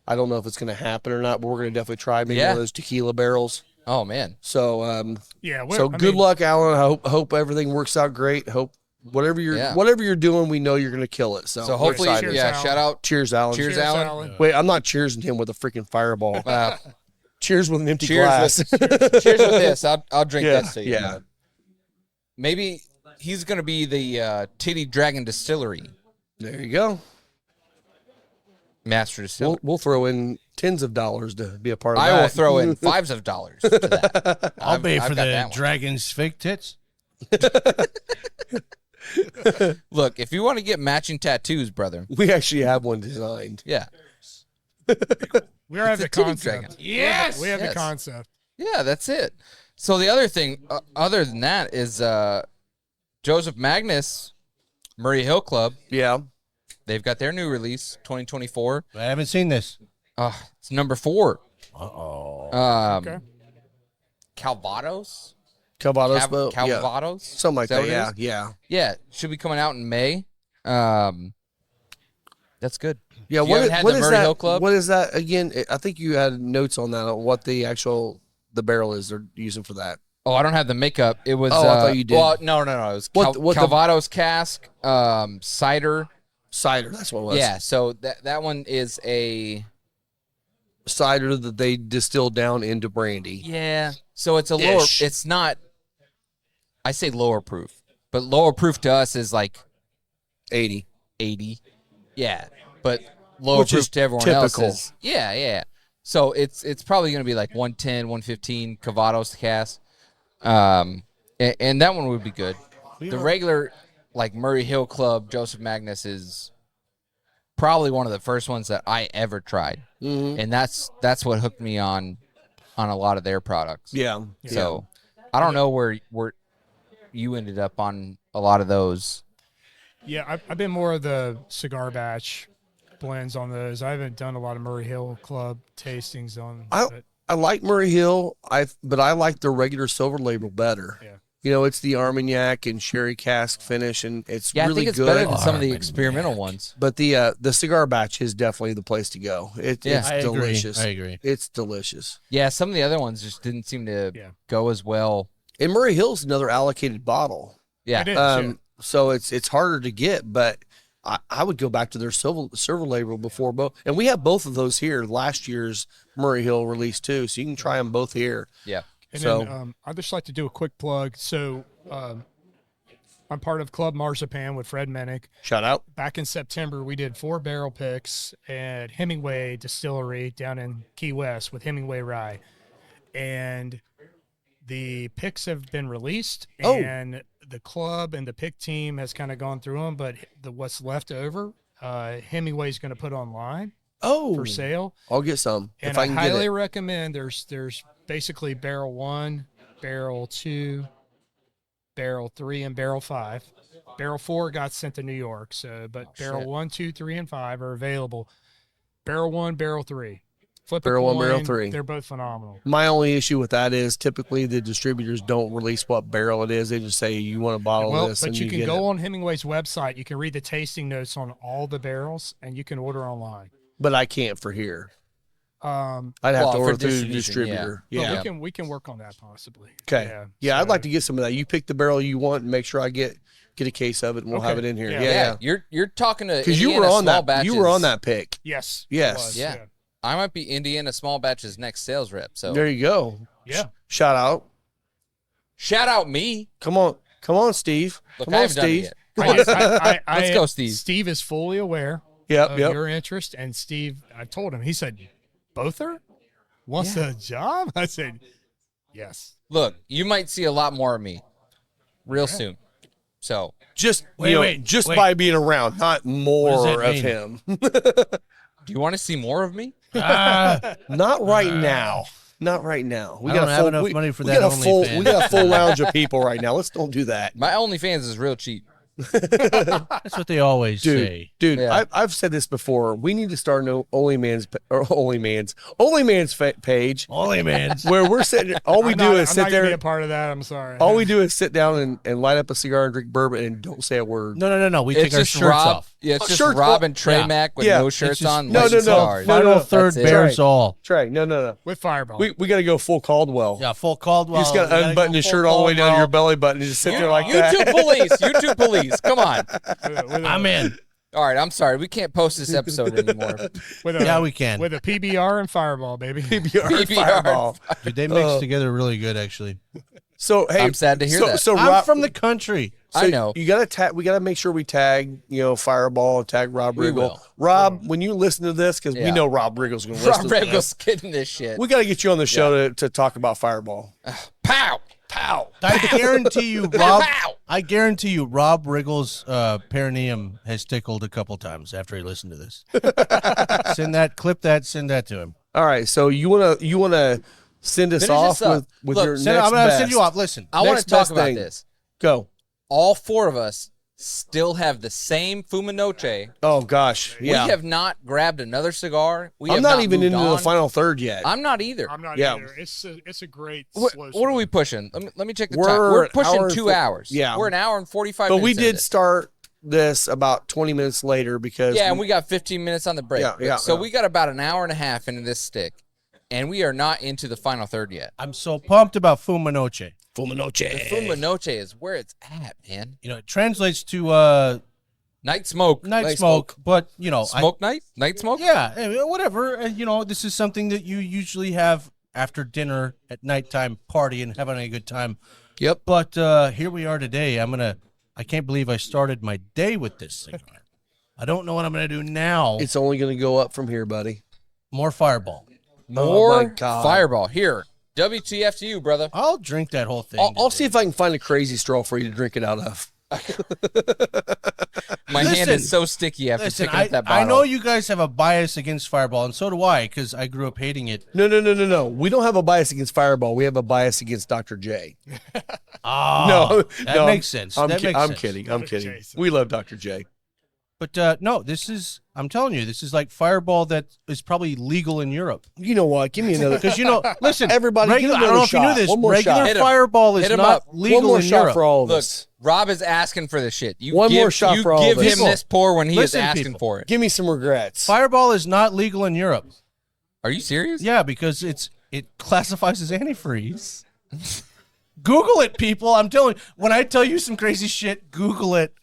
I don't know if it's going to happen or not, but we're going to definitely try maybe one of those tequila barrels. Oh, man. So, Yeah. good luck, Alan. I hope everything works out great. Hope whatever you're doing, we know you're going to kill it. So, So we're hopefully, excited. Cheers, Alan. shout out. Cheers, Alan. Cheers, Alan. Wait, I'm not cheersing him with a freaking fireball. Cheers with an empty Cheers glass. cheers with this. I'll drink Yeah, that to you. yeah. Maybe he's going to be the Titty Dragon Distillery There you go. master distiller. We'll throw in tens of dollars to be a part of that. I will throw in $5s to that. I'll pay I've for got the that one. dragon's fake tits. Look, if you want to get matching tattoos, brother. We actually have one designed. Yeah. We have the a titty concept. dragon. Yes. We have Yes. the concept. Yeah, that's it. So the other thing, other than that, is Joseph Magnus, Murray Hill Club. Yeah. They've got their new release, 2024. I haven't seen this. It's number 4. Uh-oh. Okay. Calvados? Calvados, yeah. Calvados? Something like Is that. what it Yeah, is? yeah. Yeah, should be coming out in May. That's good. Yeah, If you haven't had the is Murray that? Hill Club? What is that again? I think you had notes on that on what the barrel is they're using for that. Oh, I don't have the makeup. It was. Oh, I thought you did. Well, no. It was What the- Calvados cask, cider. Cider, that's what it was. Yeah, so that one is a Cider that they distilled down into brandy. yeah. So it's a lower. Ish. It's not. I say lower proof, but lower proof to us is like 80. 80. Yeah, but lower Which proof is to everyone typical. else is yeah. So it's probably going to be like 110, 115 Cavados cast. And that one would be good. The regular like Murray Hill Club Joseph Magnus is probably one of the first ones that I ever tried. And that's what hooked me on a lot of their products. Yeah. So I don't know where you ended up on a lot of those. Yeah, I've been more of the cigar batch blends on those. I haven't done a lot of Murray Hill Club tastings on. I like Murray Hill, but I like the regular silver label better. Yeah. You know, it's the Armagnac and sherry cask finish, and it's Yeah, really I think it's good. better than some of the experimental ones. But the cigar batch is definitely the place to go. It's I agree. delicious. I agree. It's delicious. Yeah, some of the other ones just didn't seem to go as well. And Murray Hill's another allocated bottle. Yeah. It is, So it's harder to get, but I would go back to their silver label before both. And we have both of those here. Last year's Murray Hill release too, so you can try them both here. Yeah. And So then I'd just like to do a quick plug. So I'm part of Club Marzipan with Fred Mennick. shout out. Back in September, we did 4 barrel picks at Hemingway Distillery down in Key West with Hemingway Rye. And the picks have been released, and the club and the pick team has kind of gone through them, but what's left over, Hemingway's going to put online for sale. I'll get some And if I can get highly it. recommend. There's basically barrel 1, barrel 2, barrel 3, and barrel 5. Barrel 4 got sent to New York, but barrel 1, 2, 3, and 5 are available. Barrel 1, barrel 3. Flip Barrel a 1, barrel coin, 3. They're both phenomenal. My only issue with that is typically the distributors don't release what barrel it is. They just say you want to bottle this, But and you can get go it. on Hemingway's website. You can read the tasting notes on all the barrels, and you can order online. But I can't for here. I'd have Well, to for order through the distribution, distributor. But Yeah. we can work on that possibly. Okay. Yeah, I'd like to get some of that. You pick the barrel you want and make sure I get a case of it, and we'll have it in here. Yeah. Yeah. You're talking to Because you were Indiana on small that. batches. You were on that pick. Yes. Yes. it was, Yeah. I might be Indiana Small Batch's next sales rep. So There you go. Yeah. Shout out. shout out me. Come on, Steve. Look, Come I on, haven't done it Steve. yet. Let's go, Steve. Steve is fully aware Yep. of your interest, and Steve, I told him. He said, "Bother wants a job." I said, "Yes." Look, you might see a lot more of me real soon. So Just Wait, by being around, not more that of mean? him. do you want to see more of me? Not right now. Not right now. I don't have enough money for that OnlyFans. We got a full lounge of people right now. Let's don't do that. My OnlyFans is real cheap. That's what they always say. Dude, Yeah. I've said this before. We need to start an Only Man's page Only man's. where we're sitting. All we do is I'm sit not gonna be there. a part of that. I'm sorry. All we do is sit down and light up a cigar and drink bourbon and don't say a word. No. We It's take our just shirts Rob. off. Yeah, it's just Shirts Rob off. and Trey Yeah. Mac with Yeah. no It's shirts just- on. No, lighting no, no. cigars. Final That's third it. bears all. Trey, no. With Fireball. We got to go full Caldwell. Yeah, full Caldwell. You just got You to gotta unbutton go your full shirt all the way down to Caldwell. your belly button and just sit there like that. YouTube police. Come on. I'm in. All right, I'm sorry. We can't post this episode anymore. with a, Yeah, we can. With a PBR and Fireball, baby. PBR Fireball. Dude, they mix together really good, actually. So hey, I'm sad to hear that. So I'm Rob, from the country. I know. You gotta tag. We gotta make sure we tag. Fireball. Tag Rob We Riggle. will. Rob, when you listen to this, because we Yeah. know Rob Riggle's gonna listen Rob to this. Regal's getting this shit. We gotta get you on the show to talk about Fireball. Pow. I guarantee you, Rob. Pow. I guarantee you, Rob Riggle's perineum has tickled a couple times after he listened to this. Send that to him. All right. So you wanna send us Finish off this up. with Look, your I'm next gonna best. send you off. Listen, I want Next to talk best about thing. this. Go. All four of us still have the same Fuma Noche. Oh gosh. Yeah. We have not grabbed another cigar. I'm not even moved into the on. final third yet. I'm not either. I'm not Yeah. either. It's a great What, slow what are we start. pushing? Let me check the We're time. We're an pushing hour and 2 four- hours. yeah. We're an hour and 45 but minutes. we into did this. start this about 20 minutes later because Yeah, and we got 15 minutes on the break. Yeah, so yeah. we got about an hour and a half into this stick, and we are not into the final third yet. I'm so pumped about Fuma Noche. Fuma Noche. The Fuma Noche is where it's at, man. It translates to Night smoke. night smoke, but Smoke night? Night smoke? Yeah, whatever. This is something that you usually have after dinner at nighttime partying, having a good time. Yep. But here we are today. I can't believe I started my day with this cigar. I don't know what I'm gonna do now. It's only going to go up from here, buddy. More Fireball. More God. Fireball. Here. WTF to you, brother. I'll drink that whole thing. I'll see if I can find a crazy straw for you to drink it out of. My hand is so sticky after picking up that bottle. I know you guys have a bias against Fireball, and so do I, because I grew up hating it. No. We don't have a bias against Fireball. We have a bias against Dr. J. Oh, that makes sense. I'm That makes I'm sense. kidding. I'm kidding. Jason. We love Dr. J. But no, I'm telling you, this is like Fireball that is probably legal in Europe. You know what? Give me another. Because, listen, Everybody, regular, give I don't know if another you knew shot. this, One more regular shot. Hit 'em. Fireball is Hit 'em not up. legal One more in shot Europe. for all of Look, us. Rob is asking for this shit. You One give, more shot you for all give of us. him this pour when he Listen, is asking people. for it. Give me some regrets. Fireball is not legal in Europe. Are you serious? Yeah, because it classifies as antifreeze. Google it, people. I'm telling you, when I tell you some crazy shit, Google it.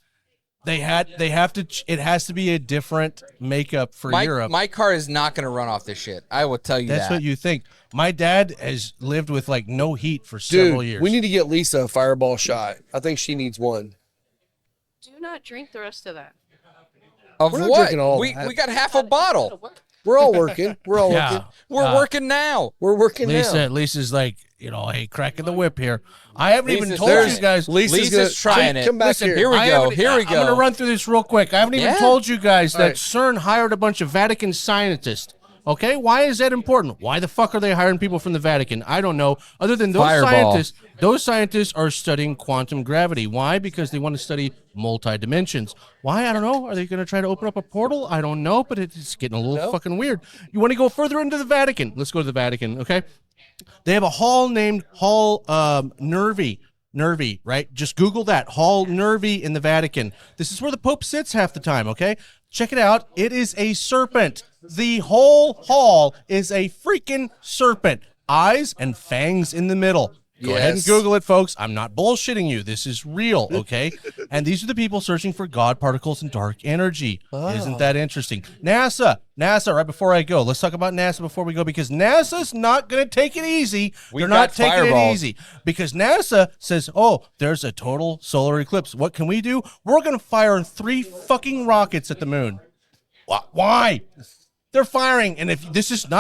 They have to. It has to be a different makeup for Europe. My car is not going to run off this shit. I will tell you That's that. what you think. My dad has lived with like no heat for several years. We need to get Lisa a Fireball shot. I think she needs one. Do not drink the rest of that. Of We're not what? drinking all We that. got half a bottle. We're all working. We're all Yeah. working. We're working now. We're working now. Lisa's like, hey, cracking the whip here. I haven't even Lisa's told trying you it. guys. Lisa's trying it. Come back Listen, here. Here we I go. haven't- Here we I'm going to go. run through this real quick. I haven't even Yeah. told you guys that right. CERN hired a bunch of Vatican scientists. Okay, why is that important? Why the fuck are they hiring people from the Vatican? I don't know. Other than those scientists are studying quantum gravity. Why? Because they want to study multi-dimensions. Why? I don't know. Are they going to try to open up a portal? I don't know, but it's getting a little fucking weird. You want to go further into the Vatican? Let's go to the Vatican, okay? They have a hall named Hall Nervi, right? Just Google that. Hall Nervi in the Vatican. This is where the Pope sits half the time, okay? Check it out. It is a serpent. The whole hall is a freaking serpent. Eyes and fangs in the middle. Go ahead and Yes. Google it, folks. I'm not bullshitting you. This is real, okay? And these are the people searching for God particles and dark energy. Isn't that interesting? NASA, right before I go, let's talk about NASA before we go, because NASA's not going to take it easy. They're not taking Fireball. it easy because NASA says, there's a total solar eclipse. What can we do? We're going to fire 3 fucking rockets at the moon. Why? They're firing, and if this is on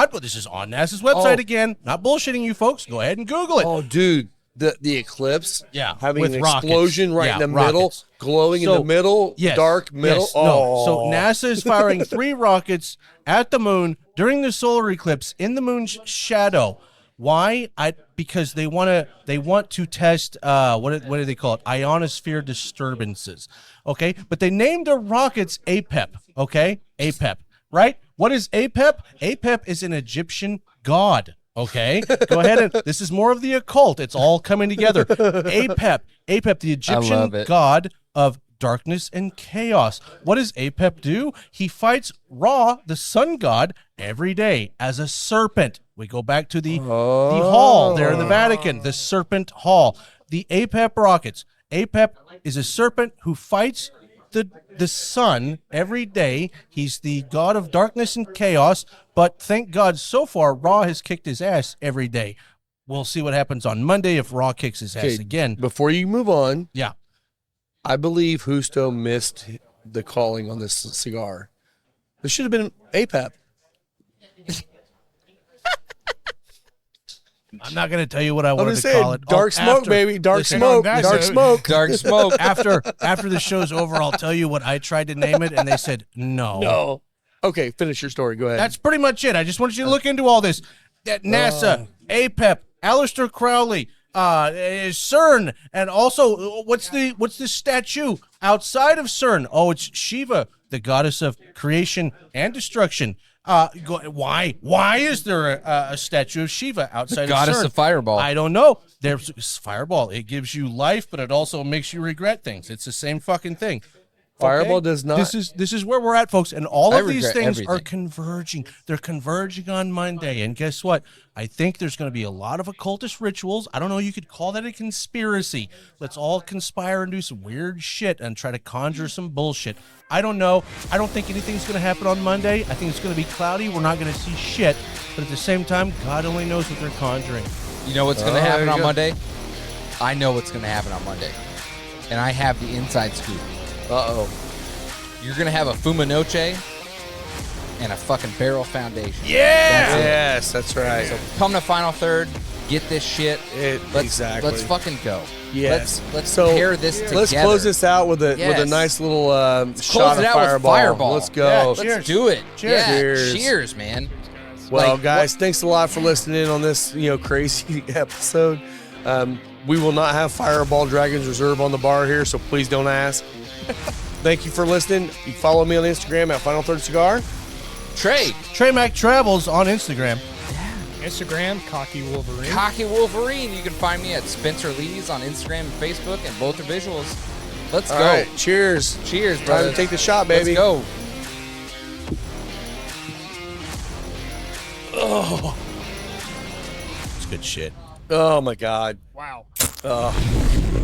NASA's website again, not bullshitting you folks, go ahead and Google it. Oh, dude, the eclipse. Yeah, having with an rockets. explosion right Yeah, in the middle, rockets. glowing in So, the middle, yes, dark middle. yes, no. So NASA is firing 3 rockets at the moon during the solar eclipse in the moon's shadow. Why? Because they want to test what do they call it? Ionosphere disturbances. Okay, but they named their rockets APEP. Okay, APEP. Right? What is APEP? APEP is an Egyptian god. Okay, go ahead and this is more of the occult. It's all coming together. APEP, the Egyptian god of darkness and chaos. What does APEP do? He fights Ra, the sun god, every day as a serpent. We go back to the hall there in the Vatican, the serpent hall. The APEP rockets. APEP is a serpent who fights the sun every day. He's the god of darkness and chaos, but thank God so far Ra has kicked his ass every day. We'll see what happens on Monday if Ra kicks his ass again. Before you move on, Yeah. I believe Justo missed the calling on this cigar. This should have been APAP. I'm not going to tell you what I wanted to saying, call it. dark smoke, baby. Dark smoke. Dark smoke. Dark smoke. After the show's over, I'll tell you what I tried to name it, and they said no. No. Okay, finish your story. Go ahead. That's pretty much it. I just wanted you to look into all this. That NASA, APEP, Aleister Crowley, CERN, and also what's the statue outside of CERN? Oh, it's Shiva, the goddess of creation and destruction. Why is there a statue of Shiva outside of Goddess CERN? of Fireball. I don't know. There's Fireball. It gives you life, but it also makes you regret things. It's the same fucking thing. Fireball does not. This is where we're at, folks, and all I of these regret things are everything. converging. They're converging on Monday, and guess what? I think there's going to be a lot of occultist rituals. I don't know. You could call that a conspiracy. Let's all conspire and do some weird shit and try to conjure some bullshit. I don't know. I don't think anything's going to happen on Monday. I think it's going to be cloudy. We're not going to see shit. But at the same time, God only knows what they're conjuring. You know what's going to happen on Monday? I know what's going to happen on Monday. And I have the inside scoop. Uh-oh. You're going to have a Fuma Noche and a fucking Barrel Foundation. Yeah! Yes, that's right. So come to Final Third, get this shit. Exactly. Let's fucking go. Yes. Let's So, pair this together. Let's close this out with a Yes. nice little Close shot it of out with Fireball. Fireball. Let's go. Yeah, Let's cheers. do it. Cheers. Yeah. Cheers. Cheers, man. Well, Like, guys, thanks a lot for listening in on this, crazy episode. We will not have Fireball Dragons Reserve on the bar here, so please don't ask. Thank you for listening. You follow me on Instagram at Final Third Cigar. Trey Mac Travels on Instagram. Instagram, Cocky Wolverine. Cocky Wolverine. You can find me at Spencer Lees on Instagram and Facebook, and both are visuals. Let's All go. right, cheers. Cheers, Time brother. to take the shot, baby. Let's go. Oh, It's good shit. oh my God. Wow. Oh.